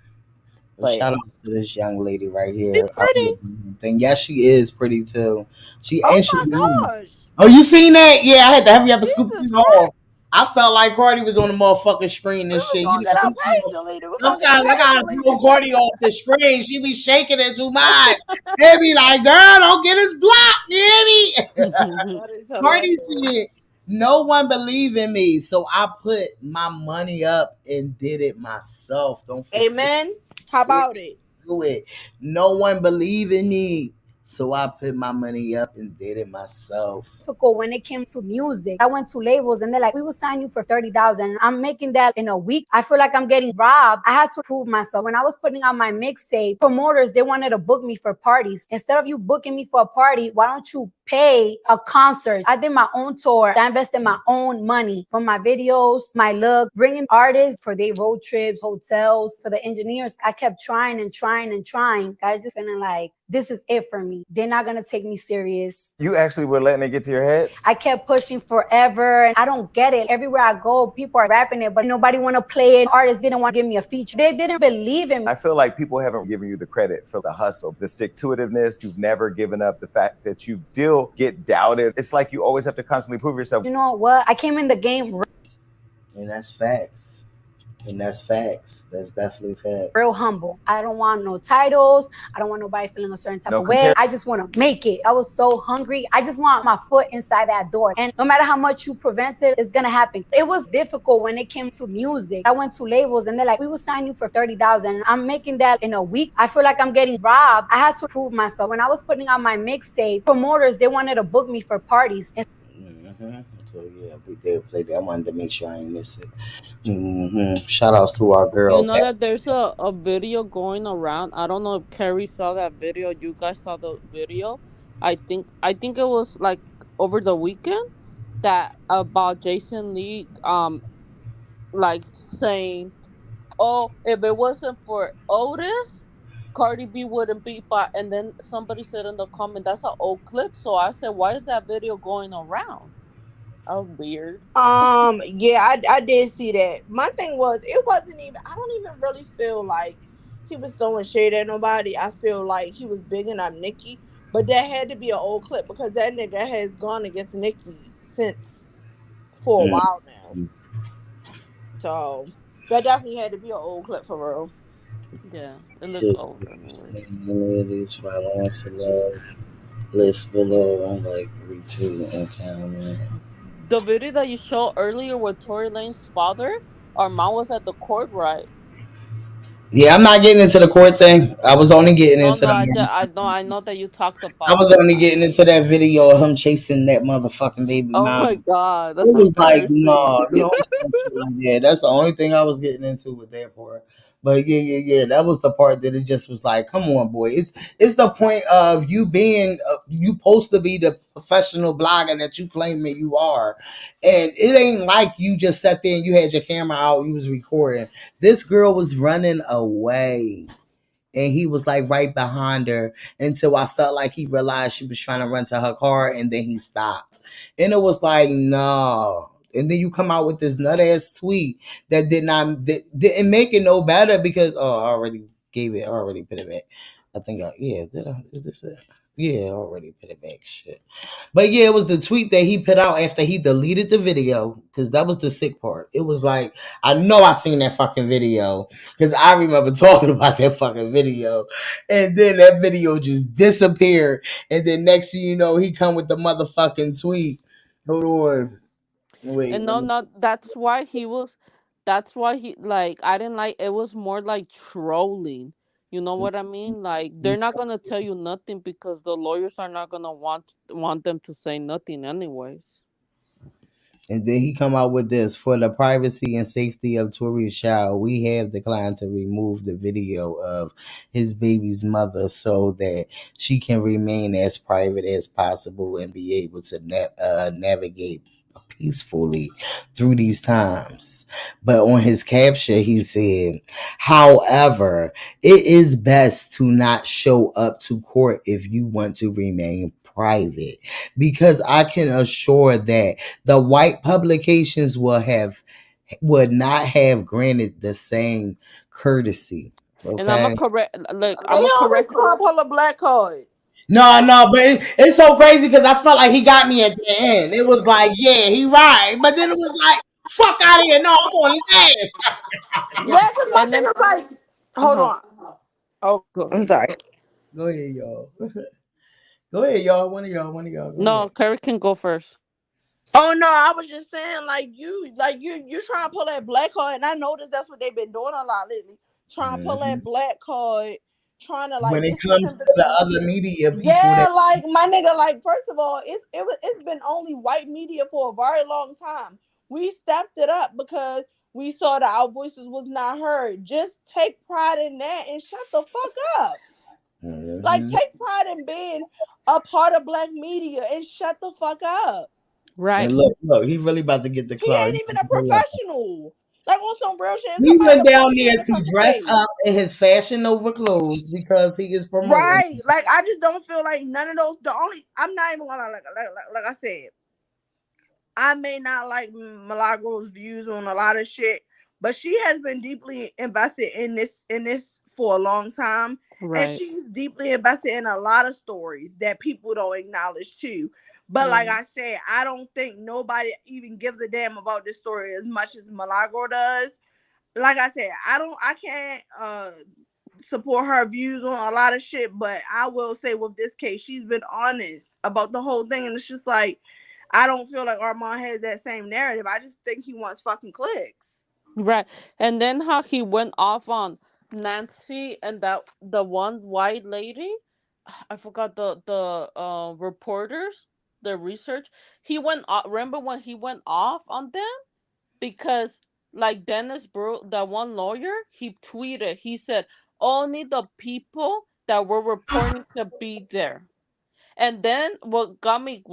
But But shout out to this young lady right she's here. pretty. Yes, she is pretty too. Oh She. my gosh. Oh, you seen that? Yeah, I had to hurry up and scoop Jesus it off. I felt like Cardi was on the motherfucking screen and shit. We're You gonna know, get our page deleted. We're gonna get sometimes I our gotta page pull deleted. Cardi off the screen. She be shaking it too much. They be like, "Girl, don't get us blocked." You hear me? That is Cardi hilarious. said, "No one believe in me, so I put my money up and did it myself." Don't forget. Amen. How about it? Do it. No one believe in me, so I put my money up and did it myself. When it came to music, I went to labels and they're like, we will sign you for 30,000. I'm making that in a week. I feel like I'm getting robbed. I had to prove myself. When I was putting out my mixtape, promoters, they wanted to book me for parties. Instead of you booking me for a party, why don't you pay a concert? I did my own tour. I invested my own money for my videos, my look, bringing artists for their road trips, hotels, for the engineers. I kept trying and trying and trying. I just feeling like this is it for me. They're not going to take me serious. You actually were letting it get to your head? I kept pushing forever and I don't get it. Everywhere I go, people are rapping it, but nobody want to play it. Artists didn't want to give me a feature. They didn't believe in me. I feel like people haven't given you the credit for the hustle, the stick-to-itiveness. You've never given up, the fact that you still get doubted. It's like you always have to constantly prove yourself. You know what? I came in the game And that's facts. And that's facts. That's definitely facts. real humble. I don't want no titles. I don't want nobody feeling a certain type of way. I just want to make it. I was so hungry. I just want my foot inside that door. And no matter how much you prevent it, it's going to happen. It was difficult when it came to music. I went to labels and they're like, we will sign you for 30,000. I'm making that in a week. I feel like I'm getting robbed. I had to prove myself. When I was putting out my mixtape, promoters, they wanted to book me for parties. So yeah, we did play that. I wanted to make sure I didn't miss it. Shout outs to our girl. You know that there's a video going around. I don't know if Carrie saw that video. You guys saw the video. I think it was like over the weekend that about Jason Lee like saying, "Oh, if it wasn't for Otis, Cardi B wouldn't be." But and then somebody said in the comment that's an old clip. So I said, "Why is that video going around?" Oh, weird. Yeah, I did see that. My thing was, it wasn't even, I don't even really feel like he was throwing shade at nobody. I feel like he was bigging up Nicki, but that had to be an old clip because that nigga has gone against Nicki since for a while now. So that definitely had to be an old clip for real. Yeah, it looks old. Ladies, follow us love. List below. I'm like retweeting and comment. The video that you showed earlier with Tory Lane's father, Armon was at the court, right? Yeah, I'm not getting into the court thing. I was only getting into I know that you talked about. I was only getting into that video of him chasing that motherfucking baby Oh mom. my god, that's It was like, embarrassing. no, you don't do shit like that. That's the only thing I was getting into with that part. But yeah. That was the part that it just was like, come on, boy. It's the point of you being you supposed to be the professional blogger that you claim that you are, and it ain't like you just sat there and you had your camera out, you was recording. This girl was running away. And he was like right behind her until I felt like he realized she was trying to run to her car, and then he stopped. And it was like, no. And then you come out with this nut ass tweet that didn't make it no better because I already gave it, I already put it back. I think is this it? Yeah, I already put it back. Shit. But yeah, it was the tweet that he put out after he deleted the video, because that was the sick part. It was like, I know I seen that fucking video because I remember talking about that fucking video, and then that video just disappeared, and then next thing you know, he come with the motherfucking tweet. Hold on. Wait. And no, that's why he was. That's why he like. I didn't like. It was more like trolling. You know what I mean? Like they're not gonna tell you nothing because the lawyers are not gonna want them to say nothing anyways. And then he come out with this: for the privacy and safety of Tori's child, we have declined to remove the video of his baby's mother so that she can remain as private as possible and be able to navigate peacefully through these times. But on his capture, he said, however, it is best to not show up to court if you want to remain private, because I can assure that the white publications would not have granted the same courtesy. And I'm Okay. a correct. Look, They I'm a always correct. call her a black card. No, but it's so crazy because I felt like he got me at the end. It was like, yeah, he right, but then it was like, fuck out of here. No, I'm on his ass. Yeah, because my And thing then, is like, hold on. Oh, I'm sorry. Go ahead, y'all. Go ahead, y'all. One of y'all. Go no, ahead. Kerry can go first. Oh no, I was just saying, you trying to pull that black card, and I noticed that's what they've been doing a lot lately. Trying to pull that black card, trying to When it just for comes him to to the be. other media people Yeah, that like my nigga, like first of all, it's been only white media for a very long time. We stepped it up because we saw that our voices was not heard. Just take pride in that and shut the fuck up. Like take pride in being a part of black media and shut the fuck up. Right. And look, he really about to get the He clout. ain't even a professional. Like on some real shit. He Somebody went to down post there it in to front of dress page. up in his Fashion Nova clothes because he is promoting. Right. Like I just don't feel like none of those. I'm not even gonna like I said. I may not like Milagros' views on a lot of shit, but she has been deeply invested in this for a long time. And Right. she's deeply invested in a lot of stories that people don't acknowledge too. But like I said, I don't think nobody even gives a damn about this story as much as Milagro does. Like I said, I can't support her views on a lot of shit, but I will say with this case, she's been honest about the whole thing, and it's just like I don't feel like Armon has that same narrative. I just think he wants fucking clicks. Right. And then how he went off on Nancy and that the one white lady. I forgot the reporters, the research. He went off, remember when he went off on them? Because like Dennis Brew, that one lawyer, he tweeted, he said only the people that were reporting could be there. And then what got me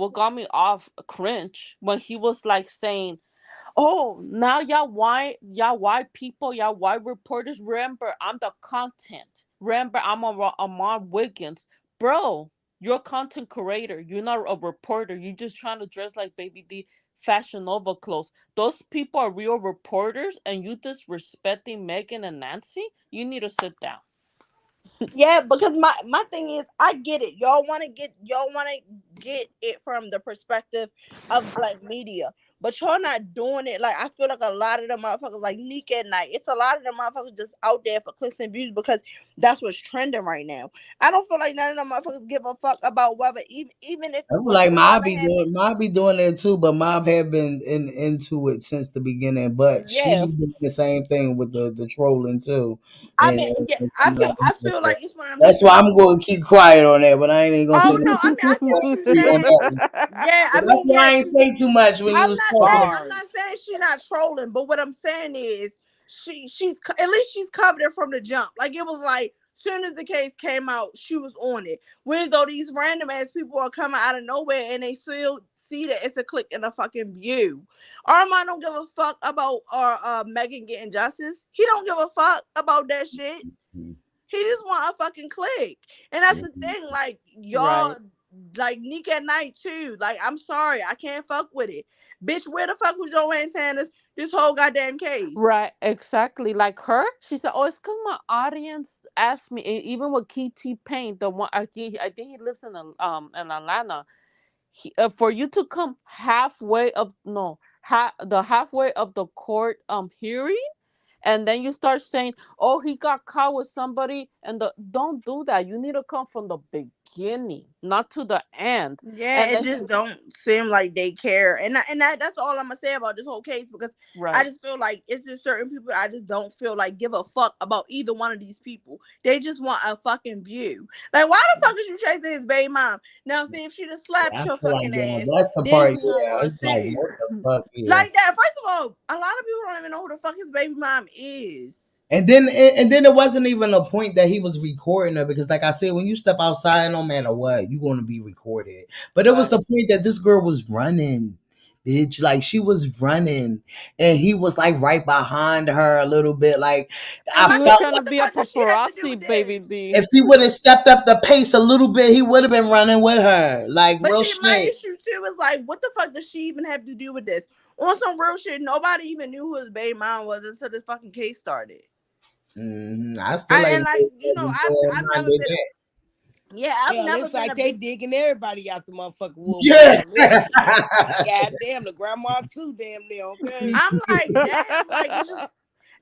off cringe when he was like saying, "Oh, now y'all white people, y'all white reporters, remember I'm the content. Remember I'm on Wiggins, bro. You're a content creator. You're not a reporter. You're just trying to dress like Baby D, Fashion Nova clothes. Those people are real reporters, and you disrespecting Megan and Nancy. You need to sit down." Yeah, because my thing is, I get it. Y'all want to get it from the perspective of black media, but y'all not doing it. Like I feel like a lot of the motherfuckers, like Neek at Night, it's a lot of the motherfuckers just out there for clicks and views because that's what's trending right now. I don't feel like none of them motherfuckers give a fuck about whether even if I feel what like whatever happened. Mob be doing it too, but Mob have been into it since the beginning. But she Yeah, doing the same thing with the trolling too, I and, mean, yeah, and I she's feel not I feel interested. like it's one of them That's why I'm situations. going to keep quiet on that, but I ain't gonna say Oh nothing no, I mean I see what you're free on saying. that one. Yeah, I So that's mean why yeah, I ain't say too much when you was talking. I'm not saying she's not trolling, but what I'm saying is she's at least she's covered it from the jump. Like it was like soon as the case came out, she was on it. Whereas though these random ass people are coming out of nowhere and they still see that it's a click and a fucking view. Armand don't give a fuck about Megan getting justice. He don't give a fuck about that shit. He just want a fucking click. And that's the thing, like y'all Right. like Nick at Night too. Like, I'm sorry, I can't fuck with it. Bitch, where the fuck was Joanne Sanders this whole goddamn case? Right, exactly. Like her, she said, "Oh, it's because my audience asked me." Even with T Pain, the one I think he lives in Atlanta. For you to come halfway of no, the halfway of the court hearing, and then you start saying, "Oh, he got caught with somebody," and don't do that. You need to come from the beginning, not to the end. Yeah, And it then just don't seem like they care, and that's all I'm gonna say about this whole case, because I just feel like it's just certain people I just don't feel like give a fuck about either one of these people. They just want a fucking view. Like, why the fuck is you chasing his baby mom? Now, see, if she'd have slapped I your feel like fucking ass, that's the then part. you would Yeah, want it's like to. what the fuck, yeah. Like that. First of all, a lot of people don't even know who the fuck his baby mom is. And then it wasn't even a point that he was recording her, because like I said, when you step outside, no matter what, you're gonna be recorded. But it was the point that this girl was running, bitch. Like she was running, and he was like right behind her a little bit. Like I he was felt trying like to be a paparazzi, baby D. if he would have stepped up the pace a little bit, he would have been running with her. Like But real see, my shit. issue too is like, what the fuck does she even have to do with this? On some real shit, nobody even knew who his baby mom was until this fucking case started. I still like, and like, you know, I've never been. Yeah, I've never it's been like a they big. digging everybody out the motherfucking wood. Yeah. Goddamn, the grandma too, damn near, okay? I'm like, damn, like it's just.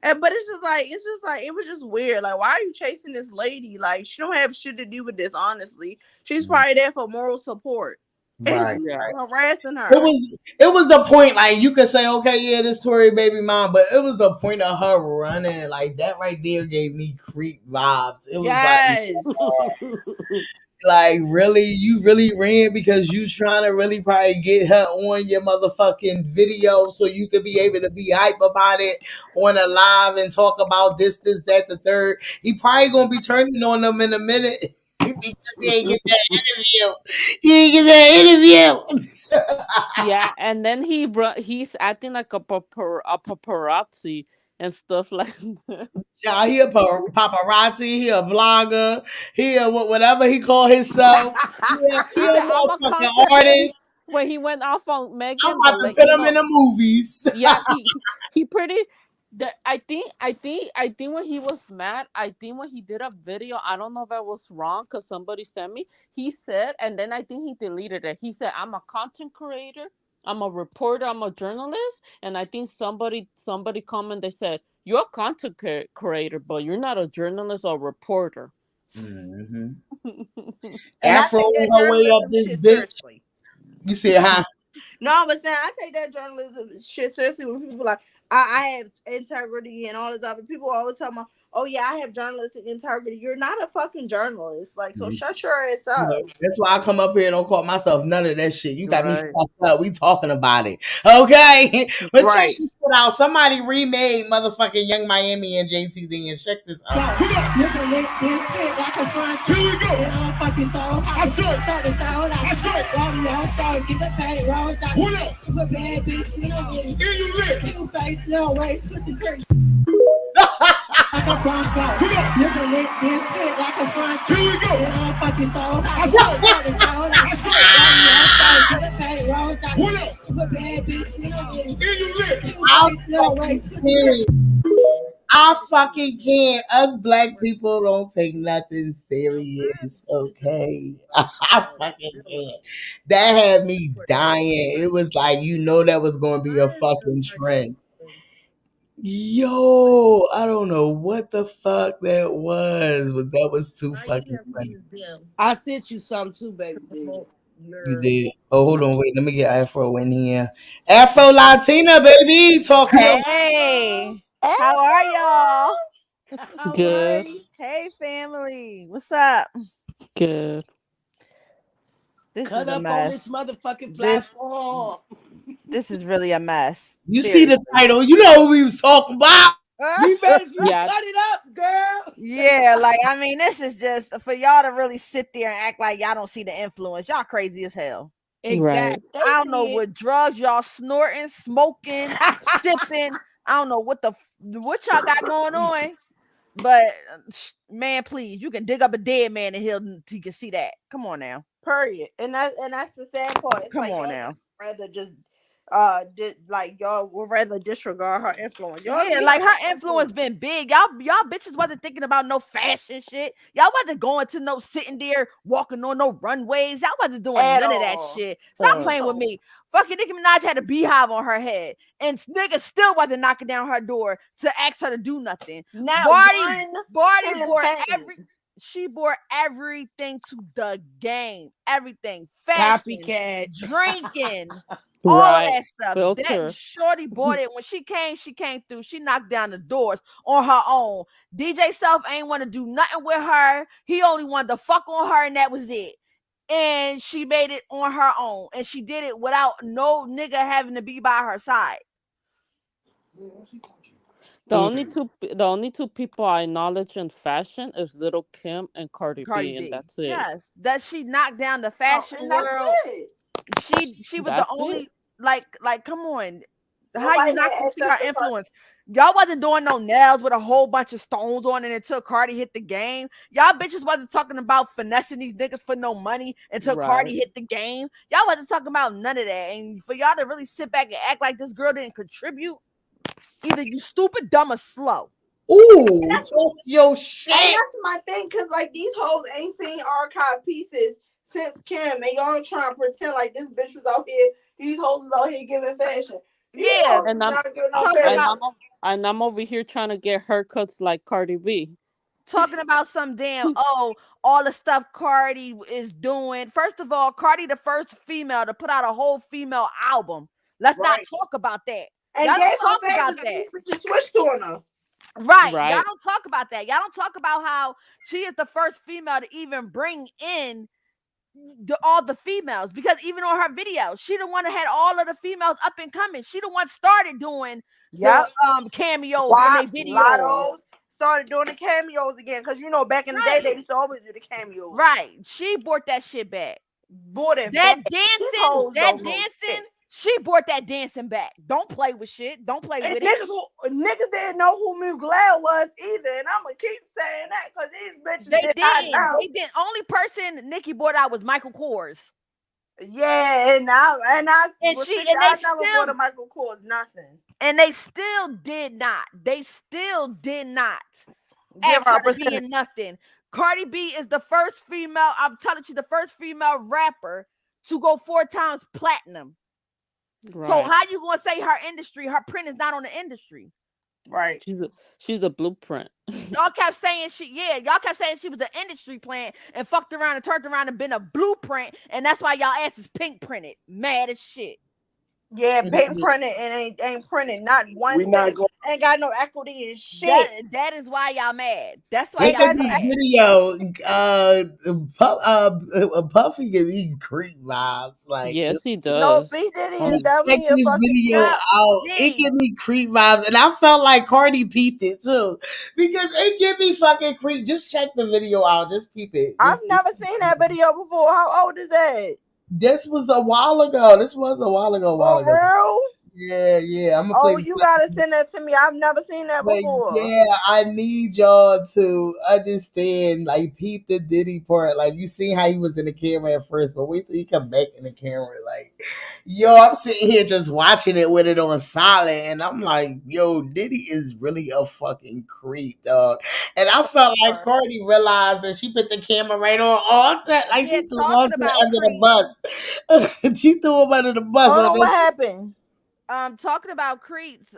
But it's just like it was just weird. Like, why are you chasing this lady? Like, she don't have shit to do with this. Honestly, she's probably there for moral support. Right, Harassing her. It was the point, like you could say, okay, yeah, this Tory baby mom, but it was the point of her running. Like that right there gave me creep vibes. It was like really, you really ran because you trying to really probably get her on your motherfucking video so you could be able to be hype about it on a live and talk about this, that, the third. He probably gonna be turning on them in a minute. Because he ain't get that interview. He ain't get that interview. Yeah, and then he's acting like a paparazzi and stuff like that. Yeah, he a paparazzi, he a vlogger, he a whatever he call himself. He a I'm a motherfucking content artist. when he went off on Megan. I'm about to put him in the movies. Yeah, he pretty. I think when he was mad, I think when he did a video, I don't know if I was wrong because somebody sent me. He said, and then I think he deleted it. He said, "I'm a content creator. I'm a reporter. I'm a journalist." And I think somebody commented. They said, "You're a content creator, but you're not a journalist or reporter." Mm-hmm. And Afro on her way up this bitch. Seriously. You see, huh? No, but saying I take that journalism shit seriously when people like I have integrity and all this other people always tell me, oh yeah, I have journalistic integrity. You're not a fucking journalist. Like, so shut your ass up. That's why I come up here and don't call myself none of that shit. You got me fucked up. We talking about it. Okay? But check this shit out. Somebody remade motherfucking Young Miami and JTD and check this out. Here we go. I said. What up? Here you live. Come on. Here we go. I said. What up? Here you live. I fucking can't. Us black people don't take nothing serious, okay? I fucking can't. That had me dying. It was like, that was going to be a fucking trend. Yo, I don't know what the fuck that was, but that was too fucking funny. I sent you some too, baby. You did. Oh, hold on, wait. Let me get Afro in here. Afro Latina, baby. Talk Hey, how are y'all? Good. Hey, family. What's up? Good. This Cut is a up mess. on this motherfucking platform. This is really a mess. You see the title. You know what we was talking about. You better cut it up, girl. Yeah, like, I mean, this is just for y'all to really sit there and act like y'all don't see the influence. Y'all crazy as hell. Exactly. I don't know what drugs y'all snorting, smoking, sipping. I don't know what y'all got going on. But man, please, you can dig up a dead man in here so you can see that. Come on now. Period. And that's the sad part. It's Come like on now. Rather just y'all would rather disregard her influence. Yeah, like her influence been big. Y'all bitches wasn't thinking about no fashion shit. Y'all wasn't going to no sitting there walking on no runways. Y'all wasn't doing none of that shit. Stop playing with me. Fucking Nicki Minaj had a beehive on her head, and niggas still wasn't knocking down her door to ask her to do nothing. Barty brought everything to the game. Everything. Fashion, Copycat. drinking, all of Right. that stuff. Filter. That shorty bought it. When she came through. She knocked down the doors on her own. DJ Self ain't want to do nothing with her. He only wanted to fuck on her, and that was it. And she made it on her own, and she did it without no nigga having to be by her side. The only two people I acknowledge in fashion is Little Kim and Cardi B, and that's it. Yes, that she knocked down the fashion and that's world. it. She was That's the only it. like come on. How Nobody you not had gonna see her access to influence? Y'all wasn't doing no nails with a whole bunch of stones on it until Cardi hit the game. Y'all bitches wasn't talking about finessing these niggas for no money until Cardi Right. hit the game. Y'all wasn't talking about none of that. And for y'all to really sit back and act like this girl didn't contribute, either you stupid, dumb, or slow. Ooh, talk your shit. And that's my thing, because like these hoes ain't seen archive pieces since Kim, and y'all trying to pretend like this bitch was out here, these hoes was out here giving fashion. Yeah, And I'm over here trying to get haircuts like Cardi B. Talking about some damn all the stuff Cardi is doing. First of all, Cardi the first female to put out a whole female album. Let's not talk about that. And Y'all gave don't talk her about favors that. and these bitches switched on her. Right. Right. Y'all don't talk about that. Y'all don't talk about how she is the first female to even bring in all the females, because even on her videos, she the one that had all of the females up and coming. She the one started doing the cameos in their videos. Lotto started doing the cameos again, because you know back in the day they used to always do the cameos. Right. She brought that shit back. Bought it That back. dancing, she brought that dancing back. Don't play with shit. Don't play And with niggas didn't know who Mugler was either, and I'm gonna keep saying that because these bitches They did not know. They did. Only person Nicki brought out was Michael Kors. Yeah, and I they never bought a Michael Kors nothing. And they still did not. They still did not Give ask her her to be in nothing. Cardi B is the first female, I'm telling you, the first female rapper to go 4 times platinum. Right. So how you gonna say her industry, her print is not on the industry? Right. She's a blueprint. Y'all kept saying y'all kept saying she was an industry plant and fucked around and turned around and been a blueprint, and that's why y'all ass is pink printed. Mad as shit. Yeah, pink printed and ain't printed not one thing. Ain't got no equity in shit. That is why y'all mad. That's why Look y'all at this mad. video. Puffy give me creep vibes. Like, yes, he does. No, B Diddy is check definitely a this fucking video out. It give me creep vibes, and I felt like Cardi peeped it too, because it give me fucking creep. Just check the video out. Just peep it. I've never seen that video before. How old is that? This was a while ago. For real? Yeah. I'm gonna Oh, play. you gotta send that to me. I've never seen that before. Yeah, I need y'all to understand, like, peep the Diddy part. Like, you see how he was in the camera at first, but wait till he come back in the camera. Like, yo, I'm sitting here just watching it with it on silent, and I'm like, yo, Diddy is really a fucking creep, dog. And I felt like Cardi realized that she put the camera right on Offset, like she threw Offset under the bus. She threw him under the bus. Hold on, what happened? Talking about creeps.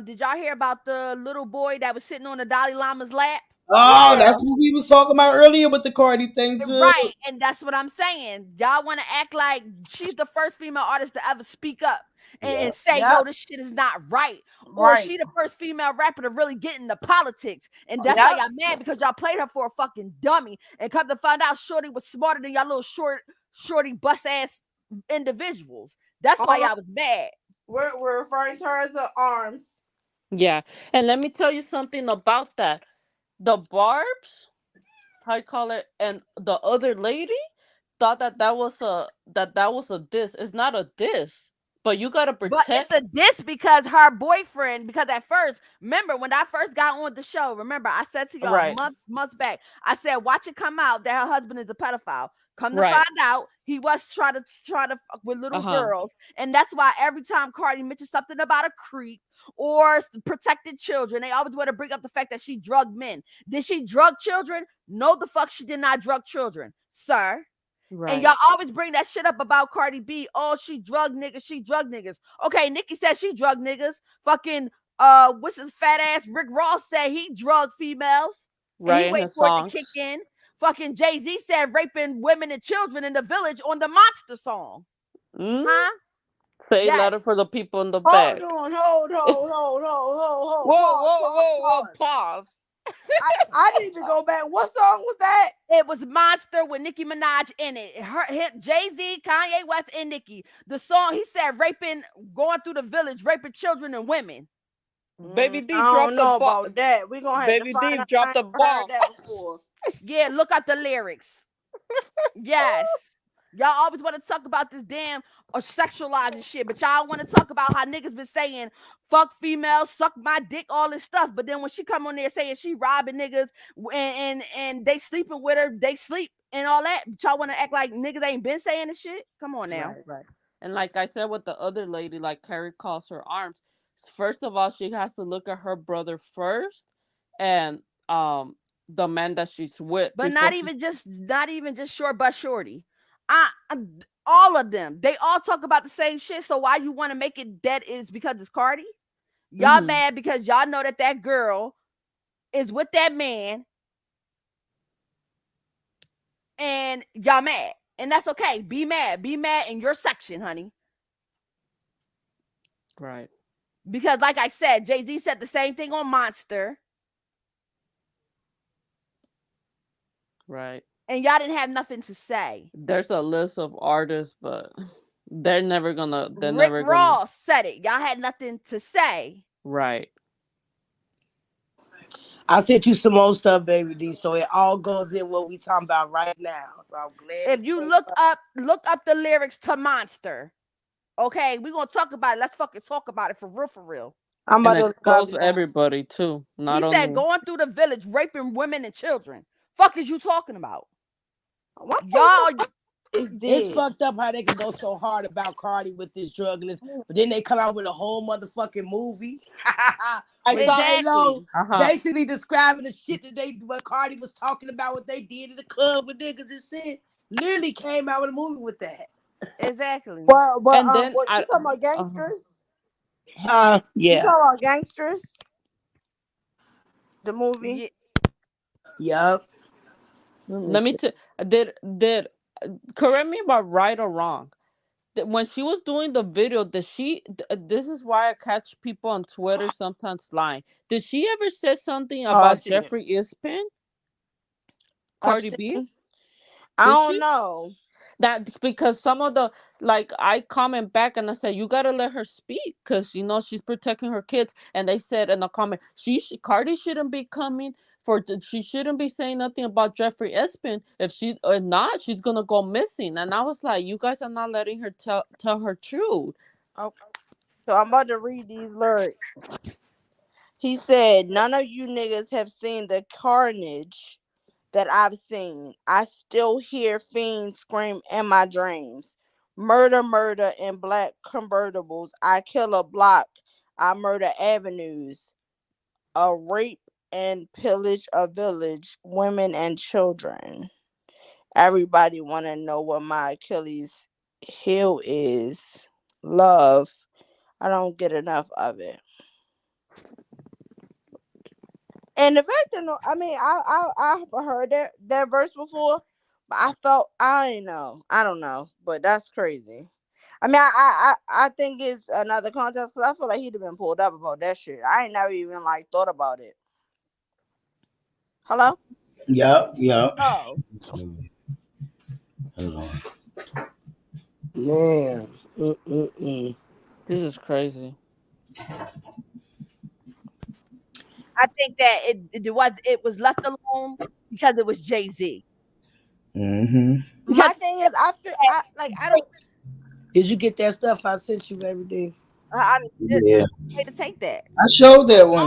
Did y'all hear about the little boy that was sitting on the Dalai Lama's lap? Oh, that's what we was talking about earlier with the Cardi thing too. Right, and that's what I'm saying. Y'all want to act like she's the first female artist to ever speak up and say, yo, this shit is not right. Or she the first female rapper to really get into politics. And that's why y'all mad, because y'all played her for a fucking dummy. And come to find out Shorty was smarter than y'all little shorty bust ass individuals. That's why y'all was mad. We're referring to her as the arms. Yeah, and let me tell you something about that. The Barbs, how you call it, and the other lady thought that was a diss. It's not a diss, but you gotta protect. But it's a diss because her boyfriend. Because at first, remember when I first got on the show, remember I said to y'all months back, I said watch it come out that her husband is a pedophile. Come to find out, he was trying to fuck with little girls, and that's why every time Cardi mentions something about a creep or protected children, they always want to bring up the fact that she drugged men. Did she drug children? No, the fuck she did not drug children, sir. And y'all always bring that shit up about Cardi B. Oh, she drug niggas. She drug niggas. Okay, Nicki said she drug niggas. Fucking what's his fat ass Rick Ross said he drug females. And he in wait his for it to songs. kick in. Fucking Jay-Z said raping women and children in the village on the Monster song. Huh? Say Yes. letter for the people in the back. Hold on. Whoa. Pause. I need to go back. What song was that? It was Monster with Nicki Minaj in it. Jay-Z, Kanye West, and Nicki. The song, he said raping, going through the village, raping children and women. Baby D I dropped don't know the bomb. about that. We're gonna have Baby to find D out. dropped the I bomb. heard that before. Yeah, look up the lyrics. Yes. Y'all always want to talk about this damn or sexualizing shit, but y'all want to talk about how niggas been saying fuck females, suck my dick, all this stuff. But then when she come on there saying she robbing niggas and they sleeping with her, they sleep and all that, but y'all want to act like niggas ain't been saying this shit? Come on now. Right. And like I said with the other lady, like Carrie calls her arms. First of all, she has to look at her brother first, and the man that she's with. But not even just short but shorty. All of them, they all talk about the same shit. So why you want to make it that is because it's Cardi? Y'all mad because y'all know that girl is with that man, and y'all mad, and that's okay. Be mad in your section, honey. Right. Because like I said, Jay-Z said the same thing on Monster. Right. And y'all didn't have nothing to say. There's a list of artists, but they're never gonna. Rick Ross said it. Y'all had nothing to say. Right. I sent you some more stuff, baby D, so it all goes in what we talking about right now. So I'm glad. If you look up the lyrics to Monster, okay, we're gonna talk about it. Let's fucking talk about it for real. I'm about and to it goes everybody too. Not he only said going through the village, raping women and children. Fuck is you talking about? What y'all? It's fucked up how they can go so hard about Cardi with this drug list, but then they come out with a whole motherfucking movie. Exactly. Basically describing the shit that what Cardi was talking about, what they did in the club with niggas and shit. Literally came out with a movie with that. Exactly. But and then what you talking about gangsters? Yeah. You talking about gangsters? The movie. Yup. Let me did correct me if I'm right or wrong. When she was doing the video, this is why I catch people on Twitter sometimes lying. Did she ever say something about Jeffrey Epstein? Cardi B? I don't know. That because some of the I comment back and I said you gotta let her speak because she's protecting her kids, and they said in the comment Cardi shouldn't be coming she shouldn't be saying nothing about Jeffrey Epstein. If not, she's gonna go missing. And I was like, you guys are not letting her tell her truth. Okay, so I'm about to read these lyrics. He said, "None of you niggas have seen the carnage that I've seen. I still hear fiends scream in my dreams. Murder in black convertibles. I kill a block. I murder avenues. A rape and pillage a village, women and children. Everybody want to know what my Achilles heel is. Love. I don't get enough of it." And the fact that I've heard that verse before, but I don't know, but that's crazy. I mean, I think it's another contest because I feel like he'd have been pulled up about that shit. I ain't never even thought about it. Hello? Yup. Oh. Hold on. Man. This is crazy. I think that it was left alone because it was Jay-Z. Mm-hmm. My thing is, I don't. Did you get that stuff I sent you, everything? Yeah. Way to take that. I showed that one. I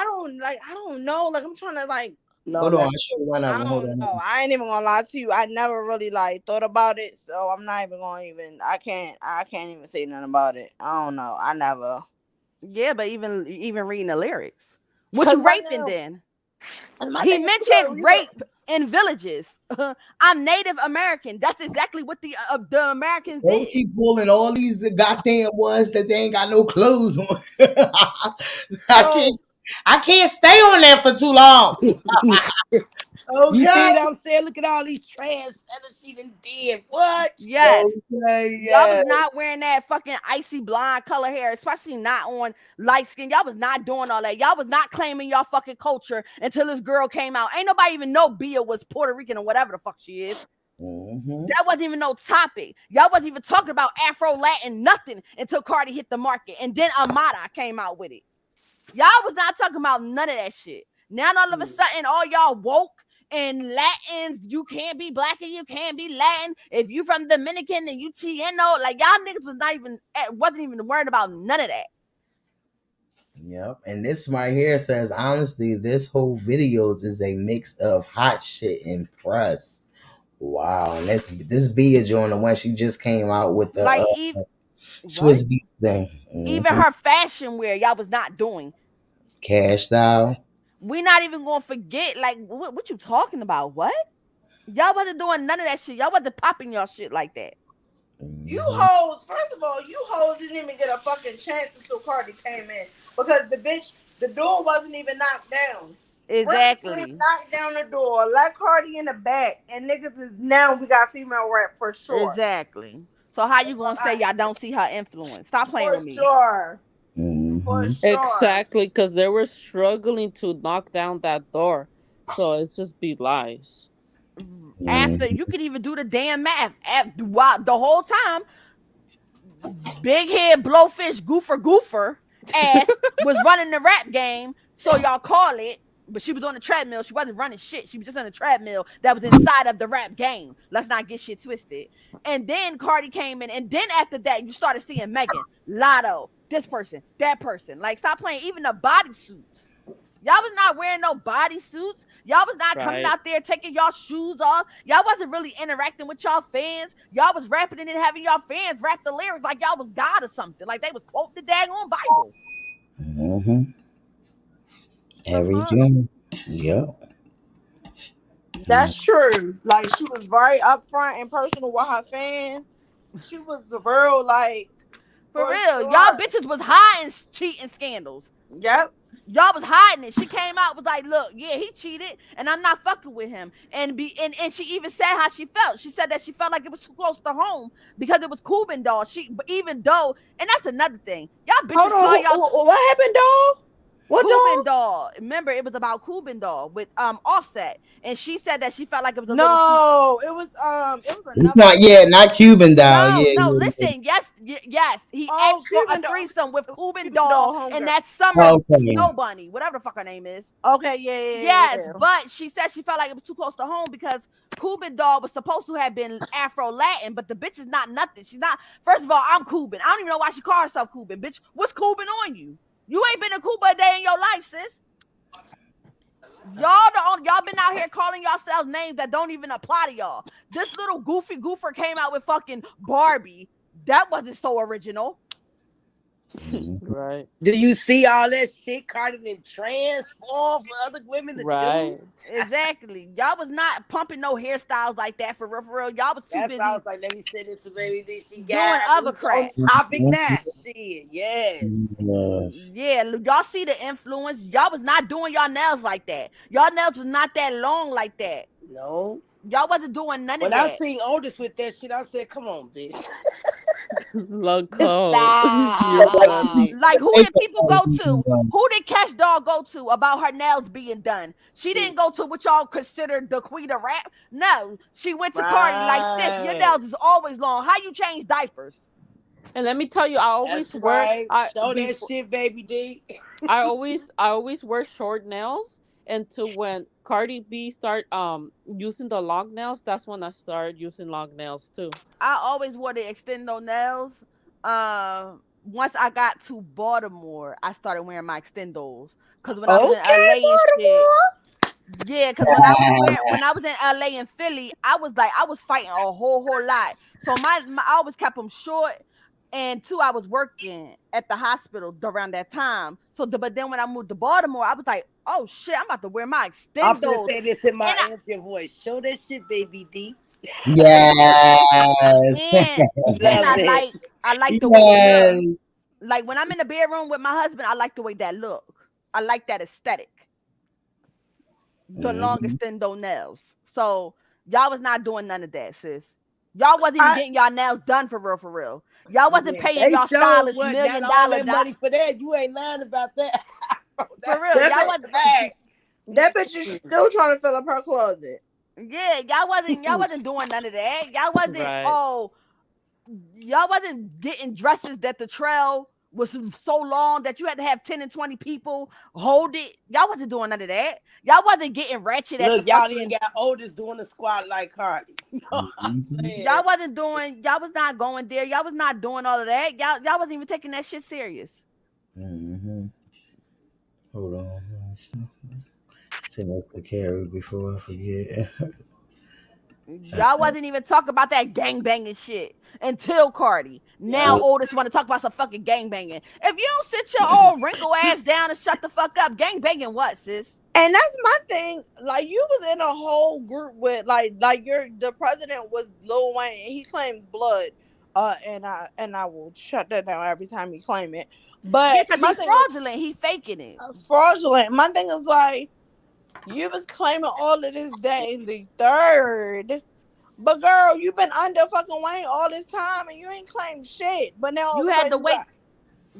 don't know. I'm trying to Hold on, I showed one of them. Hold on. No, I ain't even gonna lie to you. I never really thought about it, so I'm not even gonna I can't even say nothing about it. I don't know. I never. Yeah, but even reading the lyrics, what you raping then? My He thing is, mentioned rape in villages. I'm Native American. That's exactly what the Americans Don't did. keep pulling all these the goddamn ones that they ain't got no clothes on. I can't stay on there for too long. You see what I'm saying? Look at all these trans centers she done did. What? Yes. Okay, Y'all was not wearing that fucking icy blonde color hair, especially not on light skin. Y'all was not doing all that. Y'all was not claiming y'all fucking culture until this girl came out. Ain't nobody even know Bia was Puerto Rican or whatever the fuck she is. That wasn't even no topic. Y'all wasn't even talking about Afro Latin nothing until Cardi hit the market, and then Amada came out with it. Y'all was not talking about none of that shit. Now all of a sudden, all y'all woke and Latins, you can't be black and you can't be Latin. If you from Dominican and you TNO, like y'all niggas wasn't even worried about none of that. Yep, and this right here says honestly, this whole videos is a mix of hot shit and press. Wow, and this Bia joint, the one she just came out with the Like Swiss Beats thing. Even her fashion wear, y'all was not doing. Cash style. We not even gonna forget, like, what you talking about? What? Y'all wasn't doing none of that shit. Y'all wasn't popping y'all shit like that. You hoes, first of all, you hoes didn't even get a fucking chance until Cardi came in. Because the door wasn't even knocked down. Exactly. Knocked down the door, let Cardi in the back, and niggas is now we got female rap for sure. Exactly. So how you gonna say y'all don't see her influence? Stop playing with me. For sure. Exactly, because they were struggling to knock down that door. So it's just be lies. After you could even do the damn math. While the whole time, big head blowfish goofer ass was running the rap game. So y'all call it. But she was on the treadmill. She wasn't running shit. She was just on the treadmill that was inside of the rap game. Let's not get shit twisted. And then Cardi came in. And then after that, you started seeing Megan, Lotto, this person, that person. Like, stop playing. Even the bodysuits. Y'all was not wearing no bodysuits. Y'all was not coming out there taking y'all shoes off. Y'all wasn't really interacting with y'all fans. Y'all was rapping and then having y'all fans rap the lyrics like y'all was God or something. Like they was quoting the daggone Bible. Every joint. Yep. That's true. Like she was very upfront and personal with her fans. She was the real like for real. Sure. Y'all bitches was hiding cheating scandals. Yep. Y'all was hiding it. She came out was like, look, yeah, he cheated, and I'm not fucking with him. And she even said how she felt. She said that she felt like it was too close to home because it was Cuban doll. Even though, and that's another thing. Y'all bitches what happened, doll? What Cuban doll? Remember, it was about Cuban doll with Offset, and she said that she felt like it was a little. It was It's not Cuban doll. No, listen, yes. He asked for a threesome with Cuban doll, and that's Summer Snow Bunny, whatever the fuck her name is. Okay, yes, but she said she felt like it was too close to home because Cuban doll was supposed to have been Afro Latin, but the bitch is not nothing. She's not. First of all, I'm Cuban. I don't even know why she called herself Cuban, bitch. What's Cuban on you? You ain't been to Cuba a day in your life, sis. Y'all been out here calling yourselves names that don't even apply to y'all. This little goofy goofer came out with fucking Barbie. That wasn't so original. Right. Do you see all that shit Cardi done transform for other women to do? Exactly. Y'all was not pumping no hairstyles like that for real. Y'all was too busy. I was like, let me send this to baby. Then she doing other crap. Topic that shit. Yes. Yeah, y'all see the influence. Y'all was not doing y'all nails like that. Y'all nails was not that long like that. No. Y'all wasn't doing none of that. When I seen Otis with that shit, I said, come on, bitch. Loco. Like, who did people go to? Who did Cash Doll go to about her nails being done? She didn't go to what y'all considered the queen of rap. No, she went to Cardi like, sis, your nails is always long. How you change diapers? And let me tell you, I always wear show that shit, baby D. I always wear short nails until when Cardi B start using the long nails. That's when I started using long nails too. I always wanted to extend those nails. Once I got to Baltimore, I started wearing my extendos. Cause when I was in LA and shit. Yeah, because when I was in LA and Philly, I was fighting a whole lot. So I always kept them short. And 2, I was working at the hospital around that time. So, but then when I moved to Baltimore, I was like, oh shit, I'm about to wear my extendos. I'm gonna say this in my Andrea voice. Show that shit, baby D. Yes. And I like the way it looks. Like when I'm in the bedroom with my husband, I like the way that look. I like that aesthetic. The long extendo nails. So y'all was not doing none of that, sis. Y'all wasn't even getting y'all nails done for real. Y'all wasn't paying y'all stylist $1 million money for that. You ain't lying about that. For real, y'all wasn't. That bitch is still trying to fill up her closet. Yeah, y'all wasn't doing none of that. Y'all wasn't y'all wasn't getting dresses that the trail was so long that you had to have 10 and 20 people hold it. Y'all wasn't doing none of that. Y'all wasn't getting ratchet at the y'all fucking... didn't got oldest doing the squat like Cardi. You know what I'm saying? Y'all wasn't doing, y'all was not going there. Y'all was not doing all of that. Y'all wasn't even taking that shit serious. Hold on. Send us the carry before I forget. Y'all wasn't even talking about that gang banging shit until Cardi. Now oldest want to talk about some fucking gang banging. If you don't sit your old wrinkle ass down and shut the fuck up, gang banging what, sis? And that's my thing. Like, you was in a whole group with the president was Lil Wayne, and he claimed blood. And I will shut that down every time you claim it. But yeah, because he's fraudulent. He faking it. Fraudulent. My thing is like, you was claiming all of this day in the 3rd. But girl, you've been under fucking Wayne all this time and you ain't claimed shit. But now you had to wait.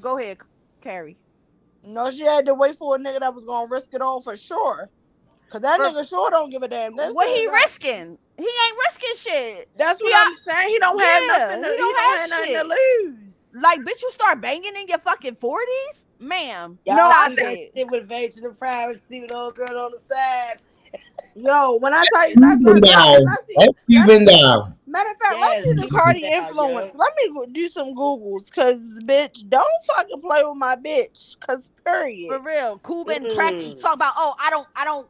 Go ahead, Carrie. No, she had to wait for a nigga that was gonna risk it all for sure. Cause that nigga sure don't give a damn. What he risking? He ain't risking shit. That's what I'm saying. He don't have nothing. He don't have nothing to lose. Like, bitch, you start banging in your fucking 40s, ma'am. I think it with invasion of privacy with old girl on the side. Yo, when I tell you Let's keep it down. Matter of fact, let's see the Cardi influence. Let me do some Googles, cause bitch, don't fucking play with my bitch. Cause period. For real, Cuban practice talk about. Oh, I don't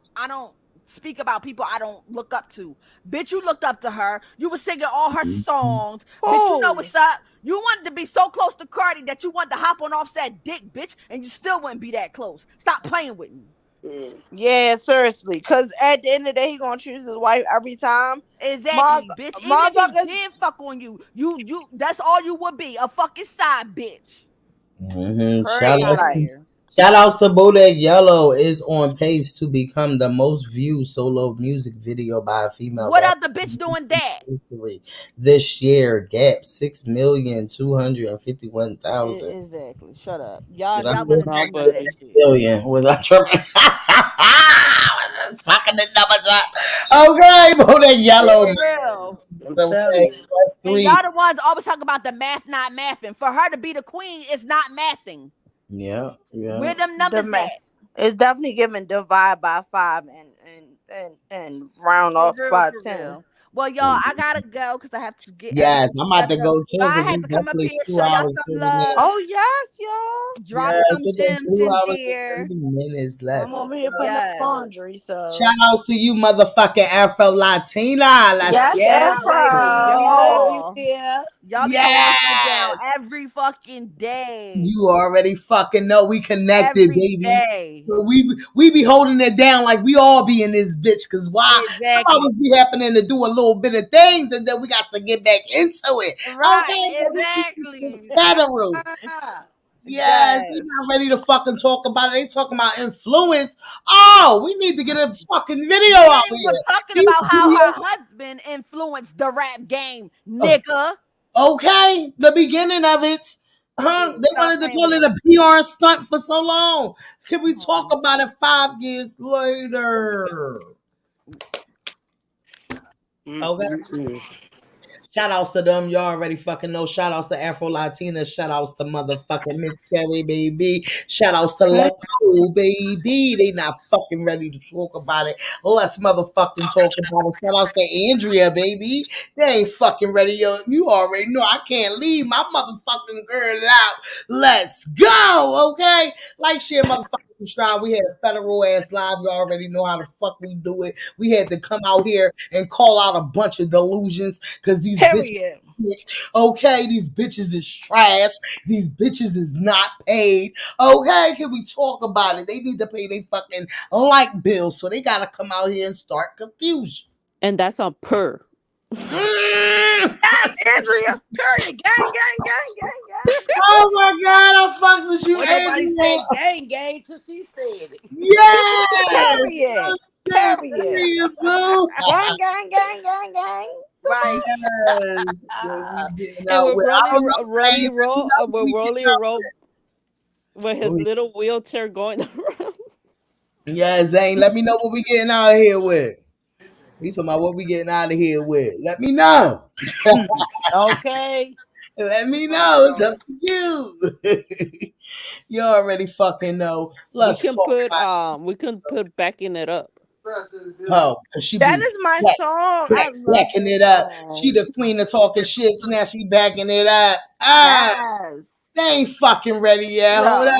speak about people I don't look up to. Bitch, you looked up to her. You were singing all her songs. Bitch, you know what's up. You wanted to be so close to Cardi that you wanted to hop on Offset dick, bitch, and you still wouldn't be that close. Stop playing with me. Yeah, seriously. Because at the end of the day, he gonna choose his wife every time. Exactly, bitch. Even if he did fuck on you, you that's all you would be, a fucking side bitch. Shout outs to Bodak Yellow is on pace to become the most viewed solo music video by a female. What other bitch doing that? This year, Gap 6,251,000. Exactly. Shut up, y'all. Y'all Wasn't doing none of that shit. Billion. Was I tripping? Fucking the numbers up. Okay, Bodak Yellow. And y'all the ones always talking about the math not mathing. For her to be the queen, it's not mathing. Yeah. Where them numbers at? It's definitely giving divide by 5 and round off by 10. Well, y'all, I gotta go because I have to get. Yes, I'm about to go too. I had to come up here, show y'all some love. Oh yes, y'all. Drop some gems in there. Minutes left. I'm over here putting up laundry, so. Shout outs to you, motherfucking Afro Latina. Let's Y'all be down every fucking day. You already fucking know we connected, every baby. Day. We be holding it down like we all be in this bitch. Cause why? Exactly. Always be happening to do a little bit of things, and then we got to get back into it. Right? Okay, Exactly. Federal. Yes, they not ready to fucking talk about it. They talking about influence. Oh, we need to get a fucking video out here. We're talking about how her husband influenced the rap game, nigga. Okay, the beginning of it. Huh? They wanted to call it a PR stunt for so long. Can we talk about it 5 years later? Okay. Shout outs to them. Y'all already fucking know. Shout outs to Afro Latina. Shout outs to motherfucking Miss Carrie, baby. Shout outs to Loco, baby. They not fucking ready to talk about it. Let's motherfucking talk about it. Shout outs to Andrea, baby. They ain't fucking ready. Yo, you already know I can't leave my motherfucking girl out. Let's go, okay? Like, share, motherfucking subscribe. We had a federal ass live. You already know how the fuck we do it. We had to come out here and call out a bunch of delusions because these These bitches, Period. okay, these bitches is trash. These bitches is not paid. Okay, can we talk about it? They need to pay their fucking light bill, so they gotta come out here and start confusion. And that's on per. Mm. Yes, Andrea. Period. Gang, gang, gang, gang, gang. Oh my god, I fucks with you, Well, nobody said Andrea. gang till she said it. Yes. Period. Okay, Period. period, boo. Gang, gang, gang, gang, gang. Right. Yes. So we getting And out we're with, I don't know, Rolly man. Let me roll, know when we're we getting Rolly out roll with his with. little wheelchair going around. Yeah, Zane, let me know what we getting out of here with. We talking about what we getting out of here with. Let me know. Okay. Let me know. It's up to you. You already fucking know. Let's talk about We can put backing it up. oh, cause she That be is my song. I love backing this it up. She song. the queen of talking shit. So now she backing it up. Ah, Yes. they ain't fucking ready yet. Hold No. up.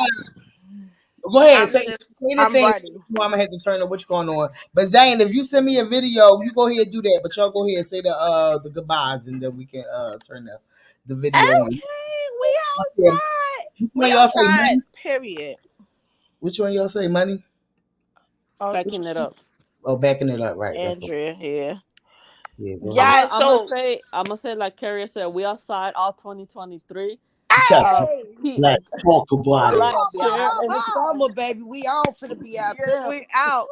Go ahead. Say the I'm thing. ready. I'm gonna have to turn up what's going on. But Zane, if you send me a video, you go ahead and do that. But y'all go ahead and say the goodbyes, and then we can turn the video on. Okay, we outside. Which We one y'all say outside. money? Period. Which one y'all say money? Oh, Backing it up. Oh, backing it up, right? That's the Andrea here. yeah. Go ahead. Yeah, I'm gonna say like Carrier said, we outside all 2023. Let's talk about it. Like, share. In the summer, baby, we all finna be out there. we out.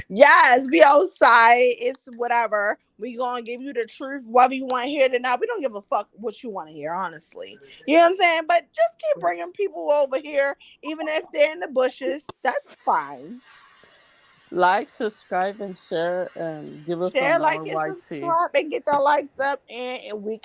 Yes, we outside. It's whatever. We gonna give you the truth, whether you want to hear it or not. We don't give a fuck what you want to hear, honestly. You know what I'm saying? But just keep bringing people over here, even if they're in the bushes. That's fine. Like, subscribe, and share, and give us Share, some like, more and YT. subscribe, and get the likes up, and we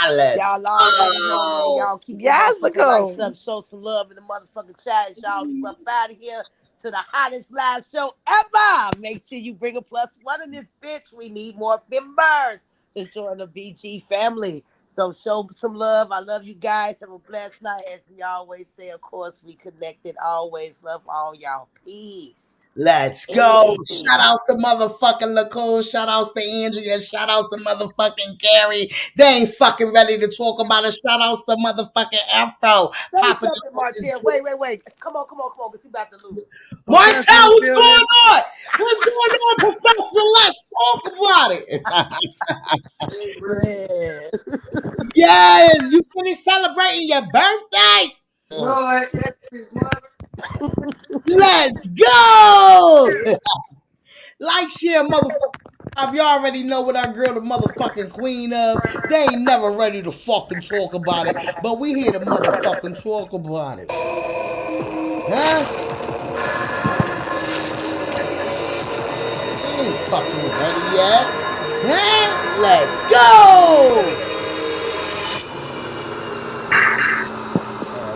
Let's Y'all already know, man. Y'all keep the yes, motherfucking likes up, show some love in the motherfucking chat. Y'all leave up out of here to the hottest live show ever. Make sure you bring a +1 in this bitch. We need more members to join the BG family. So show some love. I love you guys. Have a blessed night. As y'all always say, of course, we connected. Always love all y'all. Peace. Let's go. Shout outs to motherfucking Nicole. Shout outs to Andrea. Shout outs to motherfucking Gary. They ain't fucking ready to talk about it. Shout outs to motherfucking Afro. Say something, Martell. Wait. Come on, because he about to lose. Martell, what's going on? What's going on, Professor? Let's talk about it. Yes, you finished celebrating your birthday? Let's go. Like, share, motherfucker. You already know what our girl, the motherfucking queen of. They ain't never ready to fucking talk about it, but we here to motherfucking talk about it. Huh? They ain't fucking ready yet. Huh? Let's go.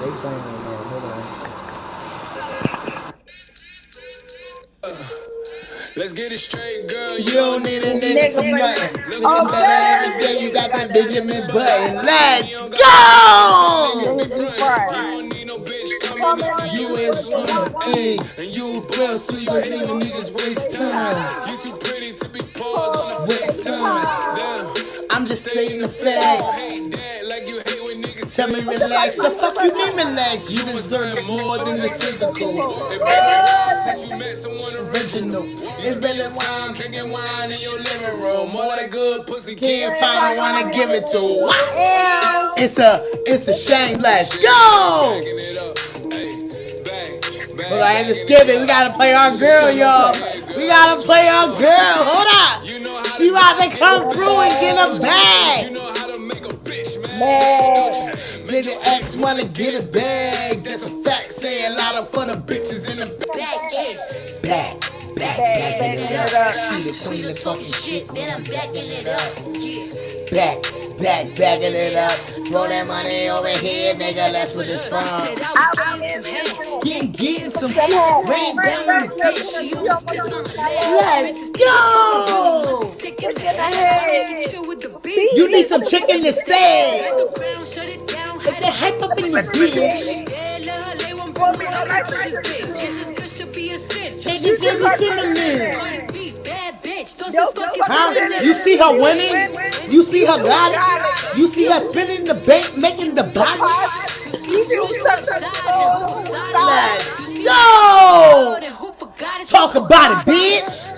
They playing right now. Hold on. Let's get it straight, girl. You don't need a nigga for nothing. Looking better every day. You got that Benjamin Button. Let's go. You don't need no bitch coming up. You is from the thing. And you a boss, so you hate when niggas waste time. You too pretty to be paused on the FaceTime. Damn, I'm just stating the facts. Hate that like you hate when niggas tell me relax. The fuck you mean relax? You deserve more than just physical. It been a while since you met someone original. It's been a while, drinking wine in your living room. More than good pussy, can't find one to give it to. It's a shame. Let's go. Hold on, I had to skip it. We gotta play our girl, y'all. We gotta play our girl. Hold up. She about to come through and get a bag. Did the ex wanna get a bag? That's a fact. Say a lot of for the bitches in the back. Backing it up. She the queen of talking shit, then I'm backing it up. Yeah. Backing it up. Throw that money over here, nigga. That's what it's from. Getting some head. Rain down in the bitch. She almost pissed on the leg. Let's go. You need some chicken instead. Put that hype up in your bitch. Take it to the cinnamon. Huh? You see her winning? You see her got it? You see her spinning the bank, making deposits? Let's go! Talk about it, bitch!